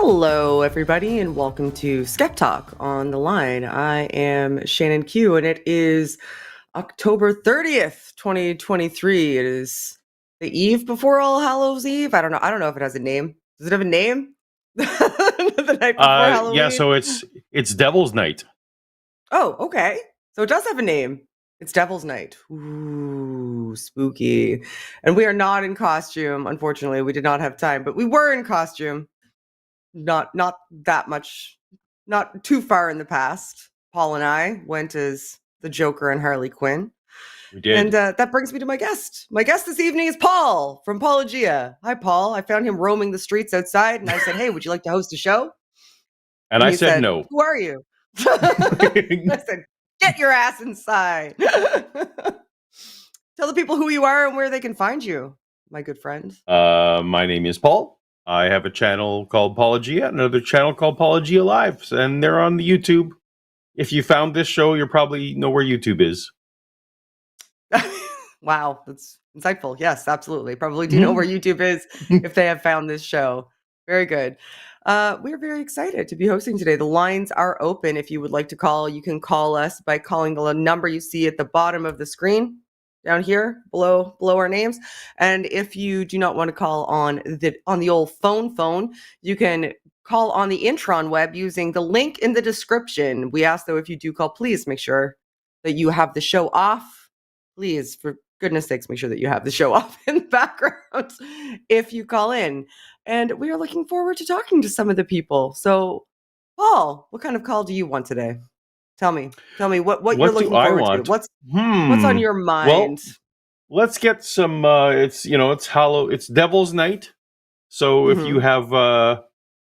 Hello, everybody, and welcome to SkepTalk on the line. I am Shannon Q, and it is October 30th, 2023. It is the eve before All Hallows Eve. I don't know. I don't know if it has a name. Does it have a name? The night before Yeah, Halloween? so it's Devil's Night. Oh, okay. So it does have a name. It's Devil's Night. Ooh, spooky. And we are not in costume. Unfortunately, we did not have time, but we were in costume. Not that much, not too far in the past. Paul and I went as the Joker and Harley Quinn. We did. And that brings me to my guest. My guest this evening is Paul from Paulogia. Hi, Paul. I found him roaming the streets outside, and I said, hey, would you like to host a show? And I he said no. Who are you? I said, get your ass inside. Tell the people who you are and where they can find you, my good friend. My name is Paul. I have a channel called Paulogia, another channel called Paulogia Live, and they're on the YouTube. If you found this show, you probably know where YouTube is. Wow, that's insightful. Yes, absolutely. Probably do know where YouTube is if they have found this show. Very good. We're very excited to be hosting today. The lines are open. If you would like to call, you can call us by calling the number you see at the bottom of the screen down here below our names. And if you do not want to call on the old phone, you can call on the Intron web using the link in the description. We ask, though, if you do call, please make sure that you have the show off. Please, for goodness sakes, make sure that you have the show off in the background if you call in. And we are looking forward to talking to some of the people. So, Paul, what kind of call do you want today? Tell me what you're looking forward to. What's on your mind? Well, let's get some. It's Devil's Night. So if you have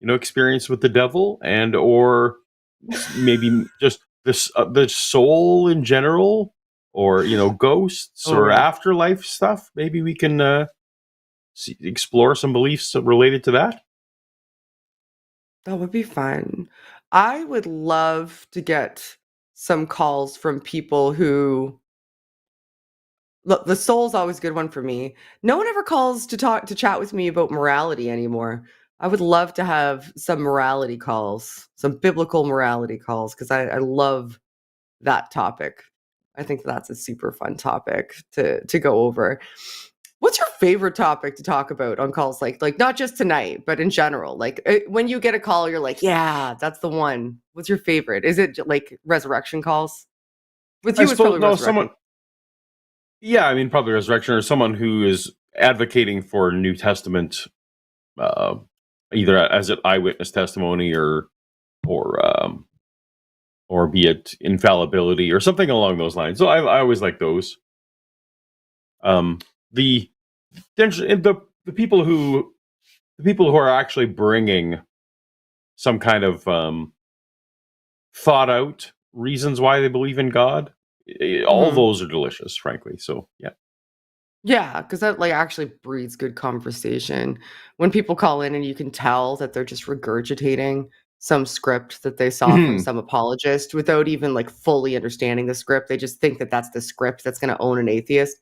experience with the devil and or maybe just this the soul in general, or ghosts or afterlife stuff, maybe we can explore some beliefs related to that. That would be fun. I would love to get some calls from people who look, the soul's always a good one for me. No one ever calls to chat with me about morality anymore. I would love to have some morality calls, some biblical morality calls, because I love that topic. I think that's a super fun topic to go over. What's your favorite topic to talk about on calls? Like not just tonight, but in general. Like when you get a call, you're like, yeah, that's the one. What's your favorite? Is it like resurrection calls? With you, it's probably resurrection. Yeah, I mean, probably resurrection, or someone who is advocating for New Testament, either as an eyewitness testimony or be it infallibility or something along those lines. So I always like those. The people who are actually bringing some kind of thought out reasons why they believe in God, all those are delicious, frankly. So yeah, because that like actually breeds good conversation. When people call in and you can tell that they're just regurgitating some script that they saw from some apologist without even like fully understanding the script. They just think that that's the script that's going to own an atheist.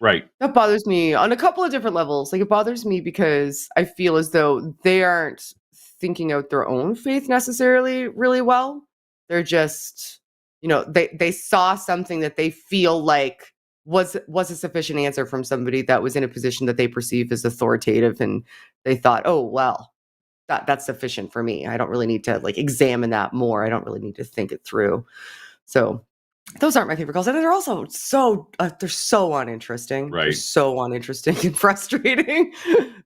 Right. That bothers me on a couple of different levels. Like it bothers me because I feel as though they aren't thinking out their own faith necessarily really well. They're just, they saw something that they feel like was a sufficient answer from somebody that was in a position that they perceive as authoritative, and they thought, oh well, that's sufficient for me. I don't really need to like examine that more. I don't really need to think it through. So those aren't my favorite calls, and they're also they're so uninteresting. Right. They're so uninteresting and frustrating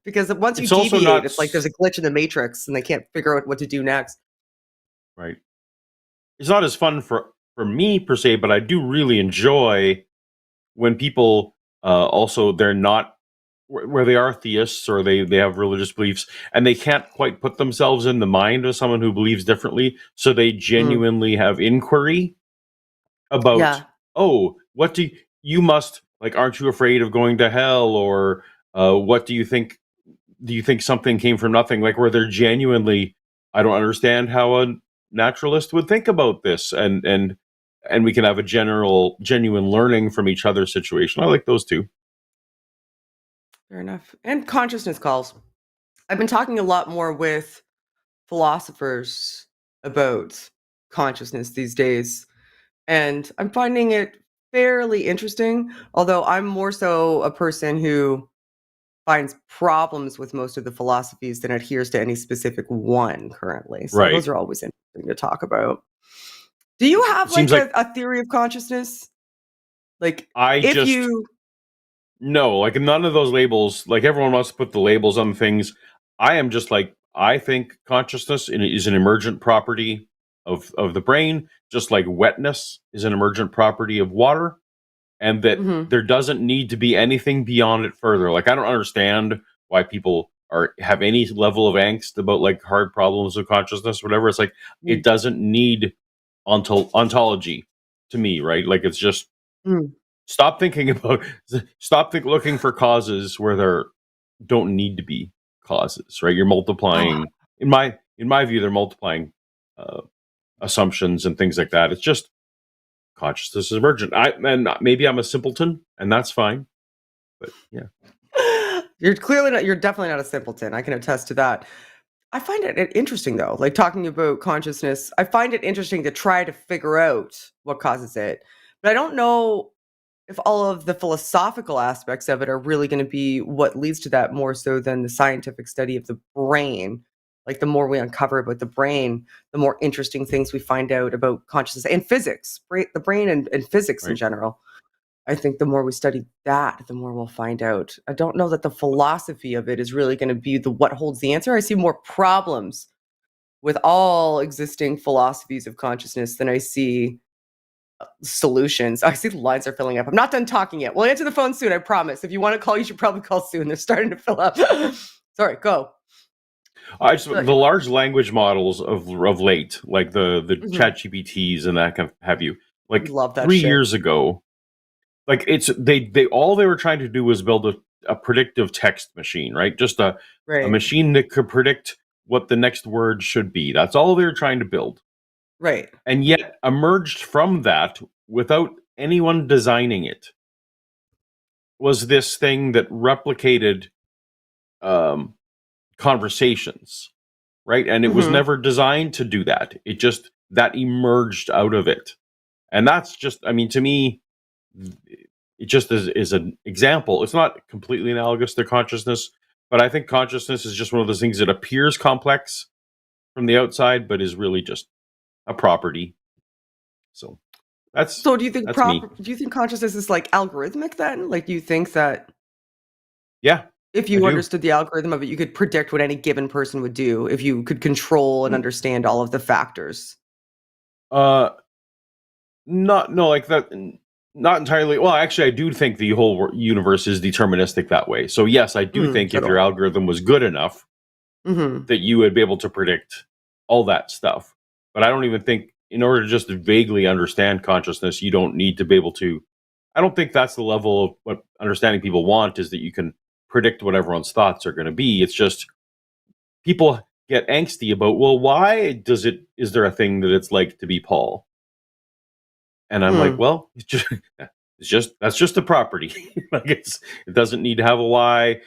because once you deviate, it's like there's a glitch in the matrix and they can't figure out what to do next. Right. It's not as fun for me per se, but I do really enjoy when people also they're not where they are theists or they have religious beliefs and they can't quite put themselves in the mind of someone who believes differently, so they genuinely have inquiry about what do you must like, aren't you afraid of going to hell, or what do you think something came from nothing, like where they're genuinely, I don't understand how a naturalist would think about this, and we can have a genuine learning from each other's situation. I like those too. Fair enough. And consciousness calls. I've been talking a lot more with philosophers about consciousness these days, and I'm finding it fairly interesting, although I'm more so a person who finds problems with most of the philosophies than adheres to any specific one currently. So Right. those are always interesting to talk about. Do you have It seems like like a theory of consciousness? Like I if just you no, like none of those labels. Like everyone wants to put the labels on things. I am just like I think consciousness is an emergent property of the brain, just like wetness is an emergent property of water, and that Mhm. there doesn't need to be anything beyond it further. Like I don't understand why people are have any level of angst about like hard problems of consciousness, whatever. It's like it Mm. doesn't need ontology to me, right? Like it's just Mm. stop thinking about looking for causes where there don't need to be causes, right? You're Ah, multiplying in my view, they're multiplying uh, assumptions and things like that. It's just consciousness is emergent. And maybe I'm a simpleton, and that's fine. But yeah, you're definitely not a simpleton. I can attest to that. I find it interesting though, like talking about consciousness. I find it interesting to try to figure out what causes it. But I don't know if all of the philosophical aspects of it are really going to be what leads to that more so than the scientific study of the brain. Like the more we uncover about the brain, the more interesting things we find out about consciousness and physics, the brain and physics in right. general. I think the more we study that, the more we'll find out. I don't know that the philosophy of it is really going to be the what holds the answer. I see more problems with all existing philosophies of consciousness than I see solutions. I see the lines are filling up. I'm not done talking yet. We'll answer the phone soon, I promise. If you want to call, you should probably call soon. They're starting to fill up. Sorry, go. The large language models of late, like the Mhm. chat GPTs and that kind of have you, like Love that three shit. years ago, like it's they all they were trying to do was build a predictive text machine, right? Just a Right, machine that could predict what the next word should be. That's all they were trying to build. right. And yet emerged from that without anyone designing it was this thing that replicated um, conversations, right? And it was Mhm. never designed to do that. It just that emerged out of it. And that's just, I mean, to me, it just is an example. It's not completely analogous to consciousness, but I think consciousness is just one of those things that appears complex from the outside, but is really just a property. So that's So do you think that's me. do you think consciousness is like algorithmic then? Like do you think that Yeah, if I you do. understood the algorithm of it, you could predict what any given person would do if you could control and understand all of the factors? Uh, not no like that. Not entirely. Well, actually, I do think the whole universe is deterministic that way. So yes, I do think So if do your I. algorithm was good enough, Mhm. that you would be able to predict all that stuff. But I don't even think, in order to just vaguely understand consciousness, you don't need to be able to. I don't think that's the level of what understanding people want, is that you can predict what everyone's thoughts are going to be. It's just people get angsty about, well, why is there a thing that it's like to be Paul? And I'm like, Mm. well, that's just a property. Like it doesn't need to have a why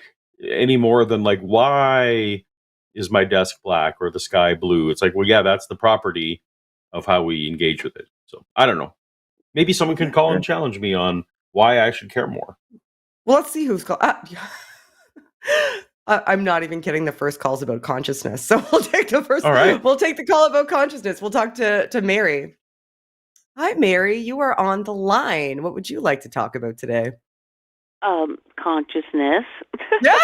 any more than like, why is my desk black or the sky blue? It's like, well, yeah, that's the property of how we engage with it. So I don't know. Maybe someone can Okay, call fair. and challenge me on why I should care more. Well, let's see who's called. I'm not even kidding. The first call's about consciousness, so we'll take the first. All right. We'll take the call about consciousness. We'll talk to Mary. Hi, Mary. You are on the line. What would you like to talk about today? Consciousness. Yeah,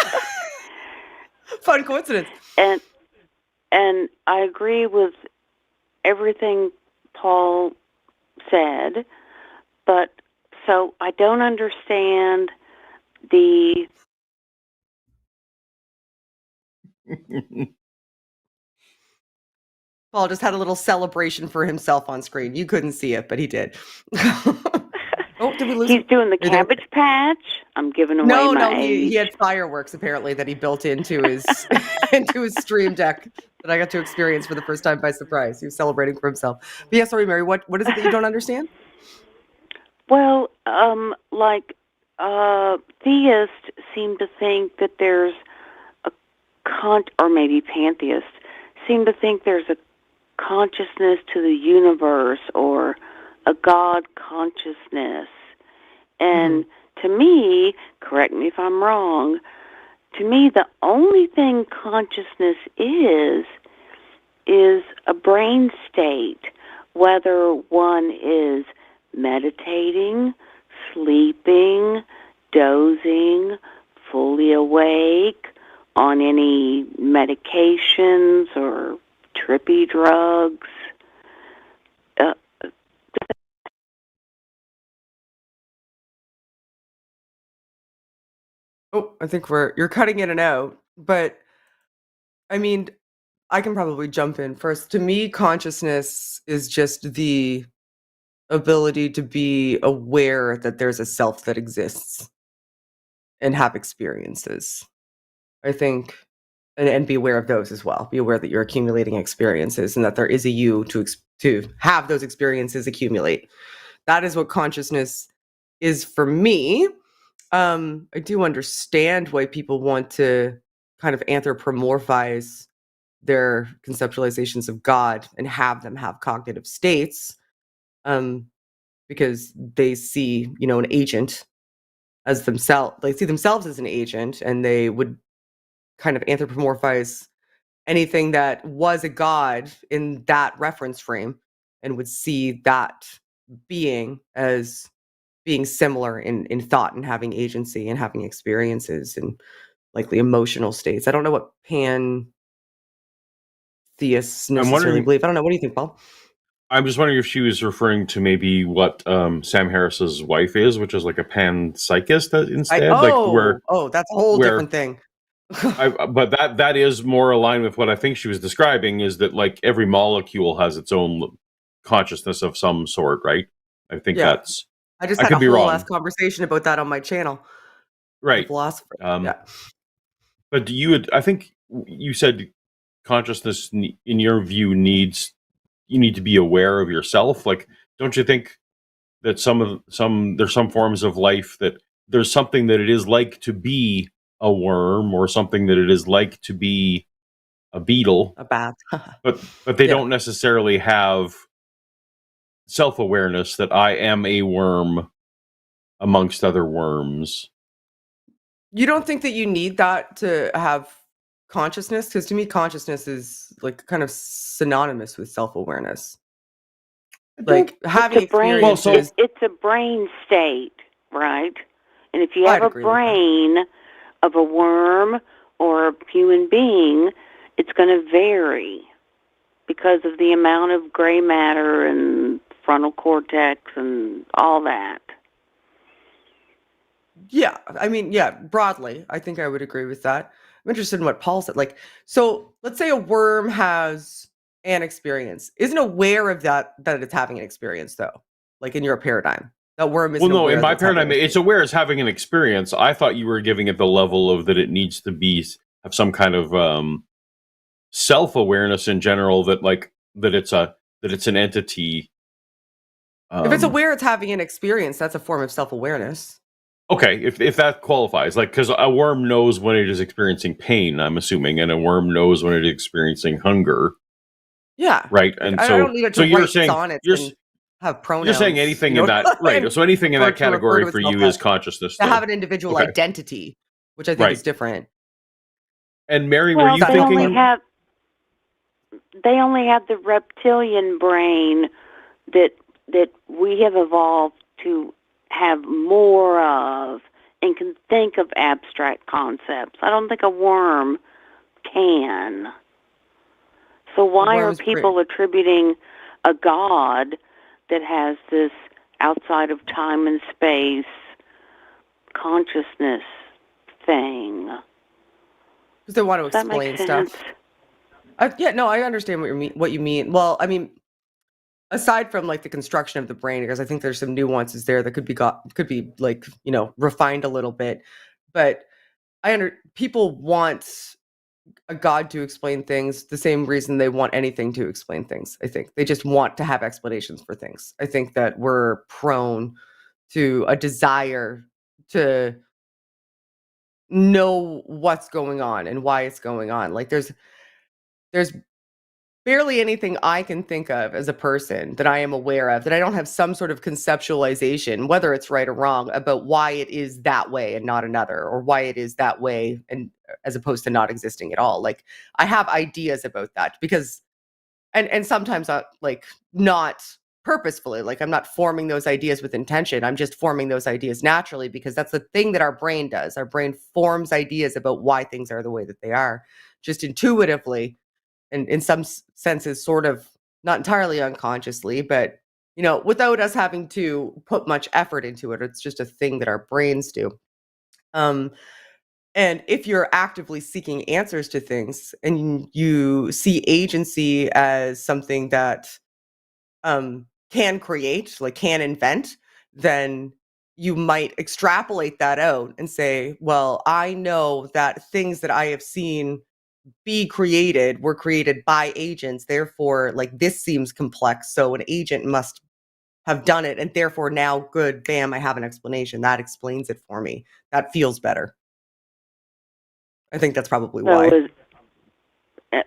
fun coincidence. and and I agree with everything Paul said, but so I don't understand the Paul just had a little celebration for himself on screen. You couldn't see it, but he did. Oh, did we lose he's him? doing the Are you there? Cabbage Patch. I'm giving away No, my no, he age. had fireworks apparently that he built into his into his stream deck that I got to experience for the first time by surprise. He was celebrating for himself. But yeah, sorry, Mary, what is it that you don't understand? Well, like theists seem to think that there's a or maybe pantheists seem to think there's a consciousness to the universe or a God consciousness. And to me, correct me if I'm wrong, to me the only thing consciousness is a brain state, whether one is meditating, sleeping, dozing, fully awake, on any medications or trippy drugs. Oh, I think you're cutting in and out, but I mean, I can probably jump in first. To me, consciousness is just the ability to be aware that there's a self that exists and have experiences. I think, and be aware of those as well. Be aware that you're accumulating experiences and that there is a you to have those experiences accumulate. That is what consciousness is for me. I do understand why people want to kind of anthropomorphize their conceptualizations of God and have them have cognitive states, because they see, an agent as themselves. They see themselves as an agent, and they would kind of anthropomorphize anything that was a god in that reference frame, and would see that being as being similar in thought and having agency and having experiences and likely emotional states. I don't know what pantheists I'm necessarily wondering. believe. I don't know. What do you think, Paul? I'm just wondering if she was referring to maybe what Sam Harris's wife is, which is like a panpsychist instead, like That's a whole where different thing. but that is more aligned with what I think she was describing, is that like every molecule has its own consciousness of some sort, right? I think Yeah. that's. I just I had a could be whole wrong. ass conversation about that on my channel. The Right. philosopher. Yeah. But I think you said consciousness, in your view, you need to be aware of yourself. Like, don't you think that there's some forms of life that there's something that it is like to be a worm, or something that it is like to be a beetle, A bath. but they Yeah. don't necessarily have self-awareness that I am a worm amongst other worms. You don't think that you need that to have consciousness? Because to me, consciousness is like kind of synonymous with self-awareness. Like having experiences. It's a brain state, right? And if you I'd have a agree with that. brain of a worm or a human being, it's going to vary because of the amount of gray matter and frontal cortex and all that. Yeah, I mean, yeah, broadly, I think I would agree with that. I'm interested in what Paul said. Like, so let's say a worm has an experience, isn't aware of that it's having an experience, though. Like in your paradigm, that worm isn't aware. Well, no, in my that it's having paradigm, an it's aware as having an experience. I thought you were giving it the level of that it needs to have some kind of self-awareness in general, that it's an entity. If it's aware it's having an experience, that's a form of self-awareness. Okay, if that qualifies, like, because a worm knows when it is experiencing pain, I'm assuming, and a worm knows when it is experiencing hunger. Yeah, Right, like, and I don't need it to you're write saying sonnets and have pronouns. you're saying anything in that right? So anything in that category for you is consciousness, to though. have an individual identity, which I think is different. And Mary, were you thinking? They only have the reptilian brain that we have evolved to have more of and can think of abstract concepts. I don't think a worm can. So why are people attributing a God that has this outside of time and space consciousness thing? Because they want to explain stuff. Yeah, no, I understand what you mean. Well, I mean, aside from like the construction of the brain, because I think there's some nuances there that could be like, refined a little bit. But people want a God to explain things the same reason they want anything to explain things. I think they just want to have explanations for things. I think that we're prone to a desire to know what's going on and why it's going on. Like there's barely anything I can think of as a person that I am aware of, that I don't have some sort of conceptualization, whether it's right or wrong, about why it is that way and not another, or why it is that way and as opposed to not existing at all. Like, I have ideas about that because, and sometimes like not purposefully, like I'm not forming those ideas with intention. I'm just forming those ideas naturally because that's the thing that our brain does. Our brain forms ideas about why things are the way that they are, just intuitively, and in some senses sort of not entirely unconsciously, but without us having to put much effort into it. It's just a thing that our brains do. And if you're actively seeking answers to things and you see agency as something that can create, like can invent, then you might extrapolate that out and say, well, I know that things that I have seen be created were created by agents. Therefore, like, this seems complex. So an agent must have done it. And therefore now, good, bam, I have an explanation. That explains it for me. That feels better. I think that's probably why.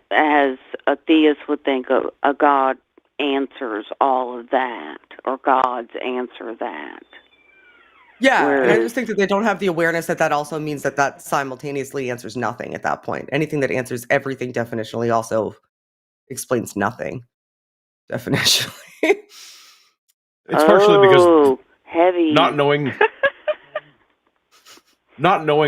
As a theist would think, a God answers all of that, or gods answer that. Yeah, and I just think that they don't have the awareness that also means that simultaneously answers nothing at that point. Anything that answers everything definitionally also explains nothing definitionally. It's partially because heavy. not knowing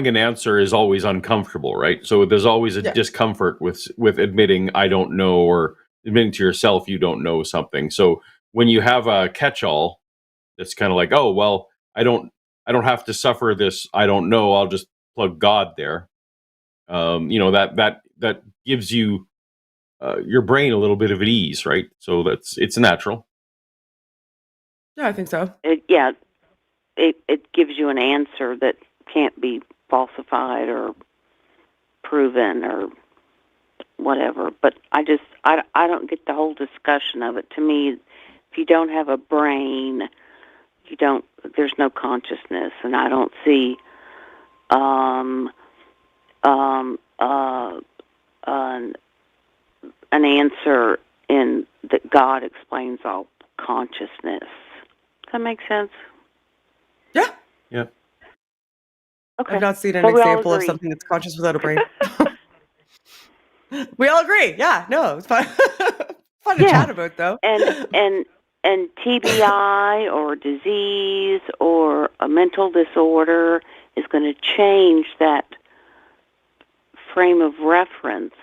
an answer is always uncomfortable, right? So there's always a discomfort with admitting I don't know, or admitting to yourself you don't know something. So when you have a catch-all that's kind of like, oh, well, I don't have to suffer this I don't know, I'll just plug God there. That gives you your brain a little bit of at ease, right? So it's natural. Yeah, I think so. It gives you an answer that can't be falsified or proven or whatever. But I don't get the whole discussion of it. To me, if you don't have a brain, there's no consciousness, and I don't see an answer in that God explains all consciousness. Does that make sense? Yeah. Yeah. Okay. I've not seen an example of something that's conscious without a brain. We all agree. Yeah. No, it's fun. Fun to chat about, though. And TBI or disease or a mental disorder is going to change that frame of reference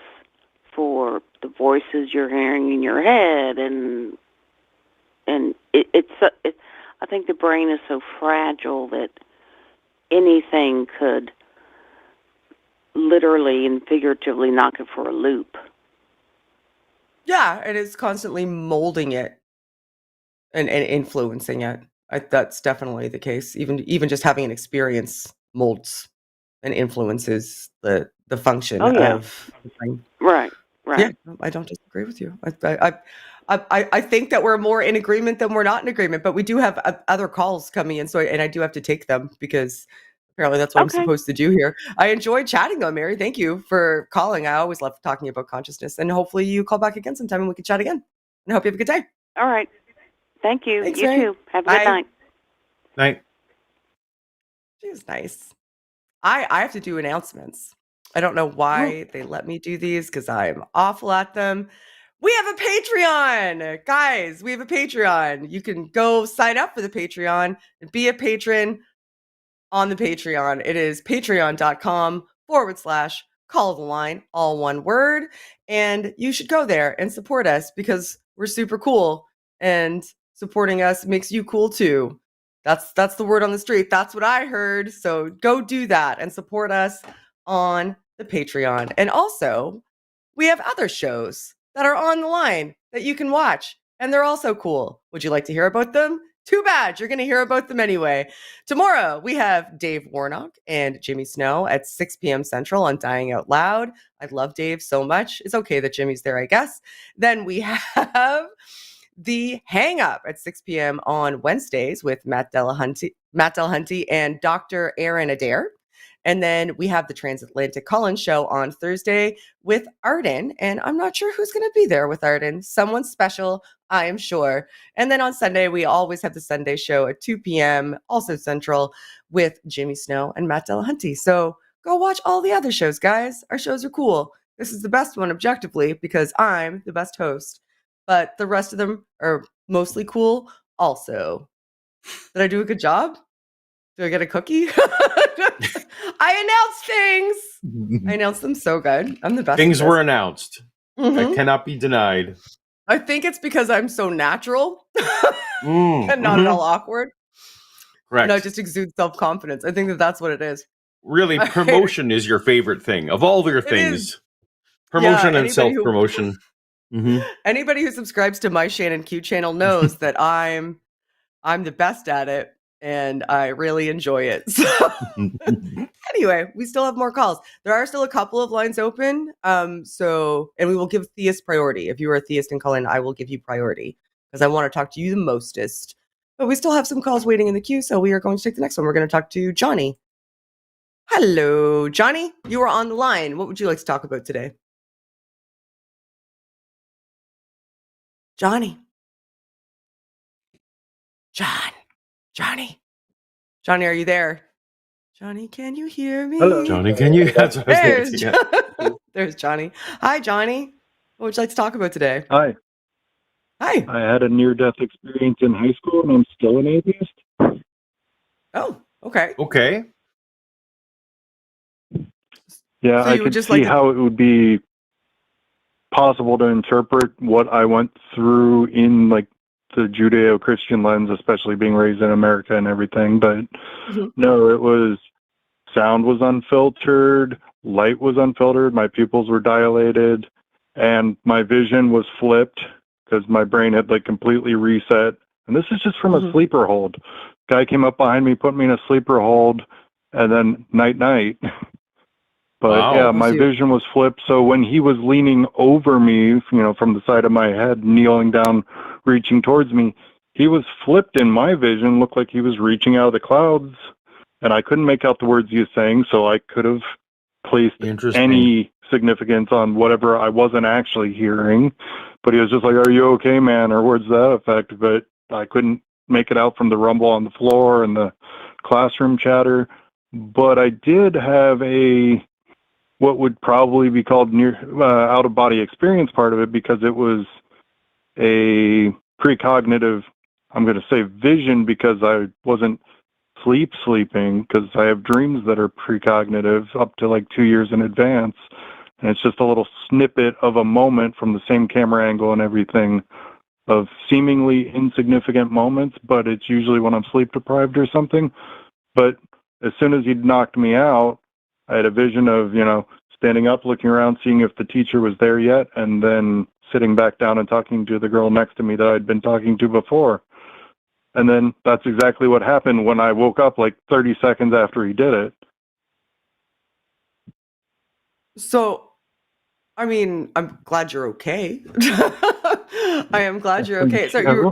for the voices you're hearing in your head, and I think the brain is so fragile that anything could literally and figuratively knock it for a loop. Yeah, it is constantly molding it and influencing it. That's definitely the case. Even just having an experience molds and influences the function of the brain. Right. Yeah, I don't disagree with you. I think that we're more in agreement than we're not in agreement, but we do have other calls coming in, and I do have to take them because apparently that's what I'm supposed to do here. I enjoyed chatting though, Mary. Thank you for calling. I always love talking about consciousness, and hopefully you call back again sometime and we can chat again. And I hope you have a good day. All right. Thank you. Thanks, you Mary. too. Have a good night. Night. She was nice. I have to do announcements. I don't know why they let me do these because I'm awful at them. We have a Patreon, guys. We have a Patreon. You can go sign up for the Patreon and be a patron on the Patreon. It is patreon.com/call the line, all one word. And you should go there and support us because we're super cool, and supporting us makes you cool too. That's the word on the street. That's what I heard. So go do that and support us on the Patreon. And also, we have other shows that are on the line that you can watch, and they're also cool. Would you like to hear about them? Too bad. You're going to hear about them anyway. Tomorrow, we have Dave Warnock and Jimmy Snow at 6 p.m. Central on Dying Out Loud. I love Dave so much. It's okay that Jimmy's there, I guess. Then we have The Hang Up at 6 p.m. on Wednesdays with Matt Dillahunty and Dr. Aron Ra. And then we have the Transatlantic Call-In Show on Thursday with Arden. And I'm not sure who's going to be there with Arden. Someone special, I am sure. And then on Sunday, we always have the Sunday show at 2 p.m., also Central, with Jimmy Snow and Matt Dillahunty. So go watch all the other shows, guys. Our shows are cool. This is the best one objectively because I'm the best host. But the rest of them are mostly cool also. Did I do a good job? Do I get a cookie? I announced things. I announced them so good. I'm the best. Things were announced. Mhm. That cannot be denied. I think it's because I'm so natural and not at all awkward. Correct. And I just exude self-confidence. I think that that's what it is. Really, promotion is your favorite thing of all your things. Promotion and self-promotion. Anybody who subscribes to my Shannon Q channel knows that I'm the best at it, and I really enjoy it. So anyway, we still have more calls. There are still a couple of lines open. And we will give theist priority. If you are a theist and call in, I will give you priority because I want to talk to you the mostest. But we still have some calls waiting in the queue, so we are going to take the next one. We're going to talk to Johnny. Hello, Johnny. You are on the line. What would you like to talk about today? Johnny. Johnny, are you there? Johnny, can you hear me? Hello. Johnny, can you? That's what I was There's, there's Johnny. Hi, Johnny. What would you like to talk about today? Hi. Hi. I had a near-death experience in high school, and I'm still an atheist. Oh, okay. Okay. Yeah, So I you would could just see like to- how it would be possible to interpret what I went through in like the Judeo-Christian lens, especially being raised in America and everything. But no, it was sound was unfiltered, light was unfiltered, my pupils were dilated, and my vision was flipped because my brain had like completely reset. And this is just from a sleeper hold. Guy came up behind me, put me in a sleeper hold, and then night. But Wow. yeah, my vision was flipped. So when he was leaning over me, from the side of my head, kneeling down, reaching towards me, he was flipped in my vision, looked like he was reaching out of the clouds. And I couldn't make out the words he was saying, so I could have placed any significance on whatever I wasn't actually hearing. But he was just like, "Are you okay, man?" or words to that effect. But I couldn't make it out from the rumble on the floor and the classroom chatter. But I did have what would probably be called near out-of-body experience part of it, because it was a precognitive, I'm going to say vision, because I wasn't sleeping, because I have dreams that are precognitive up to like 2 years in advance. And it's just a little snippet of a moment from the same camera angle and everything of seemingly insignificant moments, but it's usually when I'm sleep deprived or something. But as soon as he'd knocked me out, I had a vision of, standing up, looking around, seeing if the teacher was there yet, and then sitting back down and talking to the girl next to me that I'd been talking to before. And then that's exactly what happened when I woke up like 30 seconds after he did it. So, I mean, I'm glad you're okay. I am glad you're okay. So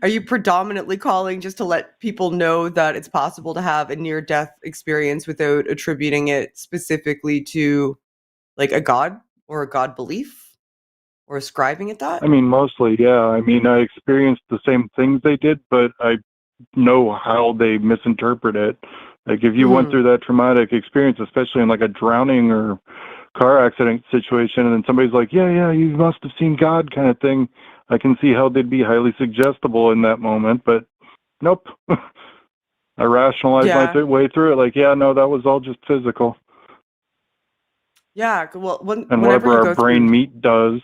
are you predominantly calling just to let people know that it's possible to have a near-death experience without attributing it specifically to like a god or a god belief or ascribing it that? I mean, mostly, yeah. I mean, I experienced the same things they did, but I know how they misinterpret it. Like if you went through that traumatic experience, especially in like a drowning or car accident situation, and then somebody's like, yeah, you must have seen God kind of thing, I can see how they'd be highly suggestible in that moment, but nope. I rationalized my way through it. Like, yeah, no, that was all just physical. Yeah, well, and whatever our brain meat does.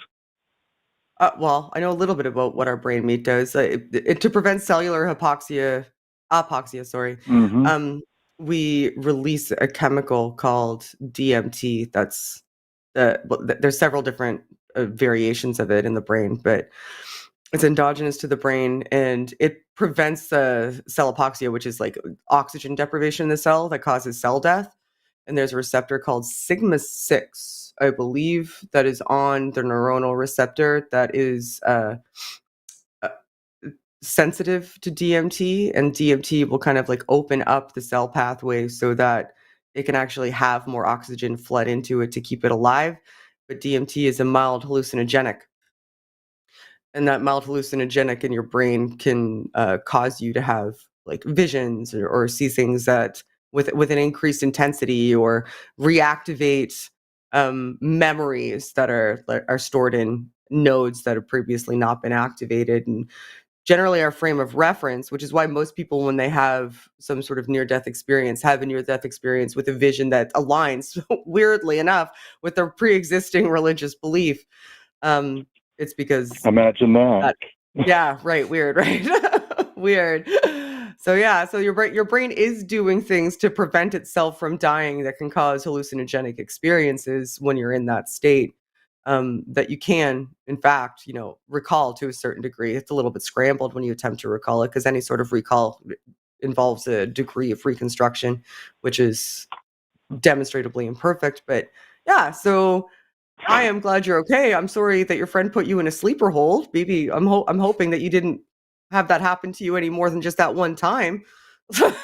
Well, I know a little bit about what our brain meat does. To prevent cellular apoxia, we release a chemical called DMT. There's several different variations of it in the brain, but it's endogenous to the brain, and it prevents cell apoxia, which is like oxygen deprivation in the cell that causes cell death. And there's a receptor called sigma-6, I believe, that is on the neuronal receptor that is sensitive to DMT, and DMT will kind of like open up the cell pathway so that it can actually have more oxygen flood into it to keep it alive. But DMT is a mild hallucinogenic, and that mild hallucinogenic in your brain can cause you to have like visions or see things that with an increased intensity, or reactivate memories that are stored in nodes that have previously not been activated. And generally our frame of reference, which is why most people, when they have some sort of near-death experience, have a near-death experience with a vision that aligns, weirdly enough, with their pre-existing religious belief. It's because Imagine that. yeah, right, weird, right? Weird. So your brain is doing things to prevent itself from dying that can cause hallucinogenic experiences when you're in that state. That you can, in fact, recall to a certain degree. It's a little bit scrambled when you attempt to recall it, because any sort of recall involves a degree of reconstruction, which is demonstrably imperfect. But yeah, so I am glad you're okay. I'm sorry that your friend put you in a sleeper hold. Maybe I'm hoping that you didn't have that happen to you any more than just that one time. That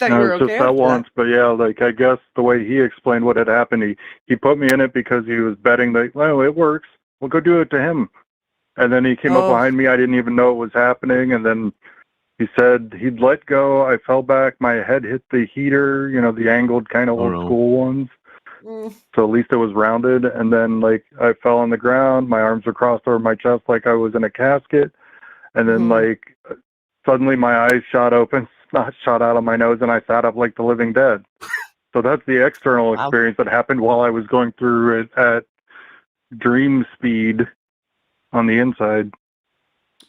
No, you're it's okay just that after once. But yeah, like I guess the way he explained what had happened, he put me in it because he was betting that, well, it works. We'll go do it to him. And then he came up Oh. behind me. I didn't even know it was happening. And then he said he'd let go. I fell back. My head hit the heater, the angled kind of old school ones. So at least it was rounded. And then like I fell on the ground. My arms were crossed over my chest like I was in a casket. And then like suddenly my eyes shot open, snot shot out of my nose, and I sat up like the living dead. So that's the external experience that happened while I was going through it at dream speed on the inside.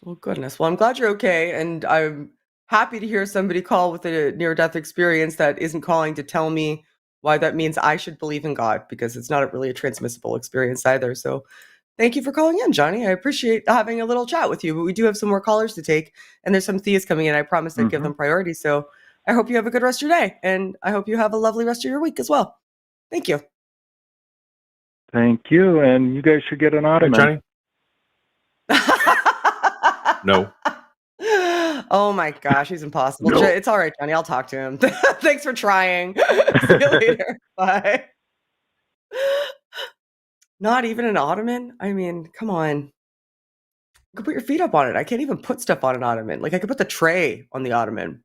Well, goodness. Well, I'm glad you're okay, and I'm happy to hear somebody call with a near-death experience that isn't calling to tell me why that means I should believe in God, because it's not really a transmissible experience either. So thank you for calling in, Johnny. I appreciate having a little chat with you, but we do have some more callers to take, and there's some theists coming in. I promised I'd give them priority. So I hope you have a good rest of your day, and I hope you have a lovely rest of your week as well. Thank you. Thank you, and you guys should get an ottoman. Johnny? No. Oh my gosh, he's impossible. No. It's all right, Johnny. I'll talk to him. Thanks for trying. See you later. Bye. Not even an ottoman? I mean, come on. You could put your feet up on it. I can't even put stuff on an ottoman. Like, I could put the tray on the ottoman.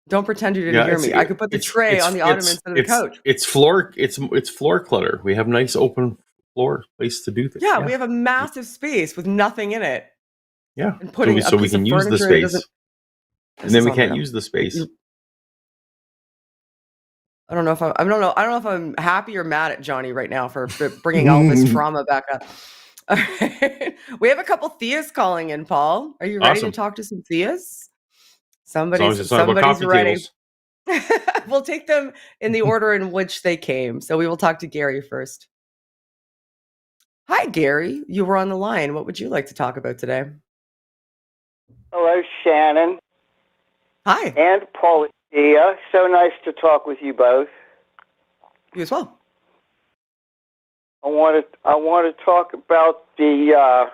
Don't pretend you didn't hear me. I could put the tray on the ottoman instead of the couch. It's floor clutter. We have nice open floor place to do things. Yeah, we have a massive space with nothing in it. Yeah, and putting so we can use the space, and then we can't use the space. I don't know if I'm happy or mad at Johnny right now for bringing all this trauma back up. All right. We have a couple theists calling in, Paul. Are you ready to talk to some theists? Somebody's ready. We'll take them in the order in which they came. So we will talk to Gary first. Hi, Gary. You were on the line. What would you like to talk about today? Hello, Shannon. Hi. And Paul. So nice to talk with you both. You as well. I want to talk about the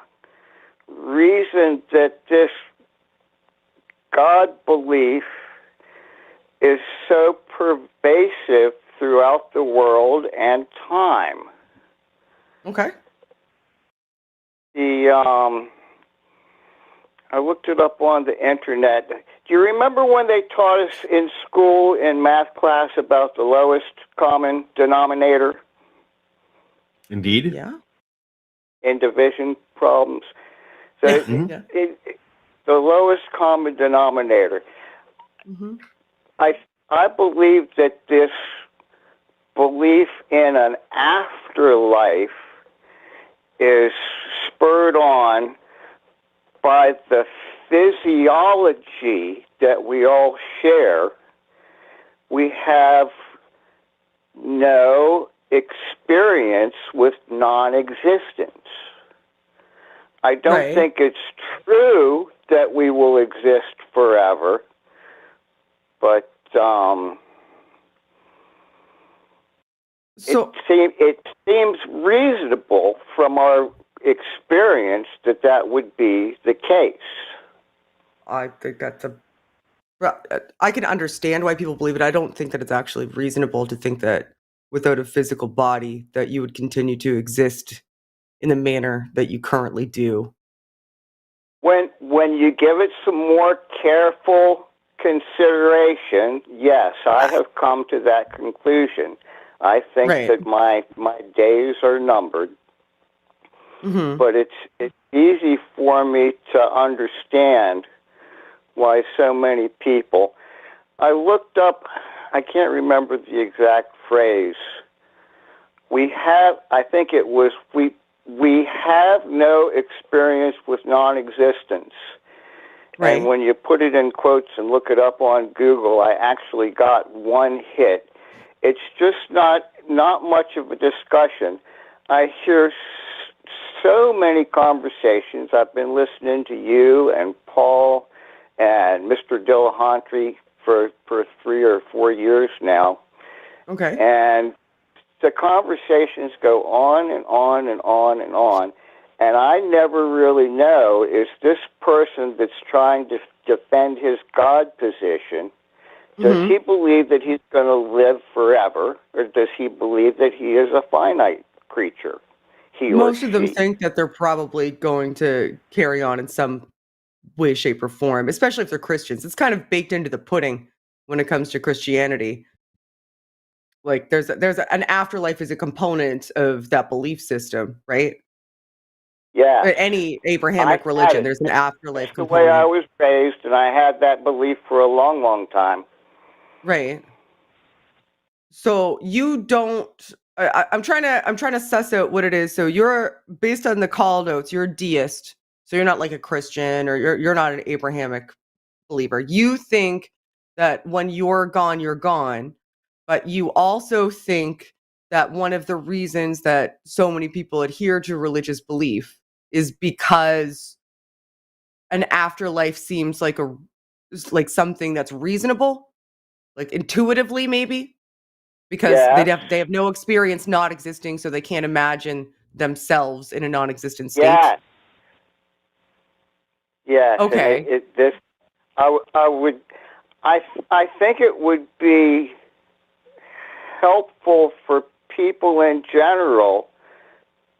reason that this God belief is so pervasive throughout the world and time. Okay. I looked it up on the internet. Do you remember when they taught us in school in math class about the lowest common denominator? Indeed. Yeah. In division problems. So the lowest common denominator. Mm-hmm. I believe that this belief in an afterlife is spurred on by the physiology that we all share. We have no experience with non-existence. I don't think it's true that we will exist forever, but it seems reasonable from our experience that would be the case. I think that's I can understand why people believe it. I don't think that it's actually reasonable to think that without a physical body that you would continue to exist in the manner that you currently do. When you give it some more careful consideration, yes, I have come to that conclusion. I think that my days are numbered, but it's easy for me to understand why so many people. I looked up, I can't remember the exact phrase. I think it was, we have no experience with non-existence. Right. And when you put it in quotes and look it up on Google, I actually got one hit. It's just not much of a discussion. I hear so many conversations. I've been listening to you and Paul and Mr. Dillahunty for 3 or 4 years now. Okay. And the conversations go on and on and on and on. And I never really know, is this person that's trying to defend his God position, does he believe that he's going to live forever, or does he believe that he is a finite creature? Most of them think that they're probably going to carry on in some way, shape, or form, especially if they're Christians. It's kind of baked into the pudding when it comes to Christianity. Like there's an afterlife is a component of that belief system, right? Yeah. Any Abrahamic religion, there's an afterlife component. The way I was raised, and I had that belief for a long, long time. Right. So you don't. I'm trying to suss out what it is. So you're, based on the call notes, you're a deist. So you're not like a Christian, or you're not an Abrahamic believer. You think that when you're gone, but you also think that one of the reasons that so many people adhere to religious belief is because an afterlife seems like something that's reasonable, like intuitively maybe, because they have no experience not existing, so they can't imagine themselves in a non-existent state. Yeah. Okay. I think it would be helpful for people in general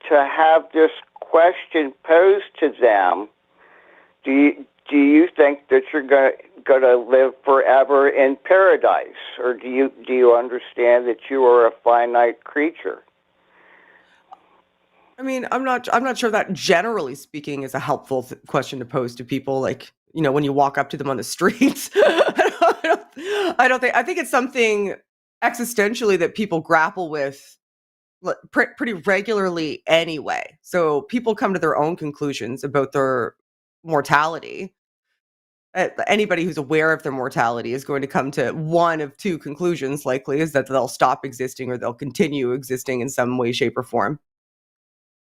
to have this question posed to them. Do you think that you're going to live forever in paradise, or do you understand that you are a finite creature? I mean, I'm not sure that, generally speaking, is a helpful question to pose to people. Like, when you walk up to them on the streets. I think it's something existentially that people grapple with pretty regularly anyway. So people come to their own conclusions about their mortality. Anybody who's aware of their mortality is going to come to one of two conclusions, likely, is that they'll stop existing or they'll continue existing in some way, shape, or form.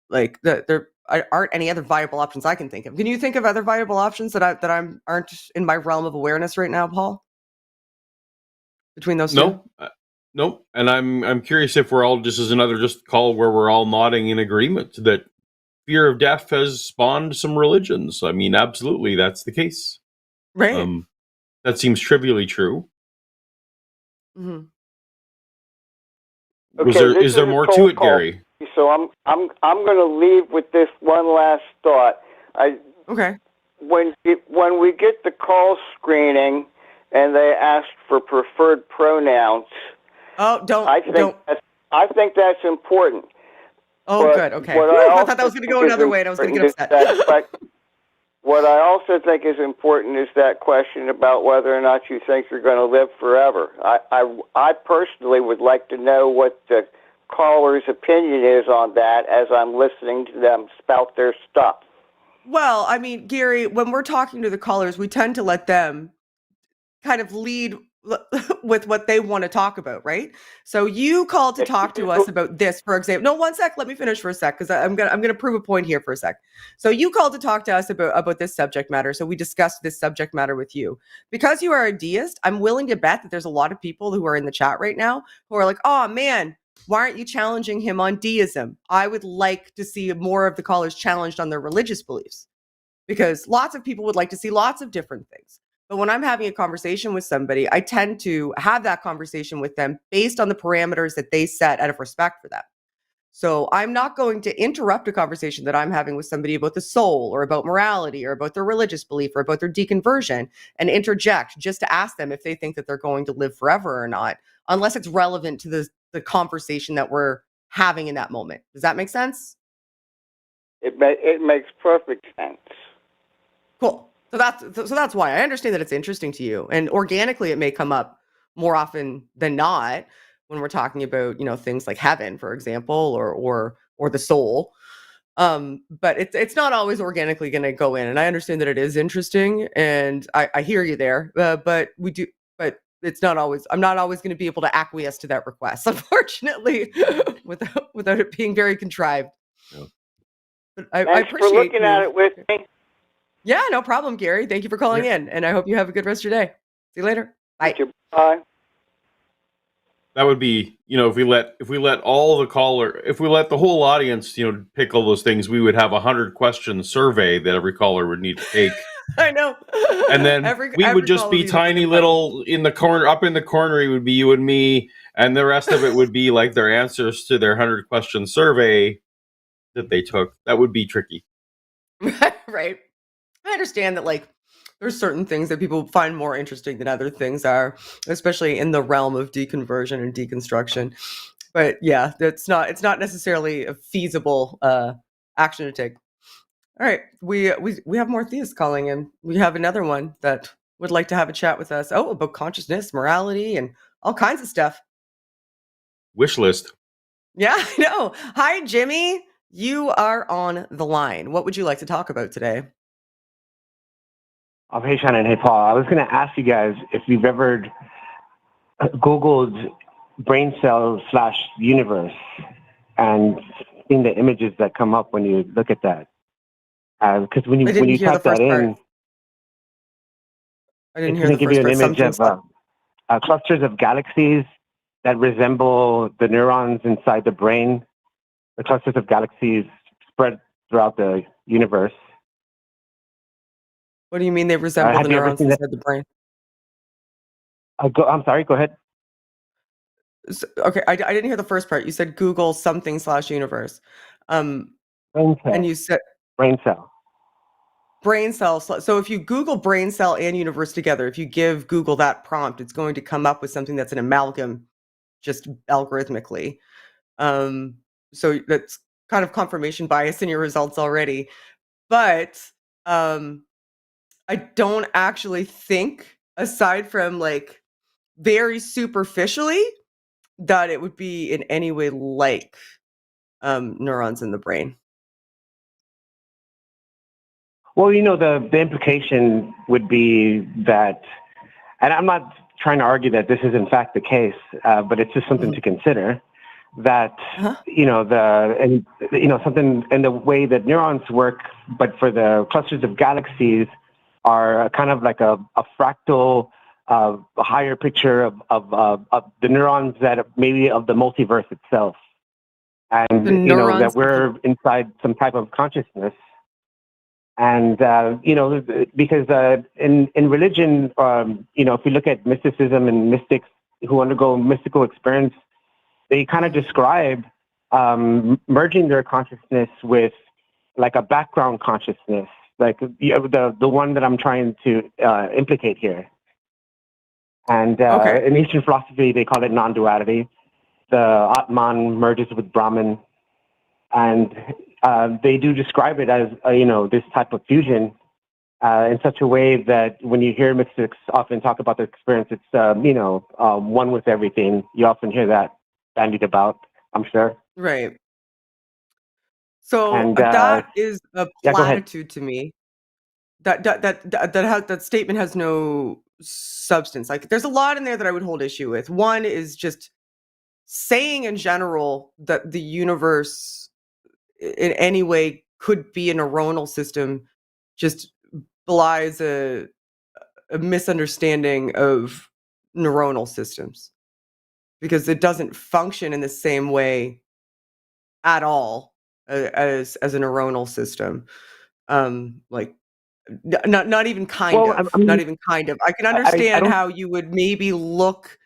Like, there aren't any other viable options I can think of. Can you think of other viable options that aren't in my realm of awareness right now, Paul? Between those two? No. And I'm curious if we're all just another call where we're all nodding in agreement that fear of death has spawned some religions. I mean, absolutely, that's the case. Right. That seems trivially true. Mm-hmm. Okay, is there more to it, Gary? So I'm going to leave with this one last thought. Okay. When we get the call screening and they ask for preferred pronouns. Oh, I think that's important. Oh, but good. Okay. I thought that was going to go another way, and I was going to get upset. What I also think is important is that question about whether or not you think you're going to live forever. I personally would like to know what the caller's opinion is on that as I'm listening to them spout their stuff. Well, I mean, Gary, when we're talking to the callers, we tend to let them kind of lead with what they want to talk about, right? So you called to talk to us about this, for example. No, one sec. Let me finish for a sec, because I'm gonna prove a point here for a sec. So you called to talk to us about this subject matter. So we discussed this subject matter with you. Because you are a deist, I'm willing to bet that there's a lot of people who are in the chat right now who are like, oh man, Why aren't you challenging him on deism? I would like to see more of the callers challenged on their religious beliefs, because lots of people would like to see lots of different things. But when I'm having a conversation with somebody, I tend to have that conversation with them based on the parameters that they set out of respect for them. So I'm not going to interrupt a conversation that I'm having with somebody about the soul or about morality or about their religious belief or about their deconversion and interject just to ask them if they think that they're going to live forever or not, unless it's relevant to the conversation that we're having in that moment. Does that make sense? It makes perfect sense. Cool. So that's why I understand that it's interesting to you, and organically it may come up more often than not when we're talking about, things like heaven, for example, or the soul. But it's not always organically going to go in, and I understand that it is interesting, and I hear you there. But it's not always. I'm not always going to be able to acquiesce to that request, unfortunately, without it being very contrived. Yeah. But I Thanks appreciate for looking at it with me. Yeah, no problem, Gary. Thank you for calling in, and I hope you have a good rest of your day. See you later. Bye. Thank you. Bye. That would be, if we let the whole audience, pick all those things, we would have 100-question survey that every caller would need to take. I know. And then we would just be tiny little in the corner, up in the corner. It would be you and me, and the rest of it would be like their answers to their 100-question survey that they took. That would be tricky. Right. I understand that, there's certain things that people find more interesting than other things are, especially in the realm of deconversion and deconstruction. But yeah, it's not necessarily a feasible action to take. All right, we have more theists calling in. We have another one that would like to have a chat with us. Oh, about consciousness, morality, and all kinds of stuff. Wish list. Yeah, I know. Hi, Jimmy. You are on the line. What would you like to talk about today? Oh, hey, Shannon. Hey, Paul. I was going to ask you guys if you've ever Googled brain cells / universe and seen the images that come up when you look at that. Because when you type that in, I didn't it's hear going the to give first you an part. image of clusters of galaxies that resemble the neurons inside the brain. The clusters of galaxies spread throughout the universe. What do you mean they resemble the neurons inside the brain? I'm sorry, go ahead. So, okay, I didn't hear the first part. You said Google something / universe. Brain cell. And you said brain cell. Brain cell. So if you Google brain cell and universe together, if you give Google that prompt, it's going to come up with something that's an amalgam, just algorithmically. So that's kind of confirmation bias in your results already. But I don't actually think, aside from very superficially, that it would be in any way like neurons in the brain. Well, the implication would be that, and I'm not trying to argue that this is in fact the case, but it's just something to consider, that, something in the way that neurons work, but for the clusters of galaxies are kind of like a fractal, a higher picture of the neurons that maybe of the multiverse itself. And, that we're inside some type of consciousness. And, because in religion, if you look at mysticism and mystics who undergo mystical experience, they kind of describe merging their consciousness with like a background consciousness, like the one that I'm trying to implicate here. And in Eastern philosophy, they call it non-duality. The Atman merges with Brahman. And they do describe it as, this type of fusion in such a way that when you hear mystics often talk about their experience, it's, one with everything. You often hear that bandied about, I'm sure. Right. So that is a platitude to me. That statement has no substance. Like, there's a lot in there that I would hold issue with. One is just saying in general that the universe in any way could be a neuronal system just belies a misunderstanding of neuronal systems. because it doesn't function in the same way at all as a neuronal system. Like not even kind Well, of, I mean, not even kind of. I can I understand don't. how you would maybe look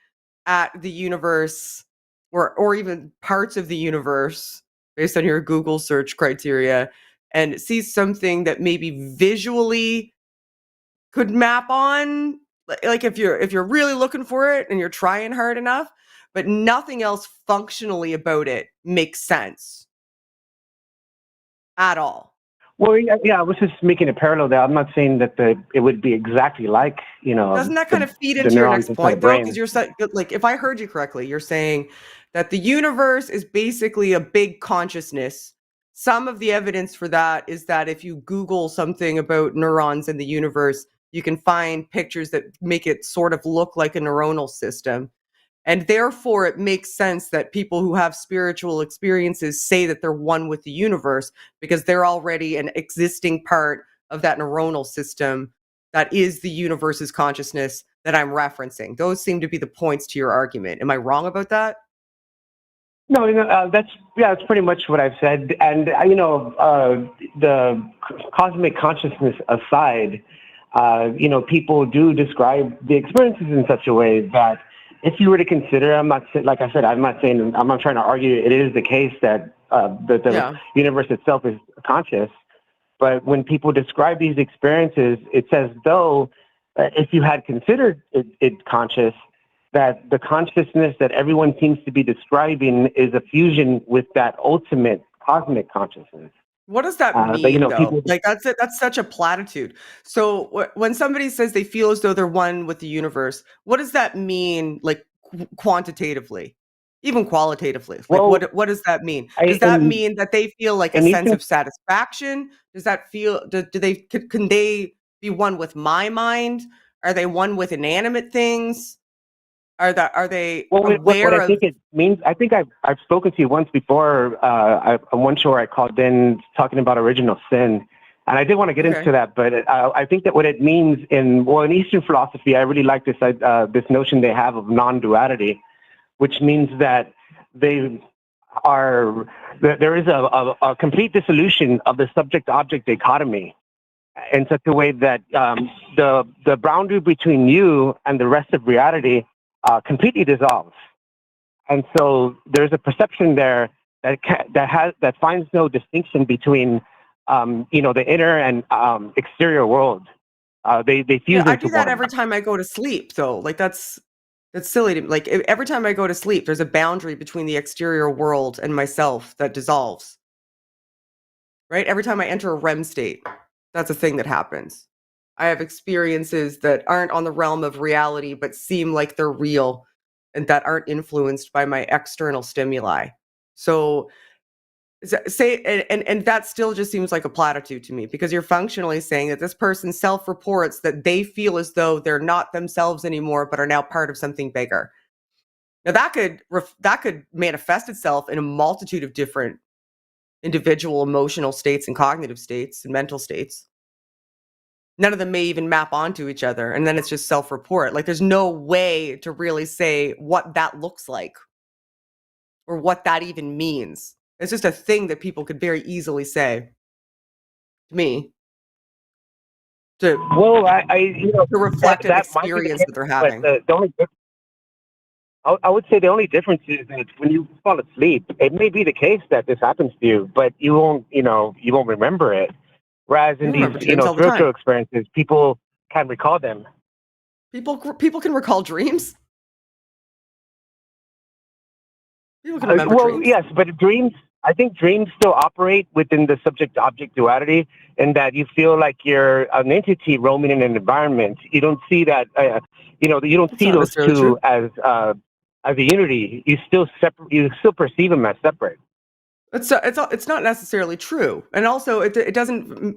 at the universe or even parts of the universe based on your Google search criteria and see something that maybe visually could map on, like if you're really looking for it and you're trying hard enough, but nothing else functionally about it makes sense at all. Well, yeah, I was just making a parallel there. I'm not saying that it would be exactly like, Doesn't that kind of feed the into your neurons next inside the point, though? Because brain. you're like, if I heard you correctly, you're saying that the universe is basically a big consciousness. Some of the evidence for that is that if you Google something about neurons in the universe, you can find pictures that make it sort of look like a neuronal system. And therefore, it makes sense that people who have spiritual experiences say that they're one with the universe because they're already an existing part of that neuronal system that is the universe's consciousness that I'm referencing. Those seem to be the points to your argument. Am I wrong about that? No, that's pretty much what I've said. And the cosmic consciousness aside, people do describe the experiences in such a way that if you were to consider, I'm not trying to argue it is the case that the universe itself is conscious. But when people describe these experiences, it's as though if you had considered it conscious, that the consciousness that everyone seems to be describing is a fusion with that ultimate cosmic consciousness. What does that mean, though? Like that's it. That's such a platitude. So when somebody says they feel as though they're one with the universe, what does that mean, like quantitatively, even qualitatively? Like what does that mean? Does that mean that they feel like a sense of satisfaction? Does that feel? Can they be one with my mind? Are they one with inanimate things? Are they aware what I of? think it means, I think I've spoken to you once before on one show I called in talking about original sin, and I did want to get into that, but I think that what it means in Eastern philosophy, I really like this notion they have of non-duality, which means that there is a complete dissolution of the subject-object dichotomy in such a way that the boundary between you and the rest of reality completely dissolves, and so there's a perception there that finds no distinction between the inner and exterior world. They fuse into I do that one. every time I go to sleep, though. Like that's silly to me. Like every time I go to sleep, there's a boundary between the exterior world and myself that dissolves. Right? Every time I enter a REM state, that's a thing that happens. I have experiences that aren't on the realm of reality, but seem like they're real and that aren't influenced by my external stimuli. So and that still just seems like a platitude to me because you're functionally saying that this person self-reports that they feel as though they're not themselves anymore, but are now part of something bigger. Now that could manifest itself in a multitude of different individual emotional states and cognitive states and mental states. None of them may even map onto each other. And then it's just self-report. Like there's no way to really say what that looks like or what that even means. It's just a thing that people could very easily say to me to reflect an experience that they're having. I would say the only difference is that when you fall asleep, it may be the case that this happens to you, but you won't remember it. Whereas in these, spiritual experiences, people can recall them. People can recall dreams. People can remember dreams. Yes, but I think dreams still operate within the subject-object duality, in that you feel like you're an entity roaming in an environment. You don't see that, you don't see those two as a unity. You still perceive them as separate. It's not necessarily true, and also it doesn't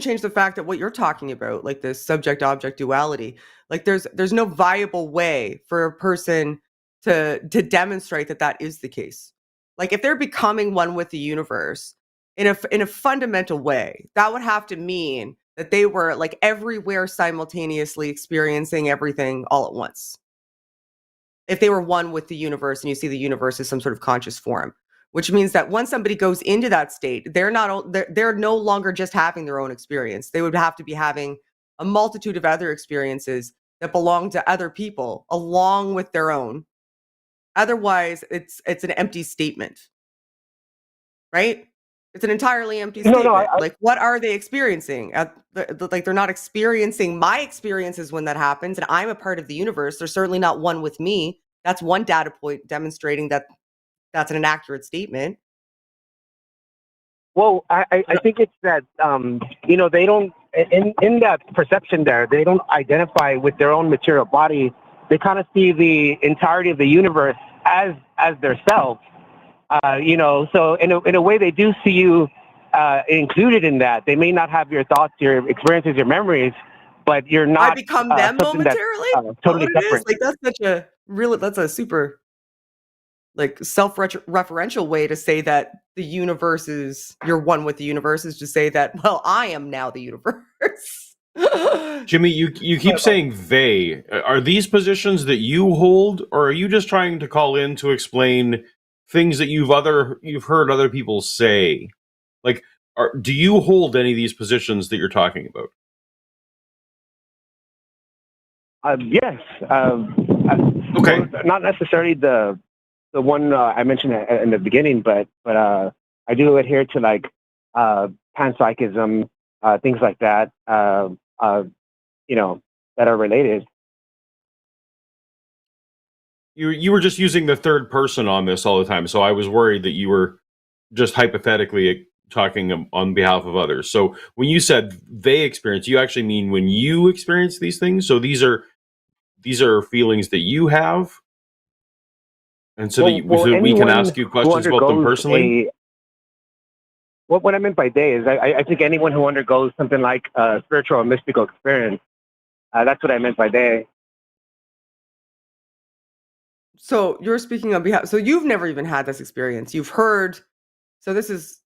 change the fact that what you're talking about, like this subject-object duality, like there's no viable way for a person to demonstrate that is the case. Like if they're becoming one with the universe in a fundamental way, that would have to mean that they were like everywhere simultaneously experiencing everything all at once. if they were one with the universe and you see the universe as some sort of conscious form, which means that once somebody goes into that state, they're no longer just having their own experience. They would have to be having a multitude of other experiences that belong to other people along with their own. Otherwise, it's an empty statement, right? It's an entirely empty statement. Like, what are they experiencing? Like, they're not experiencing my experiences when that happens, and I'm a part of the universe. They're certainly not one with me. That's one data point demonstrating that that's an inaccurate statement. Well, I think it's that, they don't, in that perception there, they don't identify with their own material body. They kind of see the entirety of the universe as their self. So in a way, they do see you included in that. They may not have your thoughts, your experiences, your memories, but you're not. I become them momentarily. Totally separate. Like, that's a super like self-referential way to say that the universe is, you're one with the universe, is to say that, well, I am now the universe. Jimmy, you keep saying they. Are these positions that you hold, or are you just trying to call in to explain things that you've heard other people say? Like, do you hold any of these positions that you're talking about? Yes. Okay. Well, not necessarily the one I mentioned in the beginning, but I do adhere to like panpsychism, things like that. That are related. You were just using the third person on this all the time, so I was worried that you were just hypothetically talking on behalf of others. So when you said they experience, you actually mean when you experience these things? So these are feelings that you have? And so, so we can ask you questions about them personally? What I meant by they is I think anyone who undergoes something like a spiritual or mystical experience, that's what I meant by they. So you're speaking on behalf. So you've never even had this experience. You've heard. So this is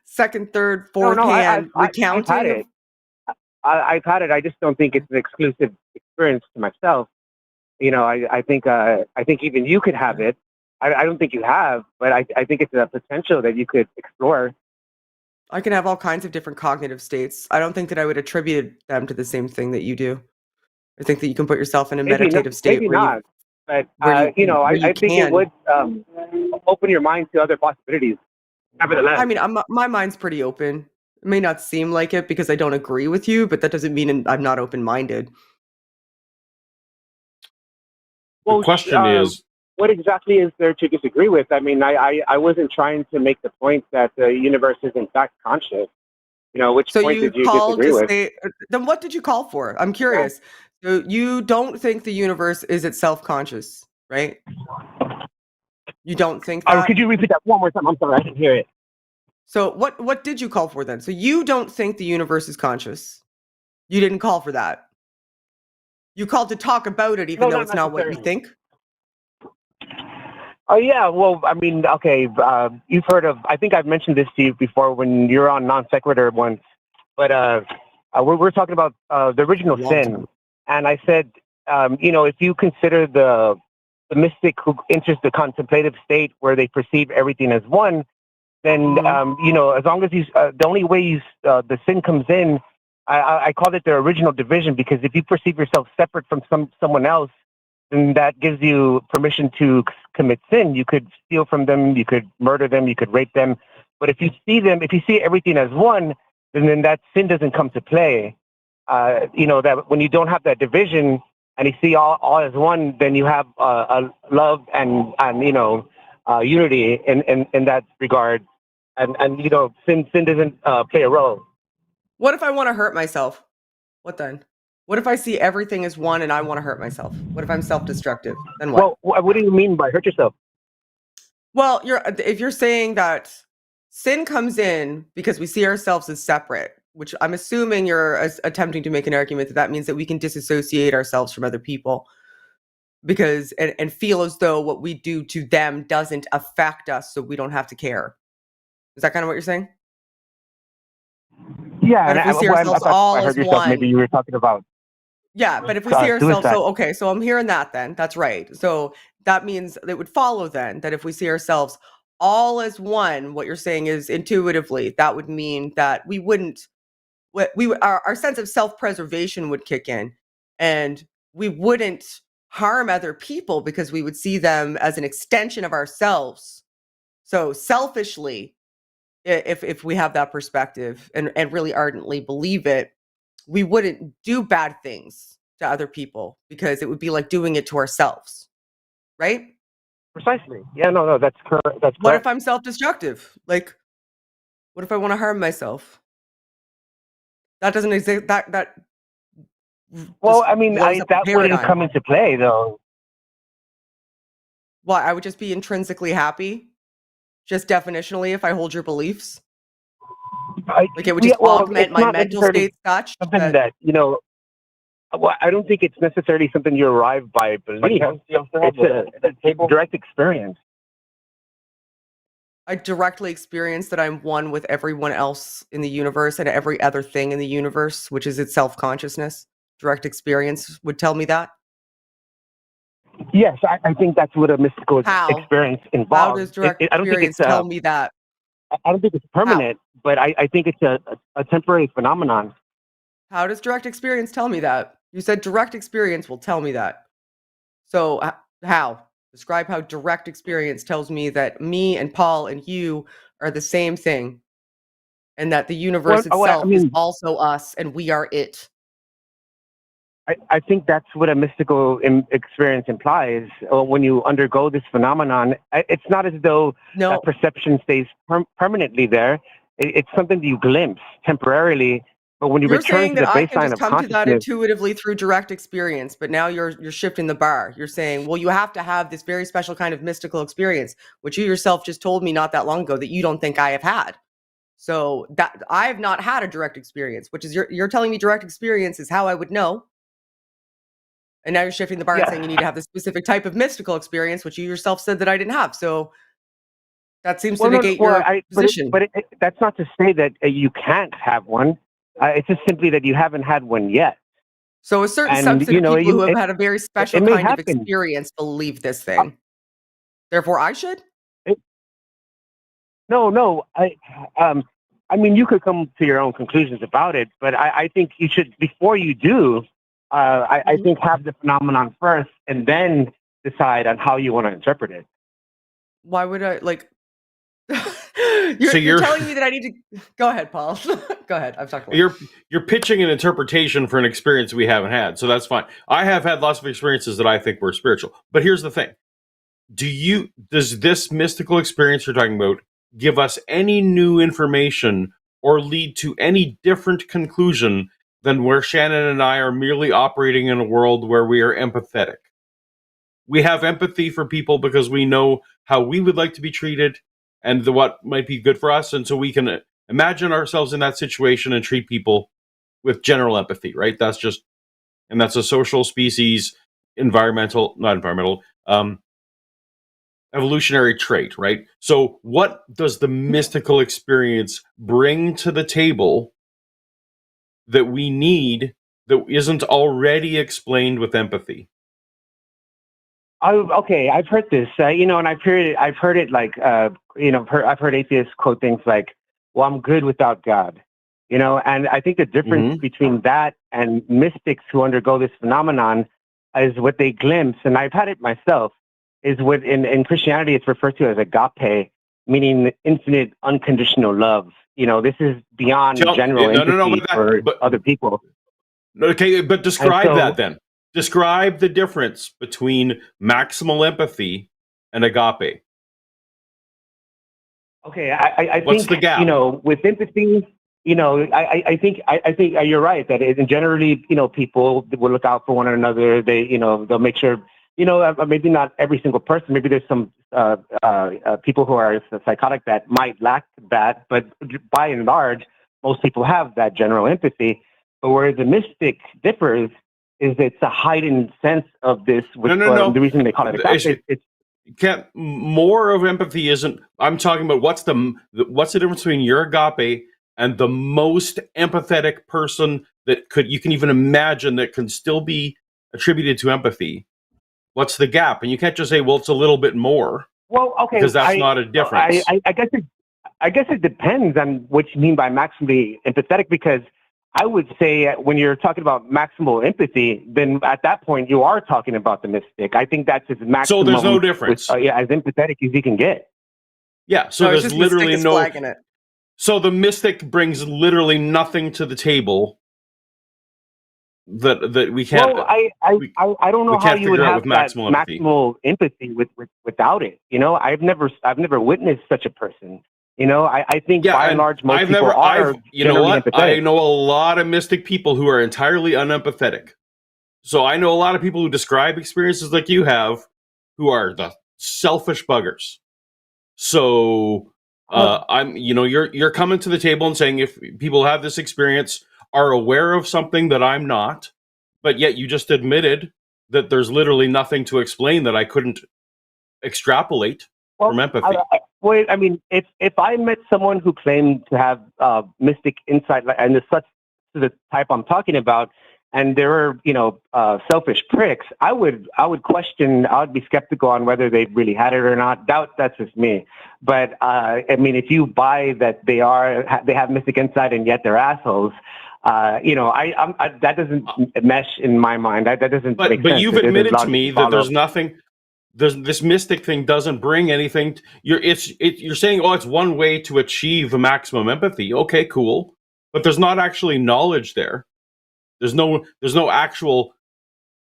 second, third, fourth hand recounting. I've had it. I've had it. I just don't think it's an exclusive experience to myself. I think even you could have it. I don't think you have, but I think it's a potential that you could explore. I can have all kinds of different cognitive states. I don't think that I would attribute them to the same thing that you do. I think that you can put yourself in a meditative state. Maybe not. But I think it would open your mind to other possibilities. Nevertheless, I mean, my mind's pretty open. It may not seem like it because I don't agree with you, but that doesn't mean I'm not open-minded. Well, the question is, what exactly is there to disagree with? I mean, I wasn't trying to make the point that the universe is in fact conscious. Which point did you disagree with? Then what did you call for? I'm curious. So you don't think the universe is itself conscious, right? You don't think that? Could you repeat that one more time? I'm sorry, I didn't hear it. So what did you call for then? So you don't think the universe is conscious. You didn't call for that. You called to talk about it, even though it's not what you think. Oh yeah, well, I mean, okay, you've heard of. I think I've mentioned this to you before when you're on Non Sequitur once, but we're talking about the original sin, and I said, if you consider the mystic who enters the contemplative state where they perceive everything as one, then as long as the only way the sin comes in, I called it the original division, because if you perceive yourself separate from someone else, then that gives you permission to commit sin. You could steal from them, you could murder them, you could rape them. But if you see everything as one, then that sin doesn't come to play. That when you don't have that division and you see all as one, then you have a love and unity in that regard. And sin doesn't play a role. What if I want to hurt myself? What then? What if I see everything as one and I want to hurt myself? What if I'm self-destructive? Then what? Well, what do you mean by hurt yourself? Well, if you're saying that sin comes in because we see ourselves as separate, which I'm assuming you're attempting to make an argument that means that we can disassociate ourselves from other people because and feel as though what we do to them doesn't affect us, so we don't have to care. Is that kind of what you're saying? Yeah, and if we see ourselves all I heard as yourself. one. Maybe you were talking about. Yeah, but if we see ourselves, suicide. so I'm hearing that then. That's right. So that means it would follow then that if we see ourselves all as one, what you're saying is intuitively, that would mean that we wouldn't, our sense of self-preservation would kick in, and we wouldn't harm other people because we would see them as an extension of ourselves. So selfishly, if we have that perspective and really ardently believe it, we wouldn't do bad things to other people because it would be like doing it to ourselves, right? Precisely. Yeah, no, that's correct. That's What if correct. I'm self-destructive? Like, what if I want to harm myself? That doesn't exist. That Well, just I mean, blows up the that wouldn't paradigm. come into play, though. Why? I would just be intrinsically happy, just definitionally, if I hold your beliefs. Like it would just augment my mental state such something that, you know, well, I don't think it's necessarily something you arrive by belief. It's a direct experience. I directly experience that I'm one with everyone else in the universe and every other thing in the universe, which is its self-consciousness. Direct experience would tell me that. Yes, I think that's what a mystical experience involves. How does direct experience tell me that? I don't think it's permanent, but I think it's a temporary phenomenon. How does direct experience tell me that? You said direct experience will tell me that. So how? Describe how direct experience tells me that me and Paul and you are the same thing, and that the universe itself is also us and we are it. I think that's what a mystical experience implies. When you undergo this phenomenon, it's not as though perception stays permanently there. It's something that you glimpse temporarily, but when you return to the baseline of consciousness, come to that intuitively through direct experience. But now you're shifting the bar. You're saying, well, you have to have this very special kind of mystical experience, which you yourself just told me not that long ago that you don't think I have had. So that I have not had a direct experience, which is you're telling me direct experience is how I would know. And now you're shifting the bar and saying you need to have this specific type of mystical experience, which you yourself said that I didn't have. So that seems to negate your position. But that's not to say that you can't have one. It's just simply that you haven't had one yet. So a certain subset of people who have had a very special kind of experience believe this thing. Therefore, I should? No. I mean, you could come to your own conclusions about it, but I think you should, before you do, I think have the phenomenon first and then decide on how you want to interpret it. Why would I, like... you're telling me that I need to... Go ahead, Paul. Go ahead. I've talked a lot. You're pitching an interpretation for an experience we haven't had, so that's fine. I have had lots of experiences that I think were spiritual. But here's the thing. Does this mystical experience you're talking about give us any new information or lead to any different conclusion than where Shannon and I are merely operating in a world where we are empathetic? We have empathy for people because we know how we would like to be treated and what might be good for us. And so we can imagine ourselves in that situation and treat people with general empathy, right? That's a social species, evolutionary trait, right? So what does the mystical experience bring to the table that we need that isn't already explained with empathy? Okay, I've heard this, and I've heard it like, I've heard atheists quote things like, well, I'm good without God, and I think the difference between that and mystics who undergo this phenomenon is what they glimpse, and I've had it myself, is what in Christianity it's referred to as agape, meaning infinite unconditional love. This is beyond general empathy for other people. Okay, but describe that then. Describe the difference between maximal empathy and agape. Okay, I What's think the gap? With empathy, I think you're right that generally, people will look out for one another. They, they'll make sure, maybe not every single person. Maybe there's some people who are psychotic that might lack that, but by and large, most people have that general empathy. But where the mystic differs is it's a heightened sense of this. No. The reason they call it it's more of empathy isn't. I'm talking about what's the difference between your agape and the most empathetic person that you can even imagine that can still be attributed to empathy. What's the gap? And you can't just say, well, it's a little bit more. Well, okay, because that's not a difference. I guess it depends on what you mean by maximally empathetic, because I would say when you're talking about maximal empathy, then at that point you are talking about the mystic. I think that's as maximum. So there's no difference. As empathetic as you can get. Yeah, so there's literally no. It. So the mystic brings literally nothing to the table that we can't. Well, I don't know how you would have that maximal empathy without it. You know, I've never witnessed such a person. You know, I think by and large most people are. You know what? Empathetic. I know a lot of mystic people who are entirely unempathetic. So I know a lot of people who describe experiences like you have, who are the selfish buggers. So you're coming to the table and saying if people have this experience, are aware of something that I'm not, but yet you just admitted that there's literally nothing to explain that I couldn't extrapolate from empathy. I mean, if I met someone who claimed to have mystic insight, and such the type I'm talking about, and they were, selfish pricks, I would question. I would be skeptical on whether they really had it or not. That's just me. But I mean, if you buy that they have mystic insight and yet they're assholes, that doesn't mesh in my mind. That doesn't make sense. But you've admitted to me that there's nothing. This mystic thing doesn't bring anything. You're saying, oh, it's one way to achieve a maximum empathy. Okay, cool. But there's not actually knowledge there. There's no actual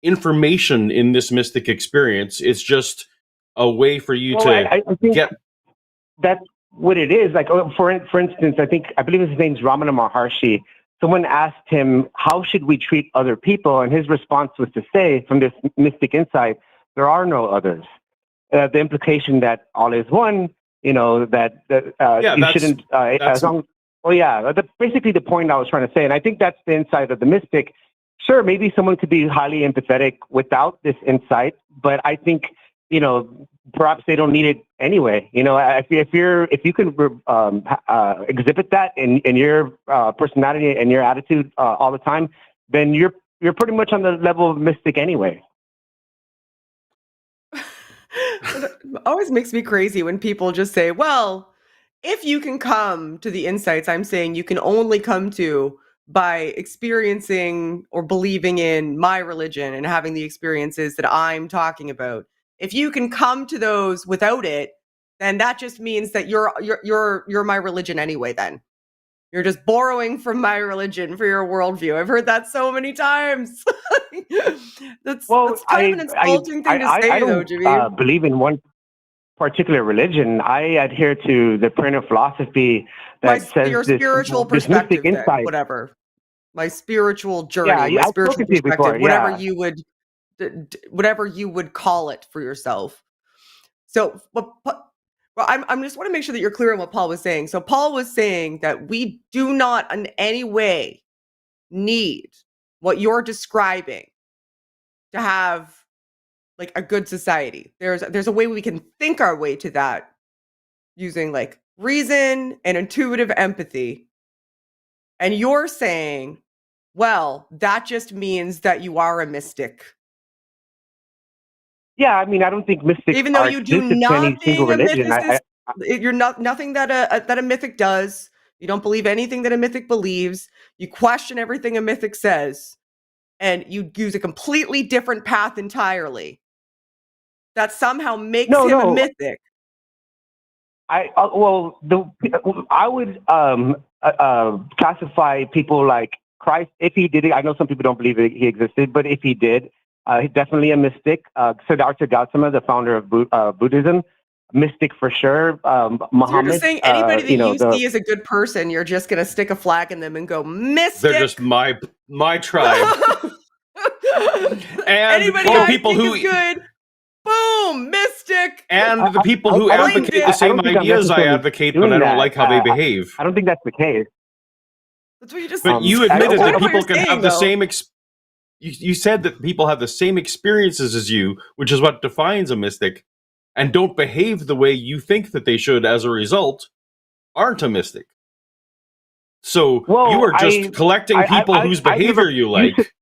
information in this mystic experience. It's just a way for you to I think get. That's what it is. Like, for instance, I believe his name's Ramana Maharshi. Someone asked him, how should we treat other people? And his response was to say, from this mystic insight, there are no others. The implication that all is one, you shouldn't, as long. Well, yeah, that's basically the point I was trying to say. And I think that's the insight of the mystic. Sure, maybe someone could be highly empathetic without this insight, but I think, perhaps they don't need it anyway. If you can exhibit that in your personality and your attitude all the time, then you're pretty much on the level of mystic anyway. It always makes me crazy when people just say, well, if you can come to the insights I'm saying you can only come to by experiencing or believing in my religion and having the experiences that I'm talking about. If you can come to those without it, then that just means that you're my religion anyway. Then you're just borrowing from my religion for your worldview. I've heard that so many times. That's kind of an insulting thing to say, though, Jimmy. I don't believe in one particular religion. I adhere to the perennial philosophy that says your spiritual perspective, then, whatever. My spiritual journey, my spiritual perspective, whatever you would call it for yourself. So, I'm just want to make sure that you're clear on what Paul was saying. So Paul was saying that we do not in any way need what you're describing to have like a good society. There's a way we can think our way to that using like reason and intuitive empathy. And you're saying, well, that just means that you are a mystic. Yeah, I mean, I don't think mystics even though you do nothing a religion. You're nothing that a mythic does. You don't believe anything that a mythic believes. You question everything a mythic says, and you use a completely different path entirely. That somehow makes him a mythic. I would classify people like Christ if he did it. I know some people don't believe he existed, but if he did, he's definitely a mystic. Siddhartha Gautama, the founder of Buddhism, mystic for sure. Muhammad. So you're just saying anybody that you see as a good person, you're just going to stick a flag in them and go mystic. They're just my tribe. And anybody I people think who is good. Boom, mystic. And the people who advocate the same ideas I advocate, but I don't like how they behave. I don't think that's the case. That's what you just. But you admitted that people can have the same. You said that people have the same experiences as you, which is what defines a mystic, and don't behave the way you think that they should. As a result, aren't a mystic. So Well, you were just collecting people whose behavior you like.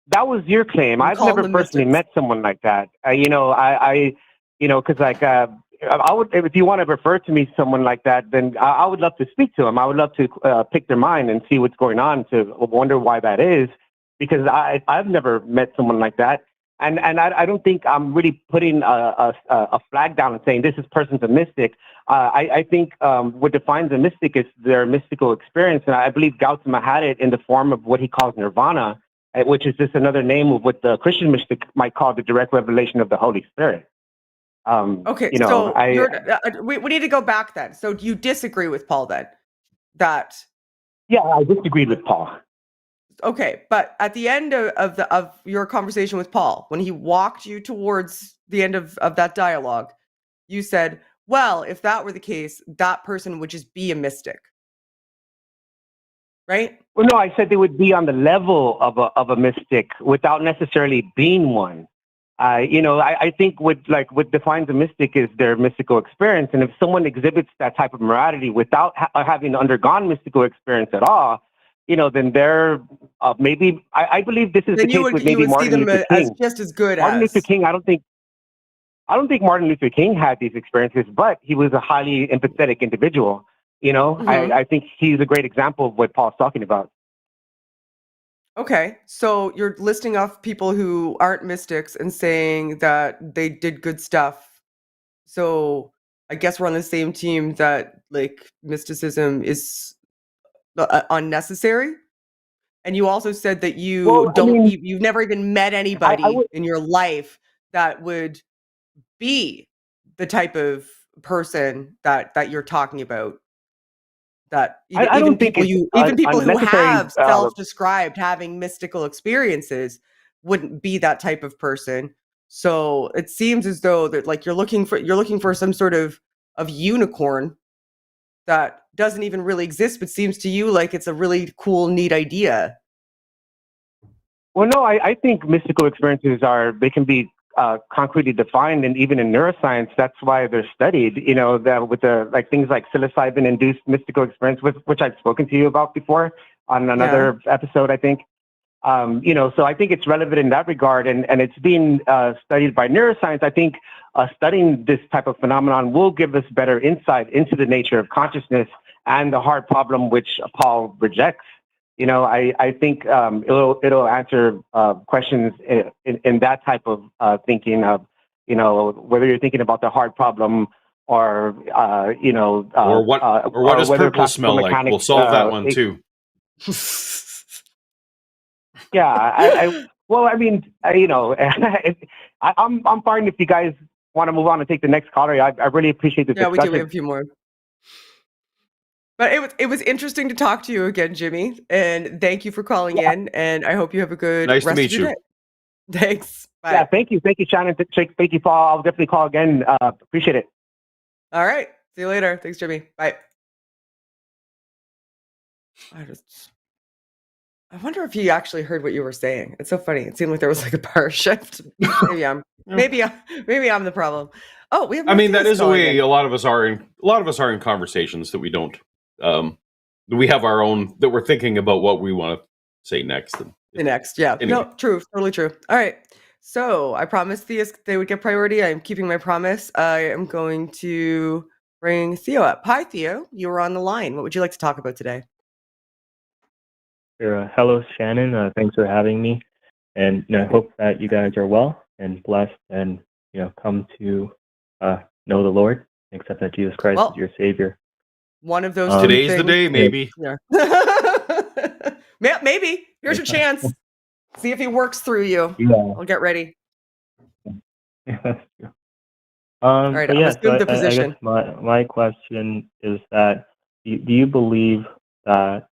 That was your claim. I've calling never them personally mystics. met someone like that. Because like I would, if you want to refer to me someone like that, then I would love to speak to them. I would love to pick their mind and see what's going on, to wonder why that is, because I've never met someone like that. And I don't think I'm really putting a flag down and saying this person's a mystic. I think what defines a mystic is their mystical experience. And I believe Gautama had it in the form of what he calls nirvana, which is just another name of what the Christian mystic might call the direct revelation of the Holy Spirit. Okay, so we need to go back then. So do you disagree with Paul then? That yeah, I disagreed with Paul. Okay, but at the end of your conversation with Paul, when he walked you towards the end of that dialogue, you said, well, if that were the case, that person would just be a mystic. Right? Well, no, I said they would be on the level of a mystic without necessarily being one. I think what defines a mystic is their mystical experience. And if someone exhibits that type of morality without having undergone mystical experience at all, then they're maybe, I believe this is then the case with maybe Martin Luther King. As just as good Martin Luther King, I don't think Martin Luther King had these experiences, but he was a highly empathetic individual. I think he's a great example of what Paul's talking about. Okay, so you're listing off people who aren't mystics and saying that they did good stuff. So I guess we're on the same team that like mysticism is unnecessary. And you also said that you've never even met anybody in your life that would be the type of person that you're talking about. That even people who have self-described having mystical experiences wouldn't be that type of person. So it seems as though that like you're looking for some sort of unicorn that doesn't even really exist, but seems to you like it's a really cool, neat idea. Well, no, I think mystical experiences they can be concretely defined, and even in neuroscience, that's why they're studied. That with the things like psilocybin-induced mystical experience, which I've spoken to you about before on another episode, I think. So I think it's relevant in that regard, and it's being studied by neuroscience. I think studying this type of phenomenon will give us better insight into the nature of consciousness and the hard problem which Paul rejects. I think it'll answer questions in that type of thinking of, whether you're thinking about the hard problem or what does purple smell like? We'll solve that one too. Yeah, I'm fine if you guys want to move on and take the next caller. I really appreciate the discussion. Yeah, we do. We have a few more. But it was interesting to talk to you again, Jimmy, and thank you for calling in. And I hope you have a good rest to meet of your you. day. Thanks. Bye. Yeah, thank you, Shannon. Thank you, Paul. I'll definitely call again. Appreciate it. All right. See you later. Thanks, Jimmy. Bye. I wonder if he actually heard what you were saying. It's so funny. It seemed like there was like a power shift. Maybe I'm the problem. Oh, we have. That is the way a lot of us are in conversations that we don't. We have our own that we're thinking about what we want to say next. Yeah. Anyway. No, true, totally true. All right. So I promised they would get priority. I'm keeping my promise. I am going to bring Theo up. Hi, Theo. You were on the line. What would you like to talk about today? Hello, Shannon. Thanks for having me. And I hope that you guys are well and blessed and, come to know the Lord, accept that Jesus Christ is your Savior. One of those today's the day, maybe. Yeah. Maybe. Here's your chance. See if he works through you. Yeah. I'll get ready. All right, I guess my question is that do you believe that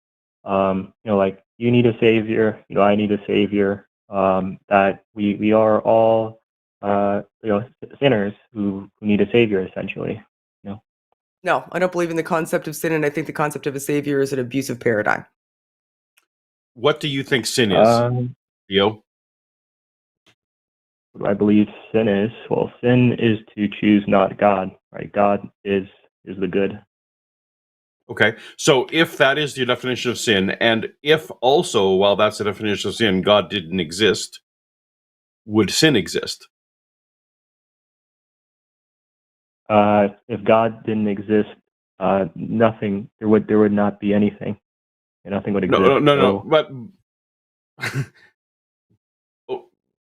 you need a savior, I need a savior, that we are all sinners who need a savior, essentially? No, I don't believe in the concept of sin, and I think the concept of a savior is an abusive paradigm. What do you think sin is, Theo? What I believe sin is? Well, sin is to choose not God, right? God is the good. Okay, so if that is the definition of sin, and if also, while that's the definition of sin, God didn't exist, would sin exist? If God didn't exist, nothing. There would not be anything. Nothing would exist. No. But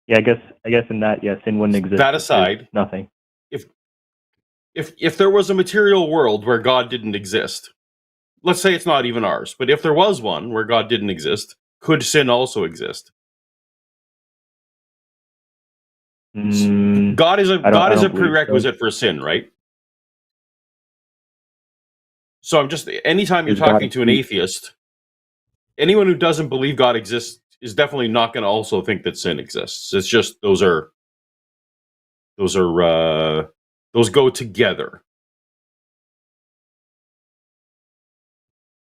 yeah, I guess in that, sin wouldn't exist. That aside, nothing. If there was a material world where God didn't exist, let's say it's not even ours, but if there was one where God didn't exist, could sin also exist? God is a prerequisite for sin, right? So anytime you're talking to an atheist, anyone who doesn't believe God exists is definitely not going to also think that sin exists. It's just those go together.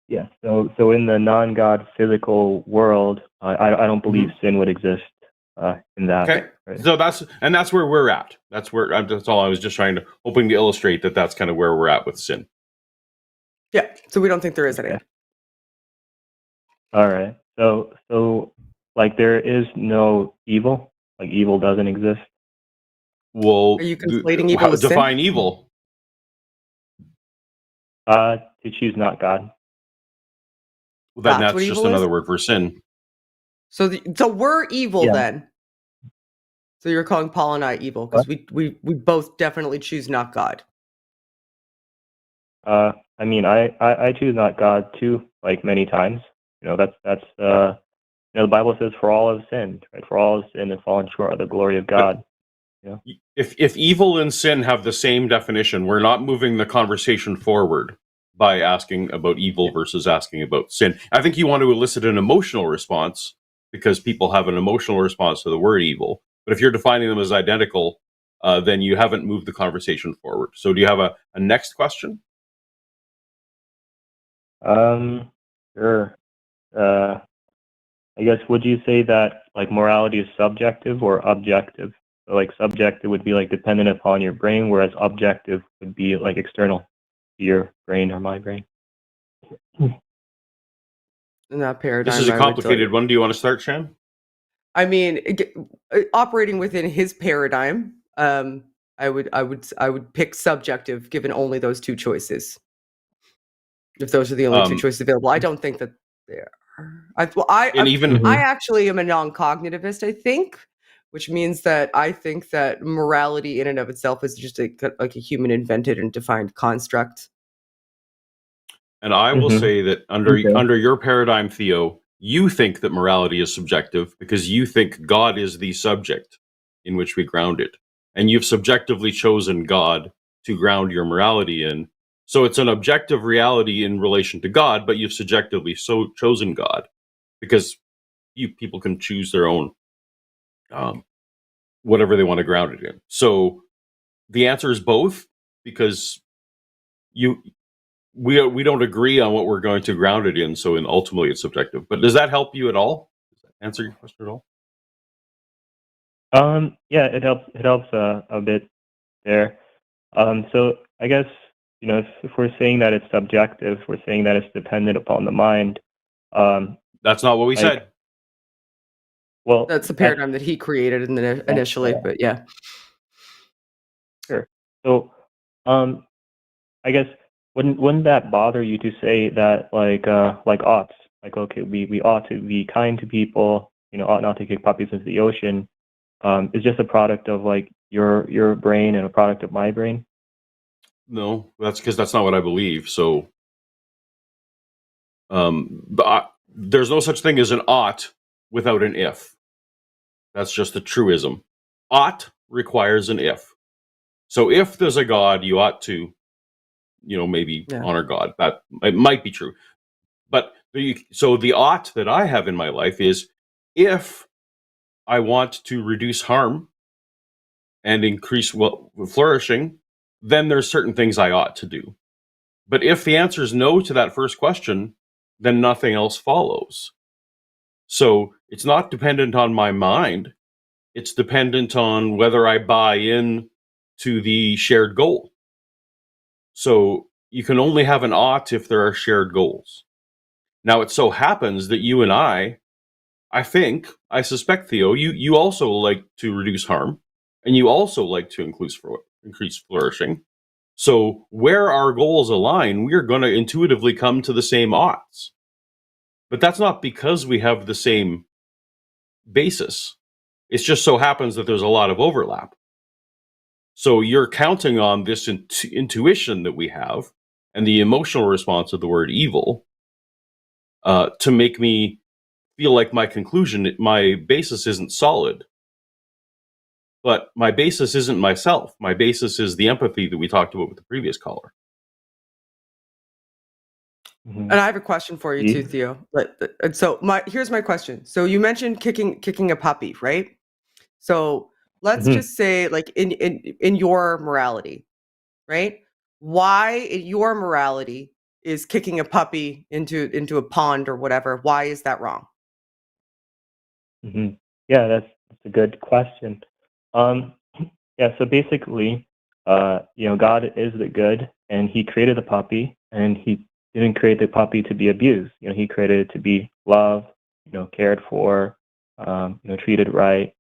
Yeah. So in the non-God physical world, I don't believe sin would exist in that. Okay. Right? So that's where we're at. That's all I was just hoping to illustrate that that's kind of where we're at with sin. Yeah. So we don't think there is any. Okay. All right. So like there is no evil. Like evil doesn't exist. Well, are you conflating evil with sin? Define evil. To choose not God. Well, then that's just another word for sin. So we're evil then. So you're calling Paul and I evil because we both definitely choose not God. I mean, I choose not God too, like many times. That's the Bible says, for all have sinned, right? For all have sinned and fallen short of the glory of God. If evil and sin have the same definition, we're not moving the conversation forward by asking about evil versus asking about sin. I think you want to elicit an emotional response because people have an emotional response to the word evil. But if you're defining them as identical, then you haven't moved the conversation forward. So do you have a next question? Sure. I guess, would you say that like morality is subjective or objective? So like subjective would be like dependent upon your brain, whereas objective would be like external to your brain or my brain. In that paradigm, this is a complicated one. Do you want to start, Shan? I mean, operating within his paradigm, I would pick subjective, given only those two choices. If those are the only two choices available, I don't think that they are. I actually am a non-cognitivist, I think, which means that I think that morality in and of itself is just like a human invented and defined construct. And I will say that under your paradigm, Theo, you think that morality is subjective because you think God is the subject in which we ground it. And you've subjectively chosen God to ground your morality in. So it's an objective reality in relation to God, but you've subjectively chosen God because people can choose their own whatever they want to ground it in. So the answer is both, because we don't agree on what we're going to ground it in. So ultimately it's subjective. But does that help you at all? Does that answer your question at all? Yeah, it helps a bit there. So I guess, if we're saying that it's subjective, we're saying that it's dependent upon the mind. That's not what we said. Well, that's the paradigm that he created initially, but yeah. Sure. So, I guess wouldn't that bother you to say that like oughts, like, okay, we ought to be kind to people, ought not to kick puppies into the ocean, is just a product of like your brain and a product of my brain? No, that's because that's not what I believe. So, there's no such thing as an ought without an if. That's just a truism. Ought requires an if. So if there's a God, you ought to, maybe honor God. That it might be true. But so the ought that I have in my life is, if I want to reduce harm and increase flourishing, then there's certain things I ought to do. But if the answer is no to that first question, then nothing else follows. So it's not dependent on my mind. It's dependent on whether I buy in to the shared goal. So, you can only have an ought if there are shared goals. Now, it so happens that you and I suspect, Theo, you also like to reduce harm, and you also like to increase flourishing. So where our goals align, we are going to intuitively come to the same oughts. But that's not because we have the same basis. It just so happens that there's a lot of overlap. So you're counting on this intuition that we have and the emotional response of the word evil to make me feel like my basis isn't solid. But my basis isn't myself. My basis is the empathy that we talked about with the previous caller. And I have a question for you too, Theo. So here's my question. So you mentioned kicking a puppy, right? So let's just say, like in your morality, right? Why in your morality is kicking a puppy into a pond or whatever? Why is that wrong? Yeah, that's a good question. Yeah, so basically, God is the good, and He created the puppy, and He didn't create the puppy to be abused. He created it to be loved, cared for, treated right.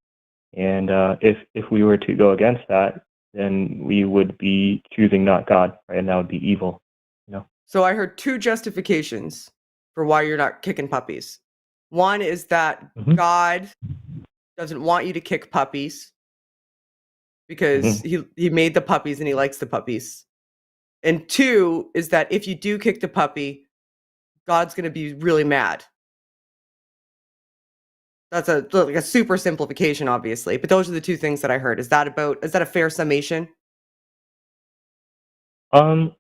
And if we were to go against that, then we would be choosing not God, right? And that would be evil. So I heard two justifications for why you're not kicking puppies. One is that God doesn't want you to kick puppies because he made the puppies and He likes the puppies. And two is that if you do kick the puppy, God's going to be really mad. That's like a super simplification, obviously, but those are the two things that I heard. Is that a fair summation? Well,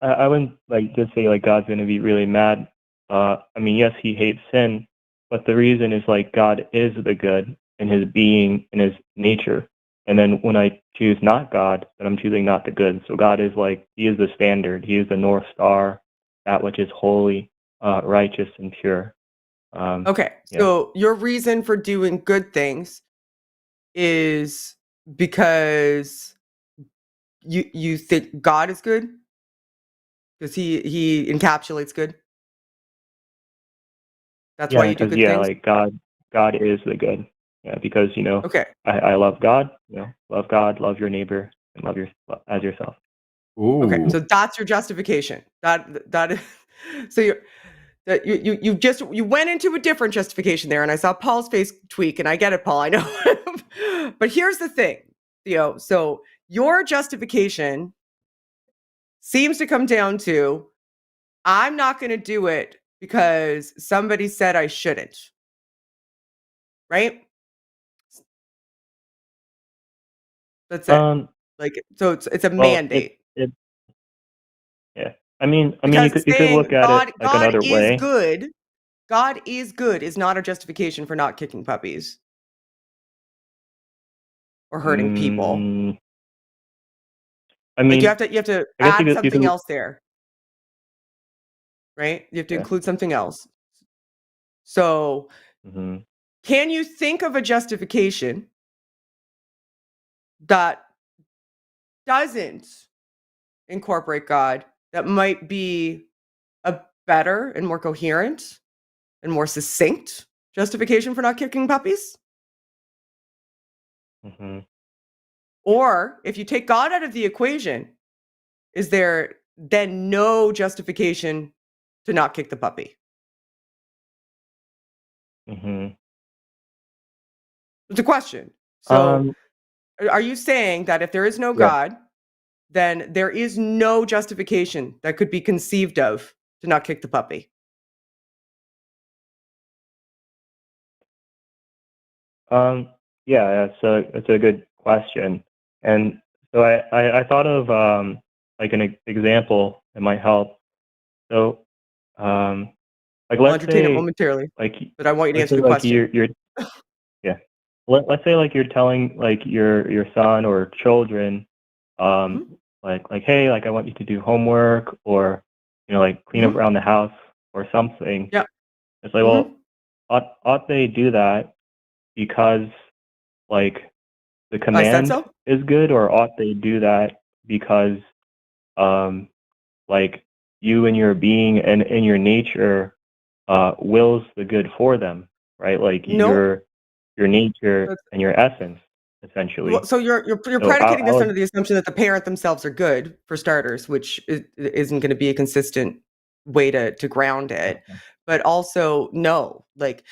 I wouldn't just say God's going to be really mad. I mean, yes, He hates sin, but the reason is God is the good in His being, in His nature. And then when I choose not God, then I'm choosing not the good. So God is He is the standard. He is the North Star, that which is holy, righteous, and pure. Okay, so your reason for doing good things is because you think God is good? Because he encapsulates good? That's why you do good things? God is the good. Yeah, because okay. I love God. Love God, love your neighbor, and love as yourself. Ooh. Okay, so that's your justification. That is, so you went into a different justification there, and I saw Paul's face tweak, and I get it, Paul. I know, but here's the thing, Theo. So your justification seems to come down to, I'm not going to do it because somebody said I shouldn't. Right? That's it. So it's a mandate. Yeah. I mean, you could look at it another way. God is good is not a justification for not kicking puppies or hurting people. I mean, you have to add something else there, right? You have to include something else. So, can you think of a justification that doesn't incorporate God that might be a better and more coherent and more succinct justification for not kicking puppies? Or if you take God out of the equation, is there then no justification to not kick the puppy? It's a question. So are you saying that if there is no God, then there is no justification that could be conceived of to not kick the puppy? Yeah, that's a good question. And so I thought of an example that might help. So I'll entertain it momentarily, but I want you to answer the question. Yeah. Let's say you're telling your son or children hey, I want you to do homework or clean up around the house or something. Yeah. It's well, ought they do that because the command is good, or ought they do that because like you and your being and in your nature wills the good for them, right? Like Nope. your nature and your essence, essentially. Well, so you're predicating this under the assumption that the parent themselves are good, for starters, which isn't going to be a consistent way to ground it. Okay. But also, no, like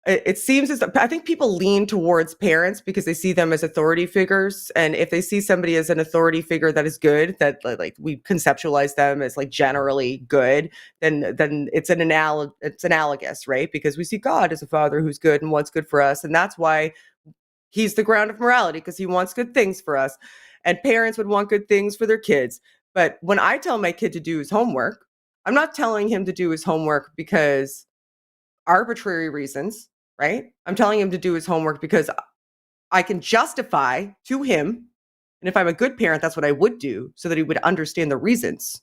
it seems as I think people lean towards parents because they see them as authority figures, and if they see somebody as an authority figure that is good, that like we conceptualize them as like generally good, then it's it's analogous, right? Because we see God as a father who's good and wants good for us, and that's why he's the ground of morality, because he wants good things for us, and parents would want good things for their kids. But when I tell my kid to do his homework, I'm not telling him to do his homework because arbitrary reasons, right? I'm telling him to do his homework because I can justify to him, and if I'm a good parent, that's what I would do, so that he would understand the reasons,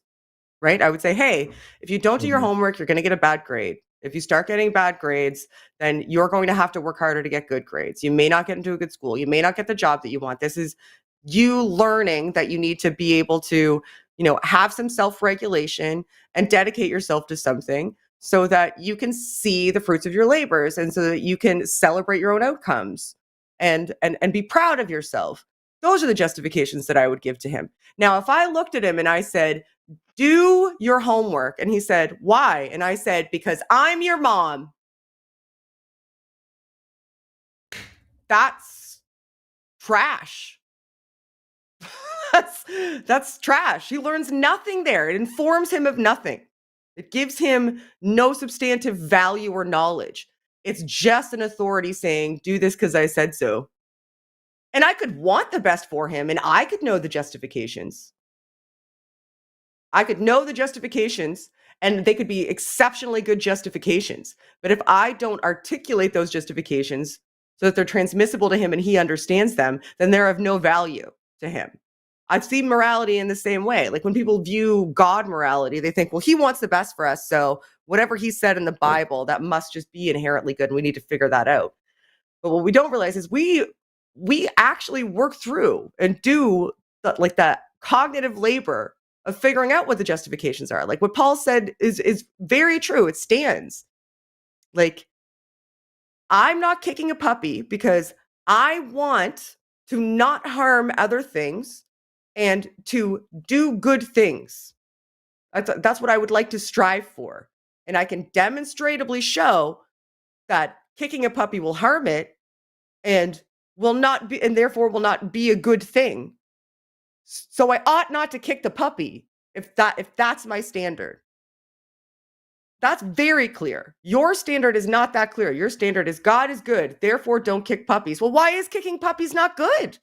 right? I would say, hey, if you don't do your homework, you're going to get a bad grade. If you start getting bad grades, then you're going to have to work harder to get good grades. You may not get into a good school. You may not get the job that you want. This is you learning that you need to be able to, have some self-regulation and dedicate yourself to something so that you can see the fruits of your labors, and so that you can celebrate your own outcomes and be proud of yourself. Those are the justifications that I would give to him. Now, if I looked at him and I said, do your homework, and he said, why? And I said, because I'm your mom. That's trash. That's trash. He learns nothing there. It informs him of nothing. It gives him no substantive value or knowledge. It's just an authority saying, do this because I said so. And I could want the best for him, and I could know the justifications. I could know the justifications, and they could be exceptionally good justifications. But if I don't articulate those justifications so that they're transmissible to him and he understands them, then they're of no value to him. I've seen morality in the same way. Like when people view God morality, they think, well, he wants the best for us, so whatever he said in the Bible, that must just be inherently good, and we need to figure that out. But what we don't realize is we actually work through and do that cognitive labor of figuring out what the justifications are. Like what Paul said is very true. It stands. Like, I'm not kicking a puppy because I want to not harm other things and to do good things. That's what I would like to strive for. And I can demonstratively show that kicking a puppy will harm it and will not be, and therefore will not be a good thing. So I ought not to kick the puppy if that's my standard. That's very clear. Your standard is not that clear. Your standard is God is good, therefore don't kick puppies. Well, why is kicking puppies not good?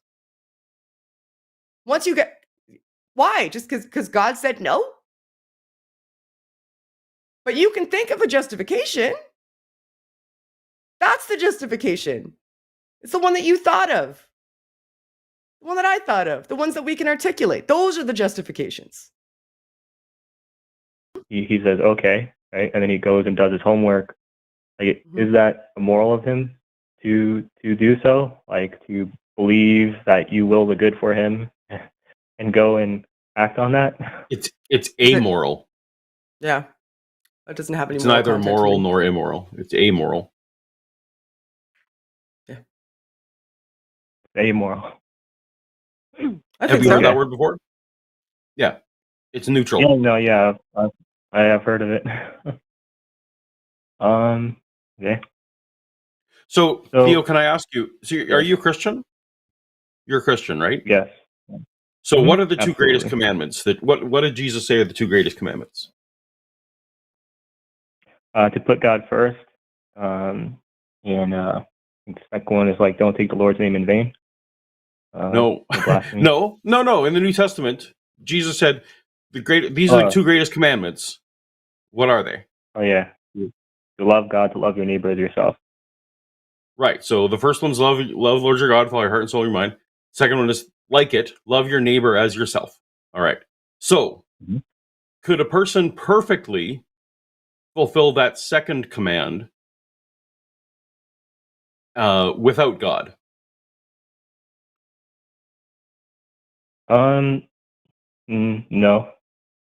Why? Just because God said no? But you can think of a justification. That's the justification. It's the one that you thought of. The one that I thought of. The ones that we can articulate. Those are the justifications. He says, okay, right? And then he goes and does his homework. Like, is that immoral of him to do so? Like, to believe that you will the good for him and go and act on that? It's amoral. Yeah. It doesn't have any It's moral neither content moral nor immoral. It's amoral. Yeah. Amoral. Have you heard that word before? Yeah. It's neutral. Yeah, no, yeah. I have heard of it. Okay. So, Theo, can I ask you, are you a Christian? You're a Christian, right? Yes. So what are the two greatest commandments? What did Jesus say are the two greatest commandments? To put God first. And the second one is like, don't take the Lord's name in vain. No. No. In the New Testament, Jesus said these are the two greatest commandments. What are they? Oh yeah. To love God, to love your neighbor as yourself. Right. So the first one's love Lord your God with all your heart and soul and your mind. Second one is love your neighbor as yourself. All right. So could a person perfectly fulfill that second command without God? No.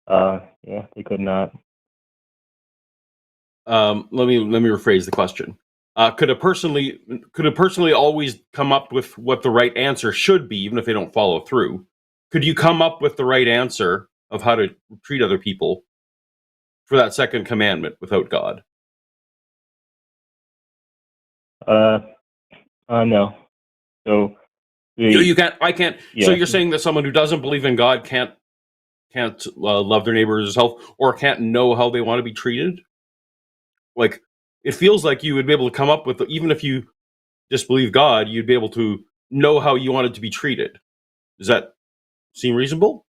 Yeah, they could not. Let me rephrase the question. Could a personally always come up with what the right answer should be, even if they don't follow through? Could you come up with the right answer of how to treat other people for that second commandment without God? No. So you can't. I can't. Yeah. So you're saying that someone who doesn't believe in God can't love their neighbor as herself, or can't know how they want to be treated? Like, it feels like you would be able to come up with, even if you disbelieve God, you'd be able to know how you wanted to be treated. Does that seem reasonable?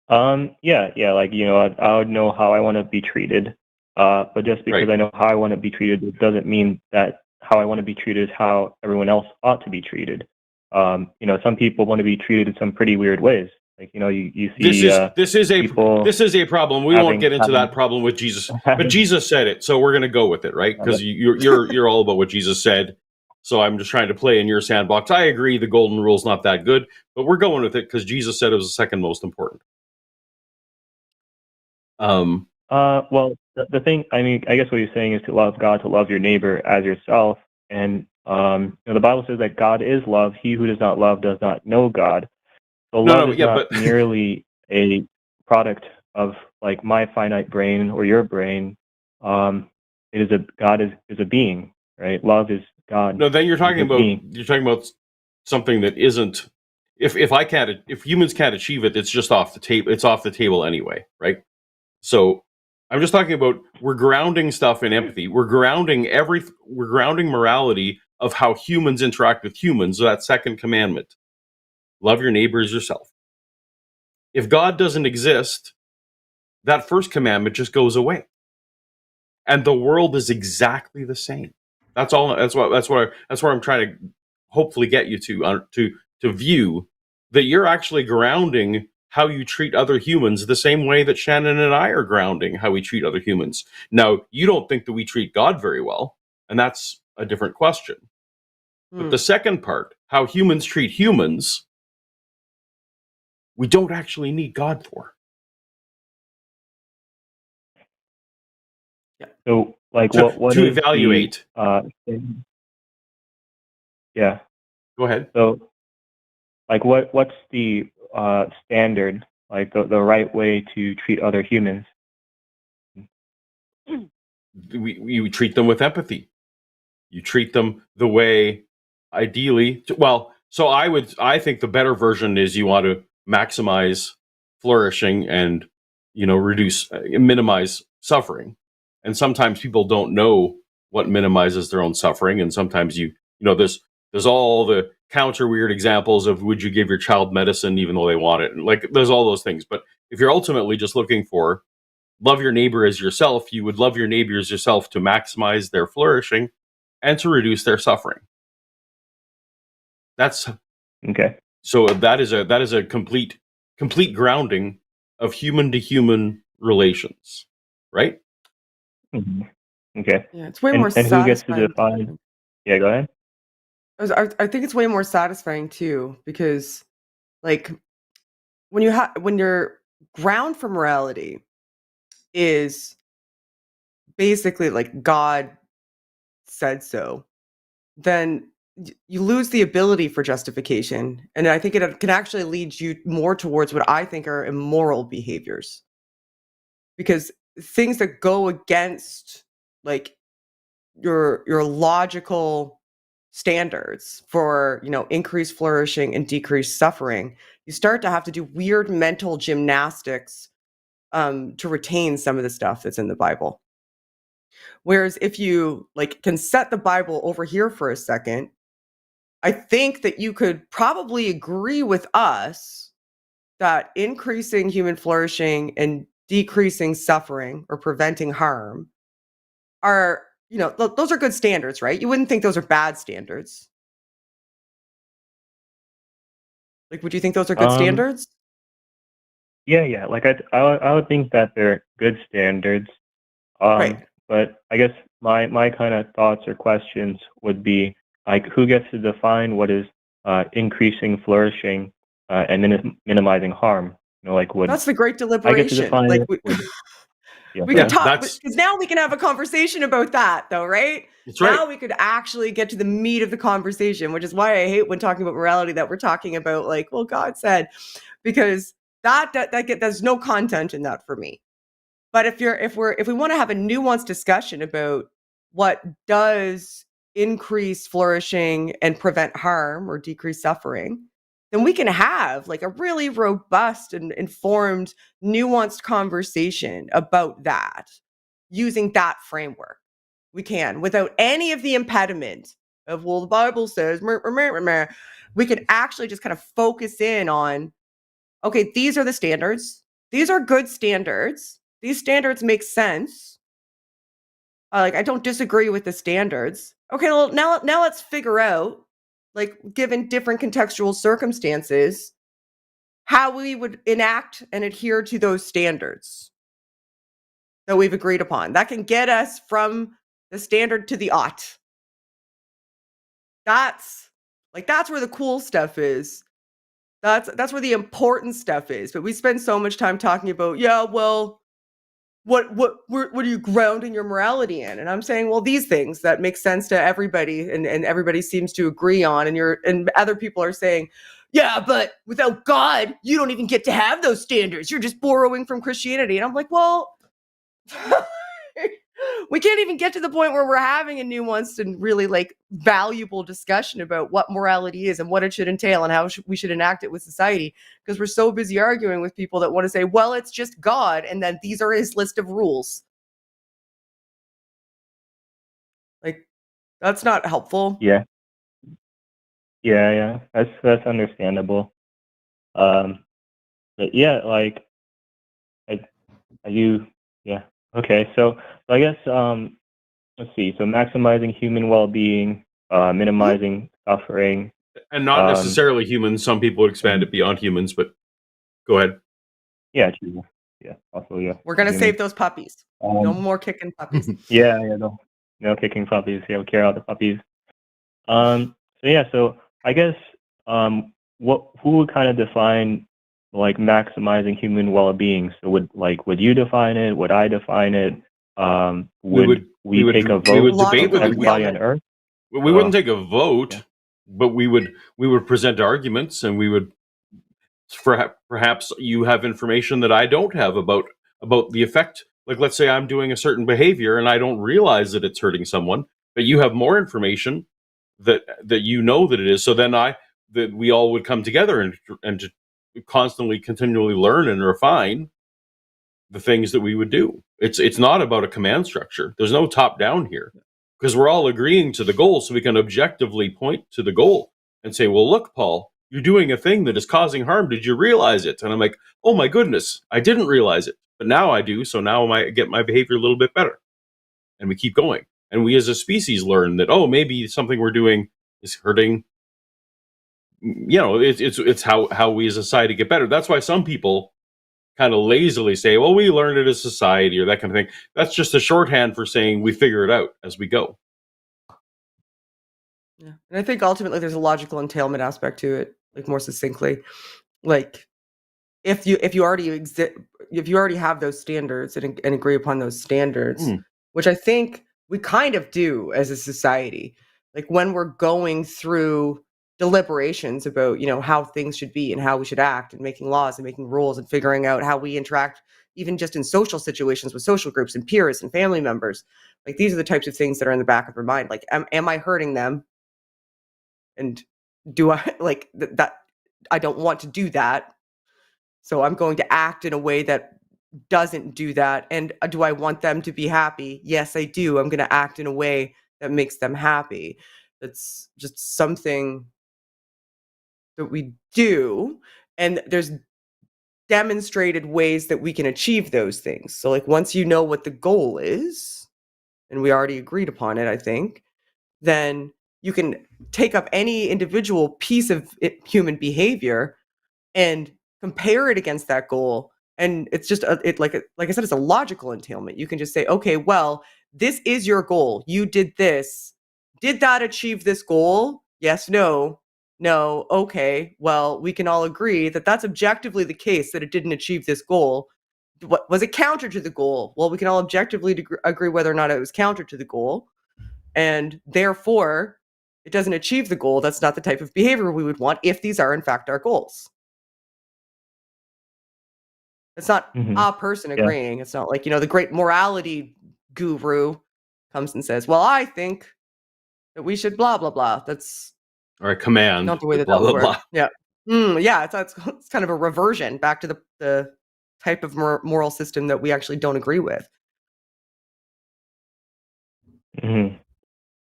Yeah. Like, I would know how I want to be treated. But just because I know how I want to be treated, it doesn't mean that how I want to be treated is how everyone else ought to be treated. Some people want to be treated in some pretty weird ways. Like, you see. This is a problem. We won't get into that problem with Jesus, but Jesus said it, so we're going to go with it, right? Because you're all about what Jesus said. So I'm just trying to play in your sandbox. I agree, the golden rule's not that good, but we're going with it because Jesus said it was the second most important. Well, the thing, I mean, I guess what you're saying is to love God, to love your neighbor as yourself, and the Bible says that God is love. He who does not love does not know God. So love is not merely a product of like my finite brain or your brain. God is a being, right? Love is God. No, then you're talking about something that isn't. If humans can't achieve it, it's just off the table. It's off the table anyway, right? So I'm just talking about, we're grounding stuff in empathy. We're grounding morality of how humans interact with humans. So that second commandment, love your neighbor as yourself. If God doesn't exist, that first commandment just goes away, and the world is exactly the same. That's all. That's where I'm trying to hopefully get you to view that you're actually grounding how you treat other humans the same way that Shannon and I are grounding how we treat other humans. Now, you don't think that we treat God very well, and that's a different question. But the second part, how humans treat humans, we don't actually need God for. Yeah. So, like, what to evaluate? Yeah. Go ahead. So, like, what's the standard, like the right way to treat other humans? You treat them with empathy. You treat them the way, ideally. So I think the better version is you want to maximize flourishing and minimize suffering. And sometimes people don't know what minimizes their own suffering, and sometimes there's all the counter weird examples of, would you give your child medicine even though they want it? And like, there's all those things. But if you're ultimately just looking for love your neighbor as yourself, you would love your neighbor as yourself to maximize their flourishing and to reduce their suffering. That's okay. So that is a complete grounding of human to human relations, right? Mm-hmm. Okay. Yeah, it's way more satisfying. And who gets to define? Yeah, go ahead. I think it's way more satisfying too, because like when your ground for morality is basically like God said so, then you lose the ability for justification. And I think it can actually lead you more towards what I think are immoral behaviors. Because things that go against like your logical standards for, increased flourishing and decreased suffering, you start to have to do weird mental gymnastics to retain some of the stuff that's in the Bible. Whereas if you can set the Bible over here for a second, I think that you could probably agree with us that increasing human flourishing and decreasing suffering or preventing harm are, those are good standards, right? You wouldn't think those are bad standards. Like, would you think those are good standards? Yeah. Like I would think that they're good standards. Right. But I guess my kind of thoughts or questions would be like, who gets to define what is increasing flourishing and minimizing harm. That's the great deliberation. We could talk, because now we can have a conversation about that, though, right? That's right. Now we could actually get to the meat of the conversation, which is why I hate when talking about morality that we're talking about, like, well, God said, because there's no content in that for me. But if we want to have a nuanced discussion about what does increase flourishing and prevent harm or decrease suffering, then we can have like a really robust and informed, nuanced conversation about that using that framework. We can, without any of the impediment of, well, the Bible says, we could actually just kind of focus in on, okay, these are the standards. These are good standards. These standards make sense. I don't disagree with the standards. Okay, well, now let's figure out, like, given different contextual circumstances, how we would enact and adhere to those standards that we've agreed upon. That can get us from the standard to the ought. That's where the cool stuff is. That's where the important stuff is. But we spend so much time talking about, yeah, well, what are you grounding your morality in? And I'm saying, well, these things that make sense to everybody and everybody seems to agree on, and other people are saying, yeah, but without God, you don't even get to have those standards. You're just borrowing from Christianity. And I'm like, well, we can't even get to the point where we're having a nuanced and really like valuable discussion about what morality is and what it should entail and how we should enact it with society, because we're so busy arguing with people that want to say, well, it's just God, and then these are his list of rules. Like, that's not helpful. Yeah. That's understandable. But yeah, like, okay. So I guess let's see. So maximizing human well-being, minimizing suffering, and not necessarily humans. Some people would expand it beyond humans, but go ahead. Yeah, true. Yeah, also yeah. We're gonna save those puppies. No more kicking puppies. No kicking puppies. Yeah, we care about the puppies. So I guess who would kind of define like maximizing human well-being? So would you define it? Would I define it? Would we take a vote? We would debate with everybody on Earth. We wouldn't take a vote, but we would present arguments, and we would perhaps you have information that I don't have about the effect. Like, let's say I'm doing a certain behavior and I don't realize that it's hurting someone, but you have more information that you know that it is. So then that we all would come together and to constantly, continually learn and refine the things that we would do. It's not about a command structure. There's no top down here, because we're all agreeing to the goal, so we can objectively point to the goal and say, well, look, Paul, you're doing a thing that is causing harm. Did you realize it? And I'm like, oh my goodness, I didn't realize it, but now I do. So now I get my behavior a little bit better, and we keep going. And we as a species learn that, oh, maybe something we're doing is hurting. You know, it's how we as a society get better. That's why some people kind of lazily say, well, we learned it as society or that kind of thing. That's just a shorthand for saying we figure it out as we go. Yeah. And I think ultimately there's a logical entailment aspect to it, like more succinctly. Like if you already have those standards and agree upon those standards, which I think we kind of do as a society, like when we're going through deliberations about, how things should be and how we should act, and making laws and making rules and figuring out how we interact, even just in social situations with social groups and peers and family members. Like, these are the types of things that are in the back of our mind. Like, am I hurting them? And do I like that? I don't want to do that. So I'm going to act in a way that doesn't do that. And do I want them to be happy? Yes, I do. I'm going to act in a way that makes them happy. That's just something that we do. And there's demonstrated ways that we can achieve those things. So like, once you know what the goal is, and we already agreed upon it, I think, then you can take up any individual piece of human behavior and compare it against that goal. And it's just like I said, it's a logical entailment. You can just say, okay, well, this is your goal. You did this. Did that achieve this goal? Yes, no. no, okay, well, we can all agree that that's objectively the case, that it didn't achieve this goal. What was it counter to the goal? Well, we can all objectively agree whether or not it was counter to the goal, and therefore it doesn't achieve the goal. That's not the type of behavior we would want if these are in fact our goals. It's not a person agreeing. It's not like, the great morality guru comes and says, well, I think that we should blah, blah, blah. That's or a command. not the way that blah, would blah, work. blah. Yeah. Yeah. It's kind of a reversion back to the type of moral system that we actually don't agree with.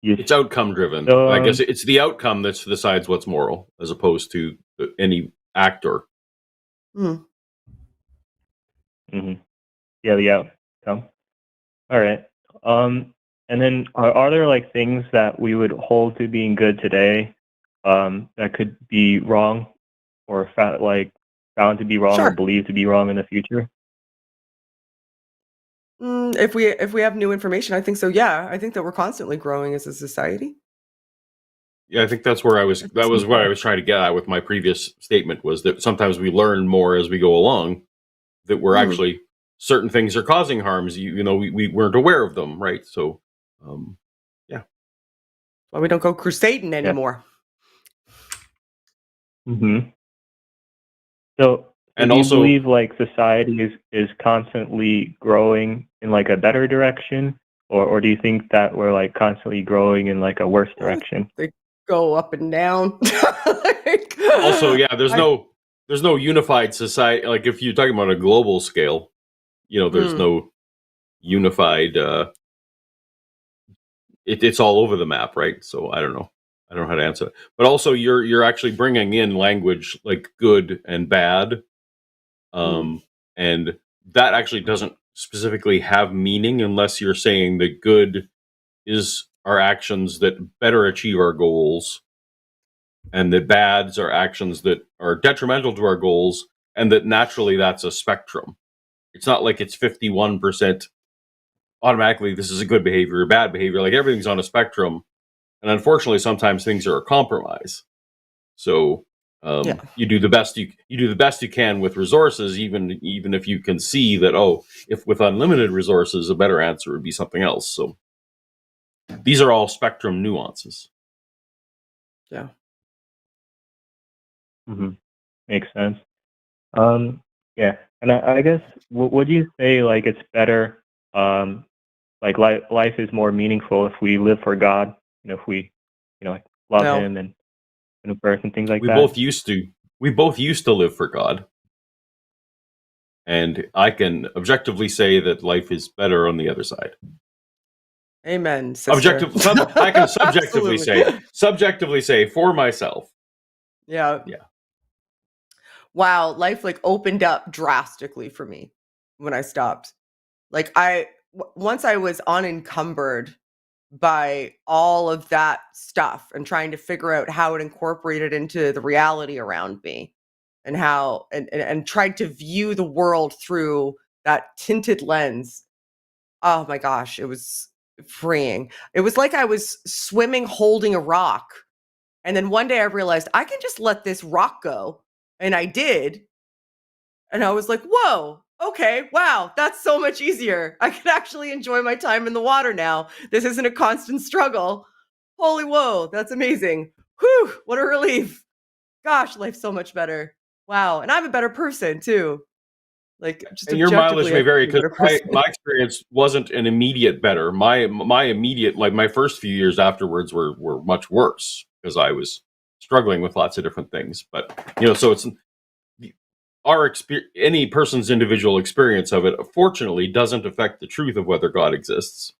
It's outcome driven. So, I guess it's the outcome that decides what's moral, as opposed to any actor. Yeah, the outcome. All right. And then are there like things that we would hold to being good today that could be wrong, or found to be wrong, or believed to be wrong in the future? If we have new information, I think so. Yeah, I think that we're constantly growing as a society. Yeah, I think that's where that was what I was trying to get at with my previous statement, was that sometimes we learn more as we go along, that we're actually, certain things are causing harms, we weren't aware of them, right? So, yeah. Well, we don't go crusading anymore. So, do you believe like society is constantly growing in like a better direction, or do you think that we're like constantly growing in like a worse direction? They go up and down. Also, yeah, there's no unified society. Like if you're talking about a global scale, there's no unified. It's all over the map, right? So I don't know how to answer it. But also, you're actually bringing in language like good and bad. And that actually doesn't specifically have meaning unless you're saying that good is our actions that better achieve our goals, and that bads are actions that are detrimental to our goals, and that naturally that's a spectrum. It's not like it's 51% automatically this is a good behavior or bad behavior. Like everything's on a spectrum, and unfortunately sometimes things are a compromise. So you do the best you can with resources, even if you can see that, if with unlimited resources a better answer would be something else. So these are all spectrum nuances. Yeah. Makes sense. Yeah, and I guess would you say like it's better, like life is more meaningful if we live for God, if we like love Him and birth and things like that? We both used to live for God, and I can objectively say that life is better on the other side. Amen, sister. I can subjectively say for myself. Yeah. Wow, life like opened up drastically for me when I stopped. Like once I was unencumbered by all of that stuff and trying to figure out how it incorporated into the reality around me, and how and tried to view the world through that tinted lens. Oh my gosh, it was freeing. It was like I was swimming holding a rock. And then one day I realized I can just let this rock go. And I did. And I was like, whoa, okay, wow, that's so much easier. I can actually enjoy my time in the water now. This isn't a constant struggle. Holy whoa, that's amazing. Whew, what a relief. Gosh, life's so much better. Wow. And I'm a better person too. Like, just and your mileage may vary, because my experience wasn't an immediate better. My immediate, like my first few years afterwards were much worse, because I was struggling with lots of different things. But so it's our experience. Any person's individual experience of it, fortunately, doesn't affect the truth of whether God exists.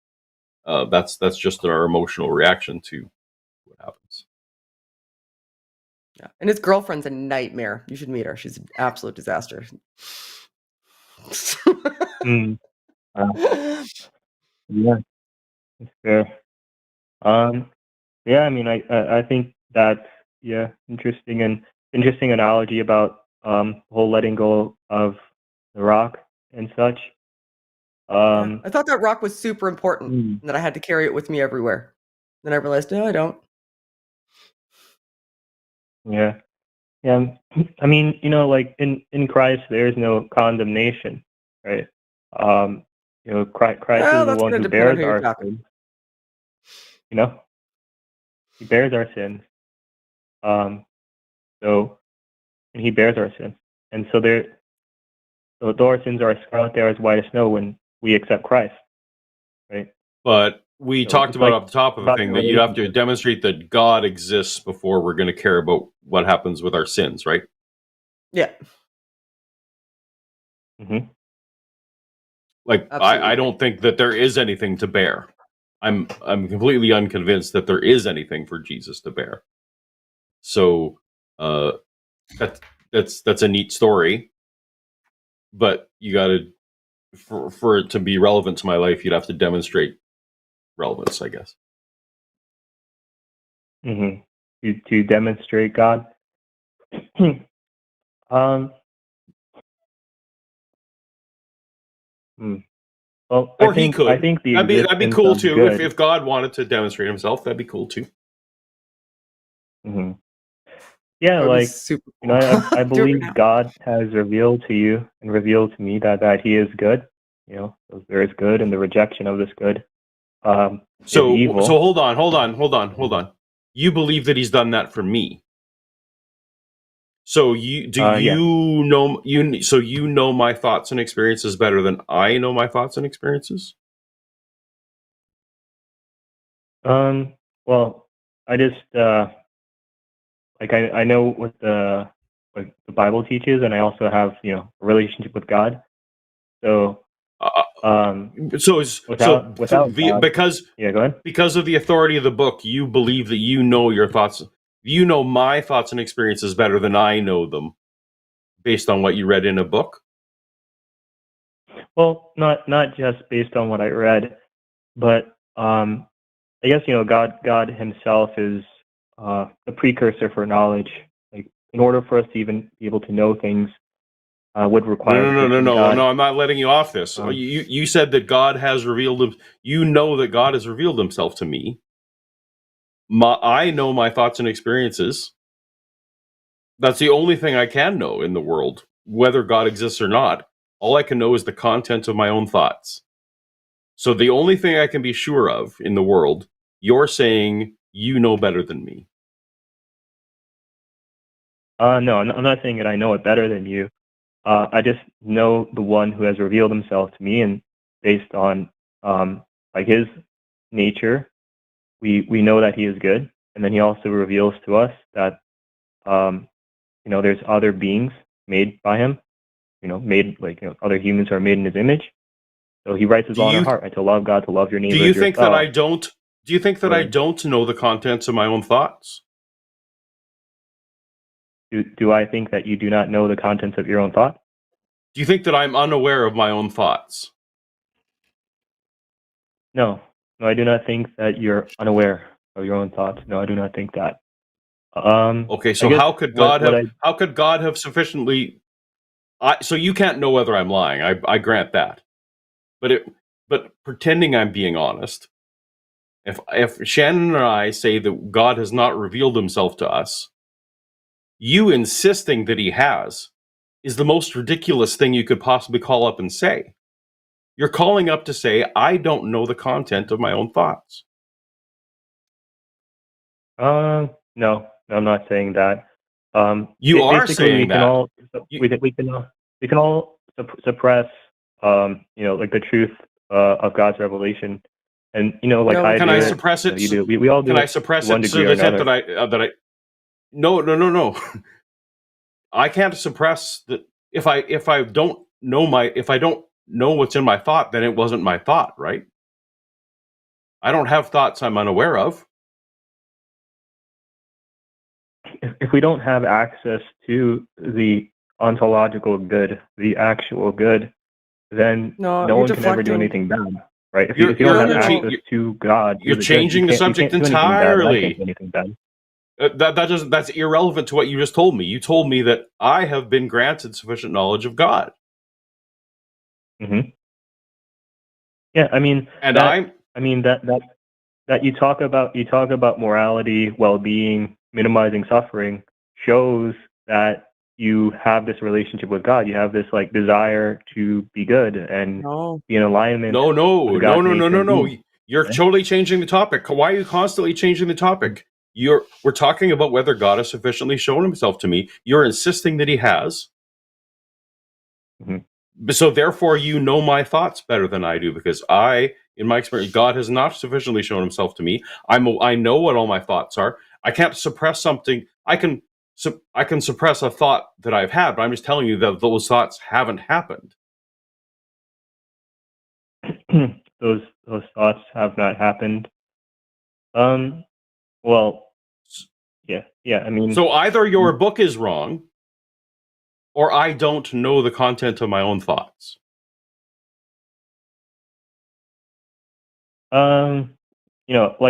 That's just our emotional reaction to what happens. Yeah, and his girlfriend's a nightmare. You should meet her. She's an absolute disaster. Yeah, that's fair. Yeah, I mean, I think that's interesting analogy about the whole letting go of the rock and such. I thought that rock was super important, and that I had to carry it with me everywhere. Then I realized, no, I don't. Yeah. Yeah. I mean, like in Christ, there is no condemnation, right? Christ Well, is the that's one going who to depend on bears who you're our talking. sins. He bears our sins. And he bears our sins. And so though our sins are scarlet, they are as white as snow when we accept Christ, right? But we talked about up the top of the thing that you have to relationship. demonstrate that God exists before we're going to care about what happens with our sins, right? Yeah. Mm-hmm. Like, Absolutely. I don't think that there is anything to bear. I'm completely unconvinced that there is anything for Jesus to bear. So that's a neat story, but you got to for it to be relevant to my life, you'd have to demonstrate relevance, I guess. Mm-hmm. To demonstrate God. Well, or I think he could. I think the That'd be cool existence of too. good. If God wanted to demonstrate himself, that'd be cool too. Mm-hmm. Yeah, That would be like super cool. I Do it right believe now. God has revealed to you and revealed to me that He is good. There is good, and the rejection of this good is evil. So hold on. You believe that he's done that for me. So you know my thoughts and experiences better than I know my thoughts and experiences? Well, I just I know what the Bible teaches, and I also have a relationship with God. So without God, because yeah, go ahead. Because of the authority of the book, you believe that you know your thoughts. You know my thoughts and experiences better than I know them, based on what you read in a book. Well, not just based on what I read, but I guess God Himself is the precursor for knowledge. Like, in order for us to even be able to know things, would require the gift of God. No, I'm not letting you off this. You said that God has revealed him. You know that God has revealed himself to me. I know my thoughts and experiences. That's the only thing I can know in the world, whether God exists or not. All I can know is the content of my own thoughts. So the only thing I can be sure of in the world, you're saying you know better than me. No, I'm not saying that I know it better than you. I just know the one who has revealed himself to me, and based on his nature, we know that he is good, and then he also reveals to us that there's other beings made by him, made other humans are made in his image. So he writes his law in our heart, right? To love God, to love your neighbor. Do you think that I don't? Do you think that I don't know the contents of my own thoughts? Do I think that you do not know the contents of your own thought? Do you think that I'm unaware of my own thoughts? No, I do not think that you're unaware of your own thoughts. No, I do not think that. Okay, so how could God have sufficiently? So you can't know whether I'm lying. I grant that, but pretending I'm being honest. If Shannon and I say that God has not revealed himself to us, you insisting that he has is the most ridiculous thing you could possibly call up and say. You're calling up to say, I don't know the content of my own thoughts. No, I'm not saying that. You are saying that. We can all suppress, the truth of God's revelation, and Can I suppress it? You do. We all do. Can I suppress it to the extent that I? No. I can't suppress that. If I don't know what's in my thought, then it wasn't my thought, right? I don't have thoughts I'm unaware of. If we don't have access to the ontological good, the actual good, then no one can ever do anything bad, right? If you don't have access to God, you're changing the subject entirely. I can't do anything bad. That's irrelevant to what you just told me. You told me that I have been granted sufficient knowledge of God. Mm-hmm. Yeah, I mean, that you talk about morality, well-being, minimizing suffering shows that you have this relationship with God. You have this like desire to be good and be in alignment. No. You're totally changing the topic. Why are you constantly changing the topic? We're talking about whether God has sufficiently shown himself to me. You're insisting that he has. Mm-hmm. So therefore you know my thoughts better than I do, because in my experience, God has not sufficiently shown himself to me. I know what all my thoughts are. I can't suppress something. I can suppress a thought that I've had, but I'm just telling you that those thoughts haven't happened. those thoughts have not happened. Well, yeah. I mean, so either your book is wrong, or I don't know the content of my own thoughts. Like,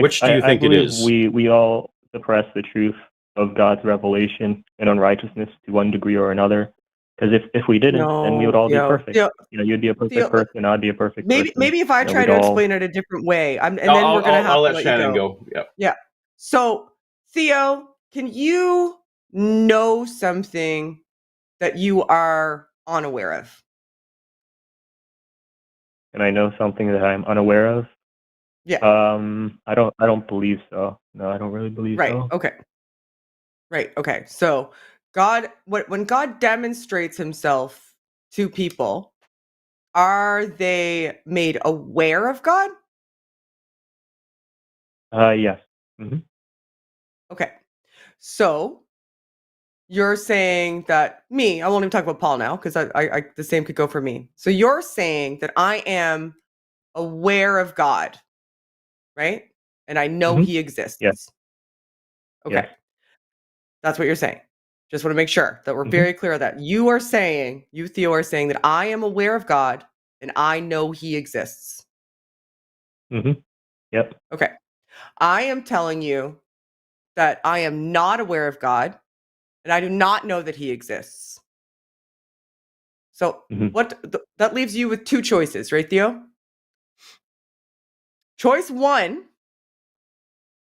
which do you think it is? We all suppress the truth of God's revelation and unrighteousness to one degree or another. Because if we didn't, then we would all be perfect. You'd be a perfect person, I'd be a perfect person. Maybe if I try to explain it a different way, then we're going to have to let Shannon you go. Yeah. So, Theo, can you know something that you are unaware of? Can I know something that I'm unaware of? Yeah. I don't believe so. No, I don't really believe so. Right. Okay. So when God demonstrates himself to people, are they made aware of God? Yes. Mm-hmm. Okay. So you're saying that I won't even talk about Paul now, because I the same could go for me. So you're saying that I am aware of God, right? And I know he exists. Yes. Okay. Yes. That's what you're saying. Just want to make sure that we're very clear that you, Theo, are saying that I am aware of God and I know he exists. Mm-hmm. Yep. Okay. I am telling you that I am not aware of God and I do not know that he exists. So that leaves you with two choices, right, Theo? Choice one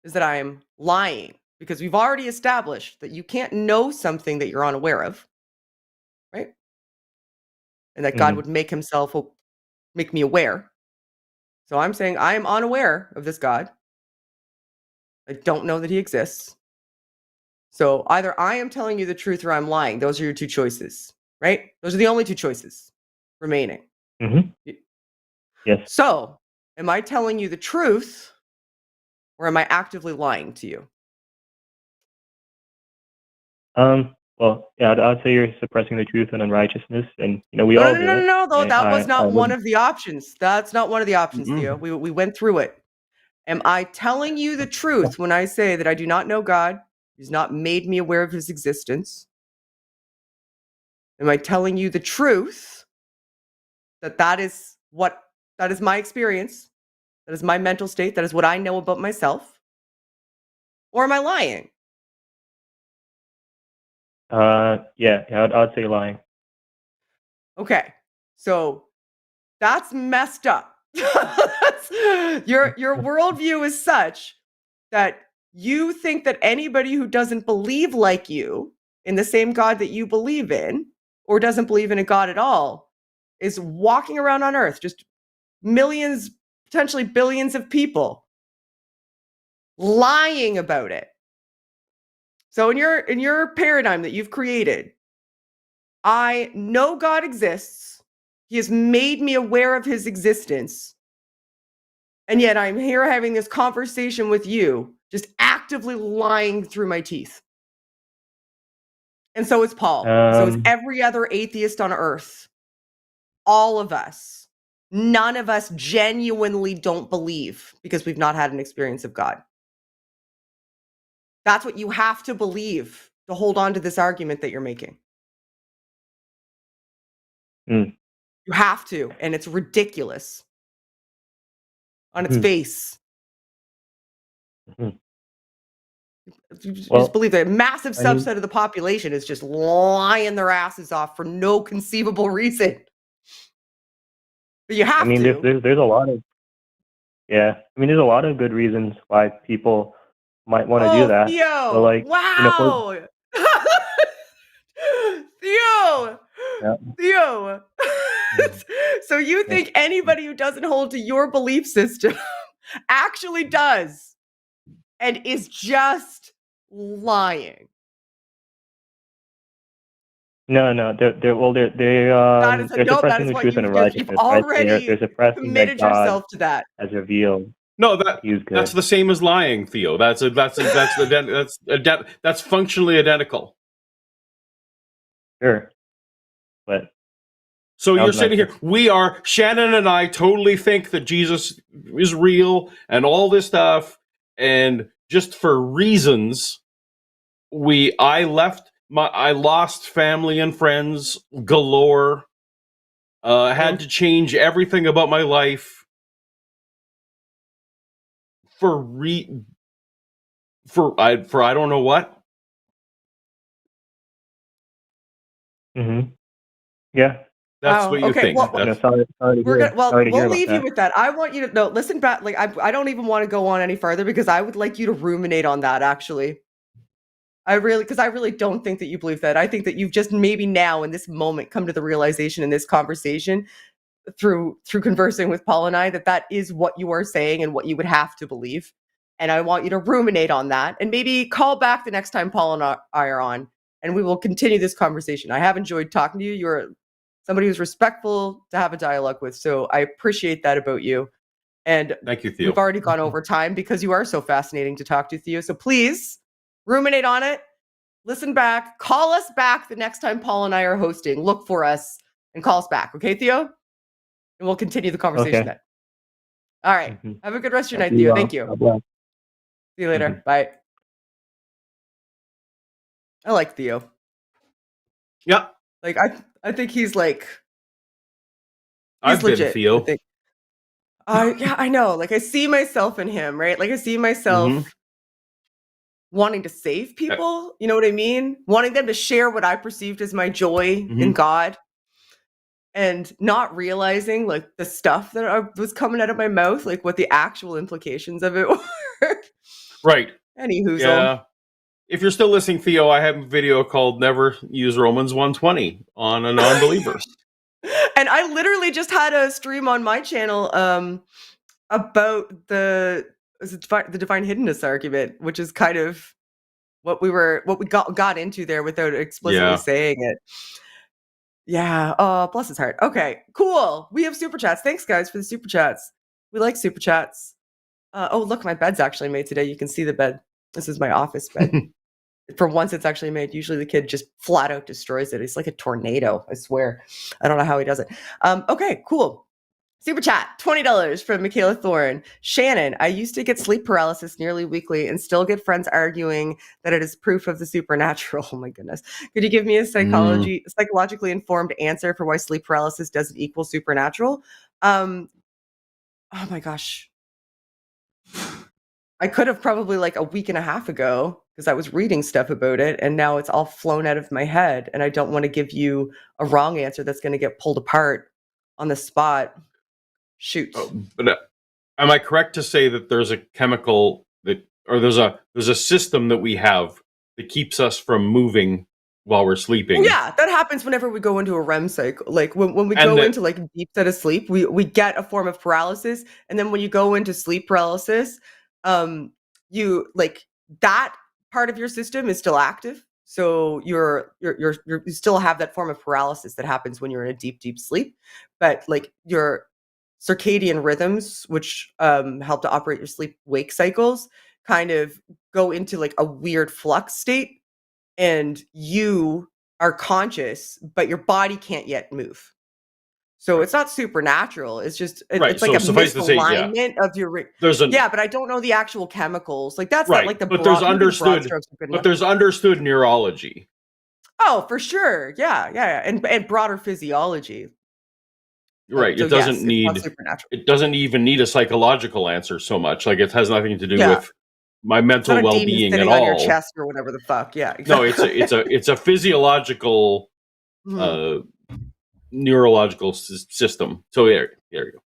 is that I am lying, because we've already established that you can't know something that you're unaware of, right? And that God would make me aware. So I'm saying I am unaware of this God. I don't know that he exists. So either I am telling you the truth or I'm lying. Those are your two choices, right? Those are the only two choices remaining. Yes. So am I telling you the truth, or am I actively lying to you? Well, yeah, I'd say you're suppressing the truth and unrighteousness, and we all do it. No, though that was not one of the options. That's not one of the options, Theo. We went through it. Am I telling you the truth when I say that I do not know God? He's not made me aware of his existence. Am I telling you the truth that is my experience? That is my mental state. That is what I know about myself. Or am I lying? Yeah, I'd say lying. Okay. So that's messed up. Your worldview is such that you think that anybody who doesn't believe like you in the same God that you believe in, or doesn't believe in a God at all, is walking around on earth, just millions, potentially billions of people lying about it. So in your paradigm that you've created, I know God exists. He has made me aware of his existence. And yet I'm here having this conversation with you, just actively lying through my teeth. And so is Paul. So is every other atheist on earth. All of us. None of us genuinely don't believe because we've not had an experience of God. That's what you have to believe to hold on to this argument that you're making. You have to, and it's ridiculous on its face. You just believe that a massive subset of the population is just lying their asses off for no conceivable reason. But you have to. There's a lot of there's a lot of good reasons why people might want to do that. Theo, So, like, wow. Theo. So you think anybody who doesn't hold to your belief system actually does and is just lying? No, they're suppressing the truth and the righteousness. You've already they're suppressing committed that God yourself to that. has revealed. No, that's the same as lying, Theo. That's functionally identical. Sure, but so you're sitting here. Shannon and I totally think that Jesus is real and all this stuff, and just for reasons, I lost family and friends galore. Had to change everything about my life for I don't know what. Mm-hmm. Yeah. That's what you think. Well, we'll leave you with that. I want you to know. Listen back. Like I don't even want to go on any further because I would like you to ruminate on that. Actually, I really don't think that you believe that. I think that you've just maybe now in this moment come to the realization in this conversation through conversing with Paul and I that is what you are saying and what you would have to believe. And I want you to ruminate on that and maybe call back the next time Paul and I are on, and we will continue this conversation. I have enjoyed talking to you. You're somebody who's respectful to have a dialogue with. So I appreciate that about you. And thank you, Theo. We've already gone over time because you are so fascinating to talk to, Theo. So please ruminate on it. Listen back. Call us back the next time Paul and I are hosting. Look for us and call us back. Okay, Theo? And we'll continue the conversation then. All right. Mm-hmm. Have a good rest of your night, Theo. Thank you. See you later. Mm-hmm. Bye. I like Theo. Yeah. Like I think he's like I've legit, been Theo. Yeah, I know. Like I see myself in him, right? Like I see myself wanting to save people. You know what I mean? Wanting them to share what I perceived as my joy in God, and not realizing like the stuff that was coming out of my mouth, like what the actual implications of it were. Right. Anywho, yeah. If you're still listening, Theo, I have a video called "Never Use Romans 1:20" on a non-believer. And I literally just had a stream on my channel about the divine hiddenness argument, which is kind of what we got into there without explicitly saying it. Yeah. Oh, bless his heart. Okay, cool. We have super chats. Thanks, guys, for the super chats. We like super chats. Oh, look, my bed's actually made today. You can see the bed. This is my office bed. For once, it's actually made. Usually the kid just flat out destroys it. It's like a tornado, I swear. I don't know how he does it. Okay, cool. Super chat, $20 from Michaela Thorne. Shannon, I used to get sleep paralysis nearly weekly and still get friends arguing that it is proof of the supernatural. Oh my goodness. Could you give me a psychologically informed answer for why sleep paralysis doesn't equal supernatural? Oh my gosh. I could have probably like a week and a half ago because I was reading stuff about it, and now it's all flown out of my head, and I don't want to give you a wrong answer that's going to get pulled apart on the spot. Shoot. But am I correct to say that there's a chemical there's a system that we have that keeps us from moving while we're sleeping? Well, yeah, that happens whenever we go into a REM cycle. Like when we go into like a deep set of sleep, we get a form of paralysis, and then when you go into sleep paralysis, you like that part of your system is still active. So you still have that form of paralysis that happens when you're in a deep sleep, but like your circadian rhythms, which help to operate your sleep-wake cycles, kind of go into like a weird flux state, and you are conscious, but your body can't yet move. So it's not supernatural. It's just it's like a misalignment of your. But I don't know the actual chemicals. Like that's not like the. But there's understood. But there's understood neurology. Oh, for sure. Yeah, and broader physiology. Right. It doesn't need. It doesn't even need a psychological answer so much. Like it has nothing to do with my mental well-being at all. On your chest or whatever the fuck. Yeah. Exactly. No, it's a physiological. Neurological system. So there you go.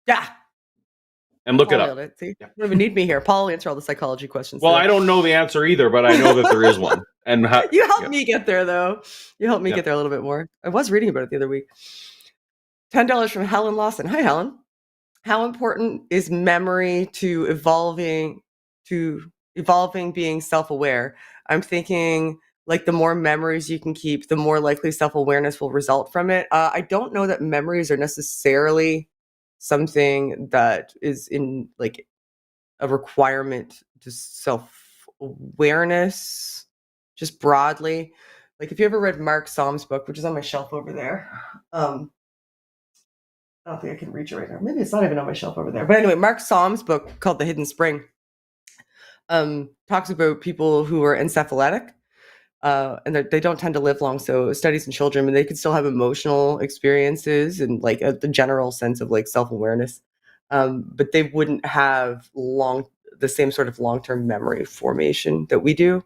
Yeah. And look Paul it up. See? You don't even need me here. Paul will answer all the psychology questions. Well, I don't know the answer either, but I know that there is one. And you helped me get there, though. You helped me get there a little bit more. I was reading about it the other week. $10 from Helen Lawson. Hi, Helen. How important is memory to evolving being self-aware? I'm thinking like the more memories you can keep, the more likely self-awareness will result from it. I don't know that memories are necessarily something that is in like a requirement to self-awareness, just broadly. Like if you ever read Mark Somm's book, which is on my shelf over there, I don't think I can reach it right now. Maybe it's not even on my shelf over there. But anyway, Mark Somm's book called The Hidden Spring talks about people who are encephalitic and they don't tend to live long. So studies in children, and they can still have emotional experiences and like the general sense of like self-awareness. But they wouldn't have the same sort of long-term memory formation that we do.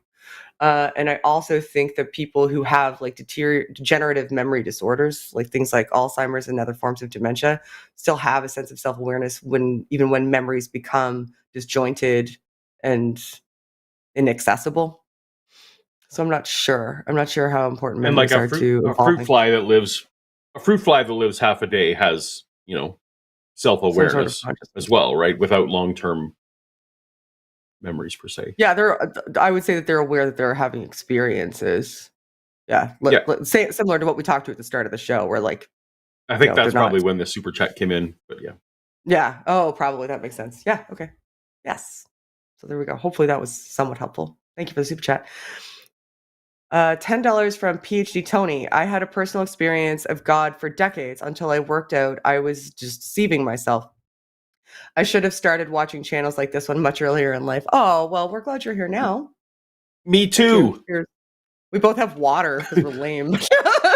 And I also think that people who have like degenerative memory disorders, like things like Alzheimer's and other forms of dementia, still have a sense of self-awareness even when memories become disjointed and inaccessible. So I'm not sure how important memories are to a fruit fly that lives half a day has, self-awareness as well, right? Without long-term memories per se. Yeah, I would say that they're aware that they're having experiences. Yeah, say similar to what we talked to at the start of the show, where like I think that's probably when the super chat came in, but yeah. Yeah. Oh, probably that makes sense. Yeah. Okay. Yes. So there we go. Hopefully that was somewhat helpful. Thank you for the super chat. $10 from PhD Tony. I had a personal experience of God for decades until I worked out I was just deceiving myself. I should have started watching channels like this one much earlier in life. Oh, well, we're glad you're here now. Me too. We both have water because we're lame.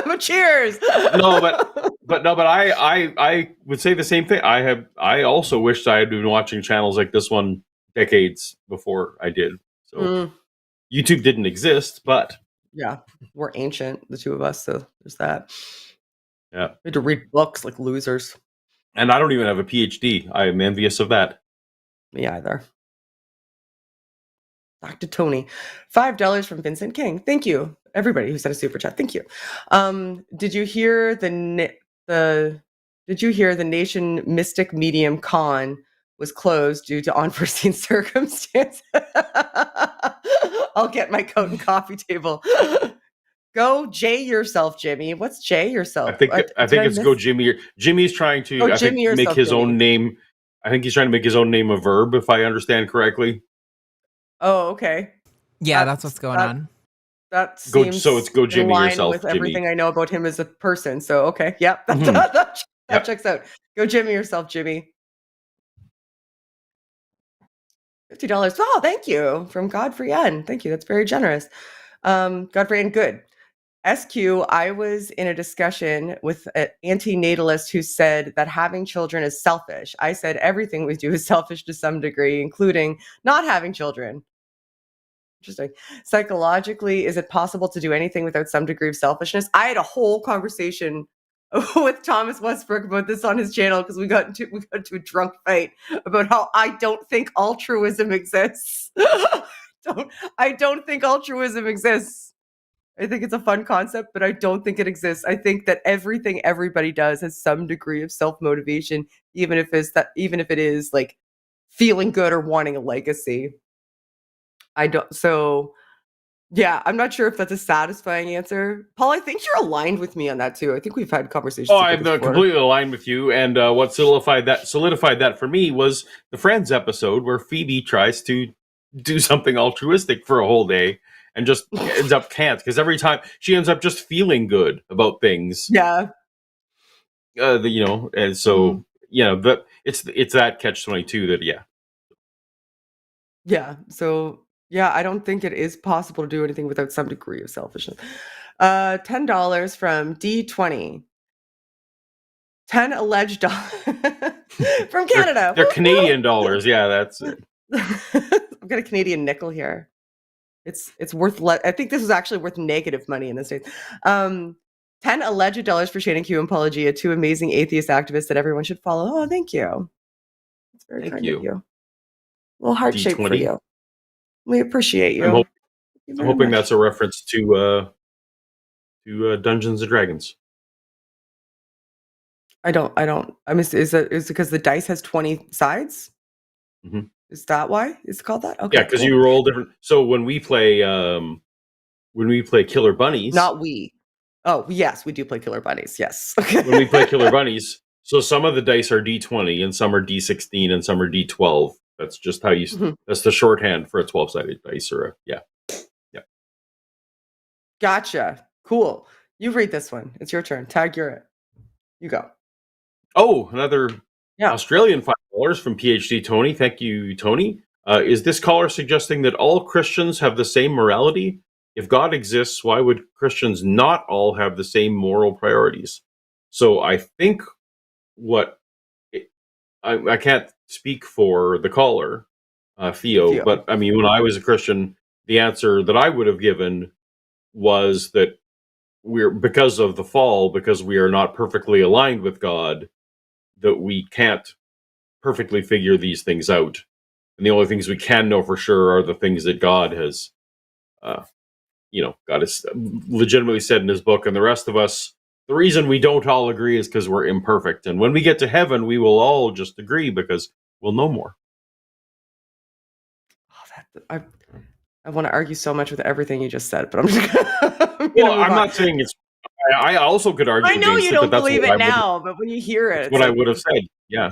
But cheers. But I would say the same thing. I also wished I had been watching channels like this one decades before I did. So YouTube didn't exist, but yeah, we're ancient, the two of us. So there's that. Yeah, we had to read books like losers. And I don't even have a PhD. I am envious of that. Me either. Dr. Tony, $5 from Vincent King. Thank you, everybody who sent a super chat. Thank you. Did you hear the Nation Mystic Medium Con was closed due to unforeseen circumstances? I'll get my coat and coffee table. Go J yourself, Jimmy. What's J yourself? I think it's go Jimmy. Jimmy's trying to make his own name. I think he's trying to make his own name a verb, if I understand correctly. Oh, okay. Yeah, that's what's going on. That seems so it's go Jimmy in line yourself, with Jimmy. Everything I know about him as a person. So okay, yep, that checks out. Go Jimmy yourself, Jimmy. $50. Oh, thank you from Godfrey N. Thank you. That's very generous. Godfrey N. Good. SQ, I was in a discussion with an antinatalist who said that having children is selfish. I said everything we do is selfish to some degree, including not having children. Interesting. Psychologically, is it possible to do anything without some degree of selfishness? I had a whole conversation with Thomas Westbrook about this on his channel because we got into a drunk fight about how I don't think altruism exists. I don't think altruism exists. I think it's a fun concept, but I don't think it exists. I think that everything everybody does has some degree of self-motivation, even if it is like feeling good or wanting a legacy. Yeah, I'm not sure if that's a satisfying answer. Paul, I think you're aligned with me on that too. I think we've had conversations. Oh, I'm completely aligned with you. And what solidified that for me was the Friends episode where Phoebe tries to do something altruistic for a whole day and just ends up can't, because every time she ends up just feeling good about things. Yeah. And so but it's that catch-22 that Yeah. So yeah, I don't think it is possible to do anything without some degree of selfishness. $10 from D20. 10 alleged dollars from Canada. They're Canadian dollars. Yeah, that's it. I've got a Canadian nickel here. It's worth I think this is actually worth negative money in the States. 10 alleged dollars for Shannon Q and Paula Gia, two amazing atheist activists that everyone should follow. Oh, thank you. That's very kind of you. A little heart shape for you. We appreciate you. I'm hoping that's a reference to Dungeons and Dragons. I mean, is it because the dice has 20 sides? Mm-hmm. Is that why it's called that? Okay. Yeah, because you roll different. So when we play Killer Bunnies, not we. Oh yes, we do play Killer Bunnies. Yes. When we play Killer Bunnies, so some of the dice are D20 and some are D16 and some are D12. That's just how you. Mm-hmm. That's the shorthand for a 12-sided dice, or yeah. Gotcha. Cool. You read this one. It's your turn. Tag, you're it. You go. Oh, another Australian $5 from PhD Tony. Thank you, Tony. Is this caller suggesting that all Christians have the same morality? If God exists, why would Christians not all have the same moral priorities? So I think I can't speak for the caller, Theo, but I mean, when I was a Christian, the answer that I would have given was that because of the fall, because we are not perfectly aligned with God, that we can't perfectly figure these things out. And the only things we can know for sure are the things that God has, God has legitimately said in his book. And the rest of us, the reason we don't all agree is because we're imperfect. And when we get to heaven, we will all just agree because we'll know more. I want to argue so much with everything you just said, but I'm just I'm not saying it's. I also could argue. I know you don't believe it now, but when you hear it, it's what I would have said. Yeah.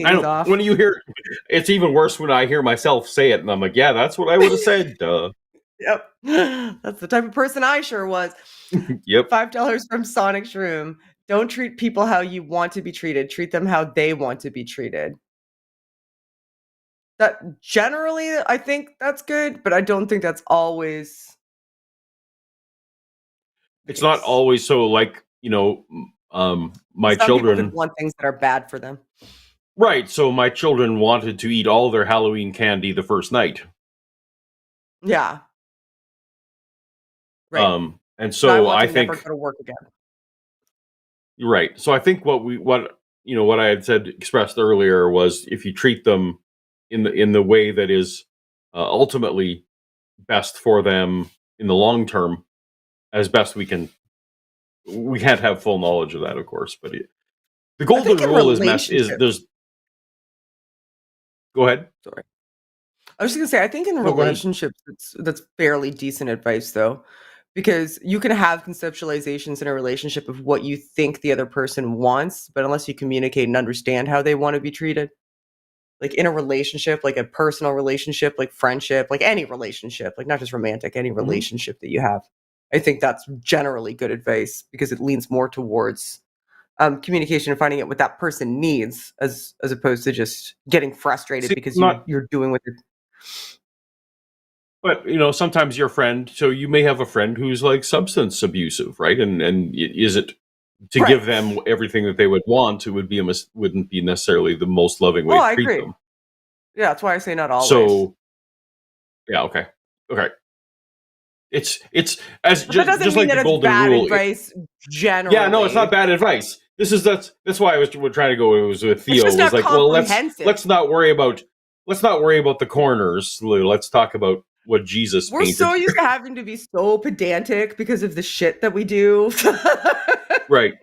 I don't, when you hear, it's even worse when I hear myself say it, and I'm like, yeah, that's what I would have said. Duh. Yep. That's the type of person I sure was. Yep. $5 from Sonic Shroom. Don't treat people how you want to be treated. Treat them how they want to be treated. That generally, I think that's good, but I don't think that's always. It's not always so. Like, my Some children people want things that are bad for them. Right. So my children wanted to eat all their Halloween candy the first night. Yeah. Right. And so I think never go to work again. Right. So I think what I had expressed earlier was if you treat them in the way that is ultimately best for them in the long term, as best we can. We can't have full knowledge of that, of course, but the golden rule is there's. Go ahead. Sorry. I was just gonna say, I think in relationships, that's fairly decent advice, though, because you can have conceptualizations in a relationship of what you think the other person wants, but unless you communicate and understand how they want to be treated, like in a relationship, like a personal relationship, like friendship, like any relationship, like not just romantic, any relationship that you have, I think that's generally good advice because it leans more towards communication and finding out what that person needs as opposed to just getting frustrated because you're doing what you're. But sometimes your friend, so you may have a friend who's like substance abusive, right? And is it to give them everything that they would want? It would be wouldn't be necessarily the most loving way to treat them. Yeah, that's why I say not always. So, yeah, okay. It's as just like the golden rule. Advice generally. Yeah, no, it's not bad advice. That's why we're trying to go. It was with Theo. It was like, well, let's not worry about the corners. Let's talk about what Jesus painted. We're so used to having to be so pedantic because of the shit that we do. Right.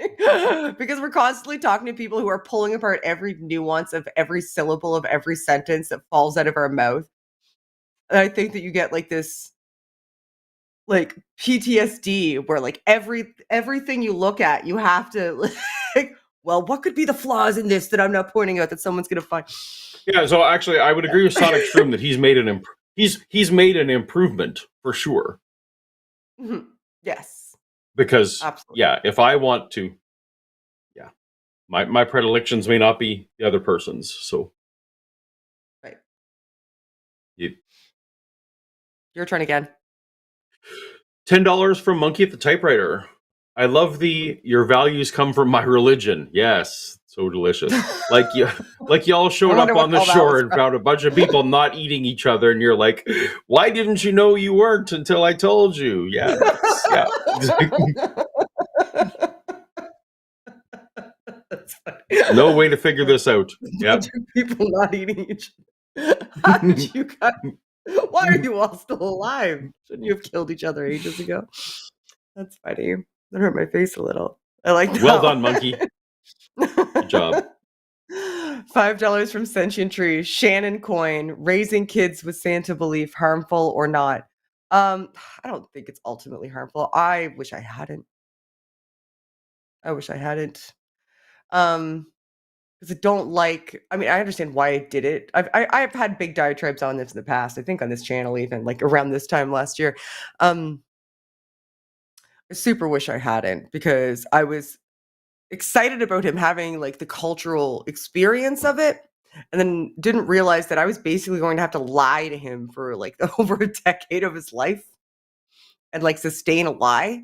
Because we're constantly talking to people who are pulling apart every nuance of every syllable of every sentence that falls out of our mouth. And I think that you get like this like PTSD where like everything you look at, you have to like, well, what could be the flaws in this that I'm not pointing out that someone's going to find? Yeah. So actually I would agree with Sonic Shroom that he's made an improvement for sure. Mm-hmm. Yes. Because if I want to, my predilections may not be the other person's. So. Right. Your turn again. $10 from Monkey at the Typewriter. I love your values come from my religion. Yes, so delicious. Like y'all showed up on the shore and found a bunch of people not eating each other, and you're like, "Why didn't you know you weren't until I told you?" Yeah, yeah. That's funny. No way to figure this out. Yeah, people not eating each other. How did you guys? Why are you all still alive? Shouldn't you have killed each other ages ago? That's funny. That hurt my face a little. I like that. Well done, monkey. Good job. $5 from Sentient Tree. Shannon Coin. Raising kids with Santa belief, harmful or not? I don't think it's ultimately harmful. I wish I hadn't. Because I don't like. I mean, I understand why I did it. I've had big diatribes on this in the past. I think on this channel, even like around this time last year. I super wish I hadn't, because I was excited about him having like the cultural experience of it, and then didn't realize that I was basically going to have to lie to him for like over a decade of his life and like sustain a lie.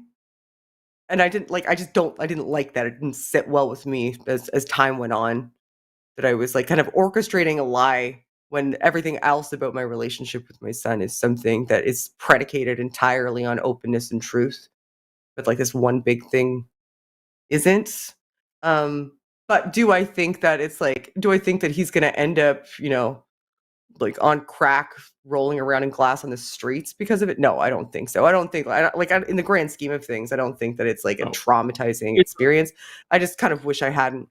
And I didn't like that. It didn't sit well with me as time went on, that I was like kind of orchestrating a lie when everything else about my relationship with my son is something that is predicated entirely on openness and truth. But like this one big thing isn't. But do I think that he's going to end up, like on crack, rolling around in glass on the streets because of it? No, I don't think so. In the grand scheme of things, I don't think that it's like a traumatizing experience. I just kind of wish I hadn't.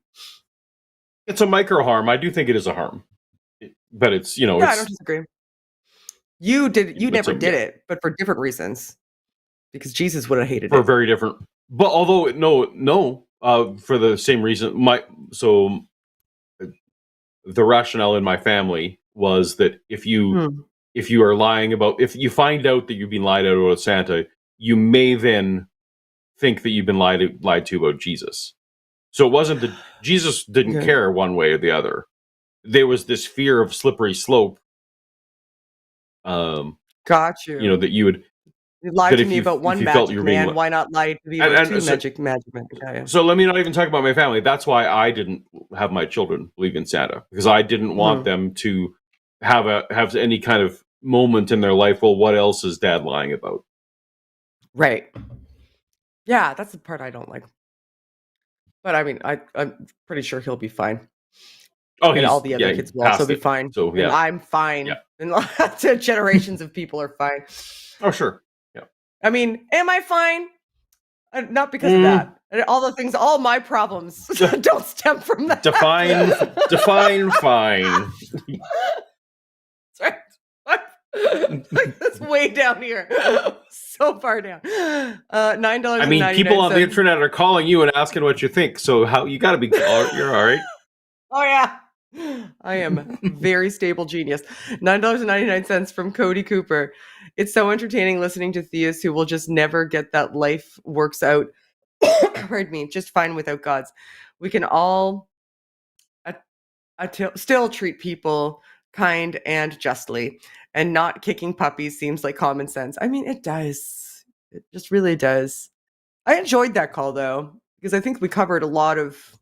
It's a micro harm. I do think it is a harm, but it's, I don't disagree. You never did it, but for different reasons, because Jesus would have hated it. For very different, but although no, for the same reason. The rationale in my family was that if you are lying if you find out that you've been lied out about Santa, you may then think that you've been lied to about Jesus. So it wasn't that Jesus didn't care one way or the other. There was this fear of slippery slope. Got you. That you would. You lied to me about one magic man. Why not lie to me about two magic man? Yeah. So let me not even talk about my family. That's why I didn't have my children believe in Santa, because I didn't want them to have any kind of moment in their life. Well, what else is Dad lying about? Right. Yeah, that's the part I don't like. But I mean, I'm pretty sure he'll be fine. Oh, and all the other kids will also be fine. So yeah, and I'm fine. Yeah. And generations of people are fine. Oh, sure. Yeah. I mean, am I fine? Not because of that. And all my problems don't stem from that. Define fine. That's right. Like that's way down here. So far down. $9. I mean, people on the internet are calling you and asking what you think. So how you got to be? You're all right. Oh yeah. I am very stable genius. $9.99 from Cody Cooper. It's so entertaining listening to theists who will just never get that life works out. Pardon me, just fine without gods. We can all still treat people kind and justly, and not kicking puppies seems like common sense. I mean, it does. It just really does. I enjoyed that call though, because I think we covered a lot of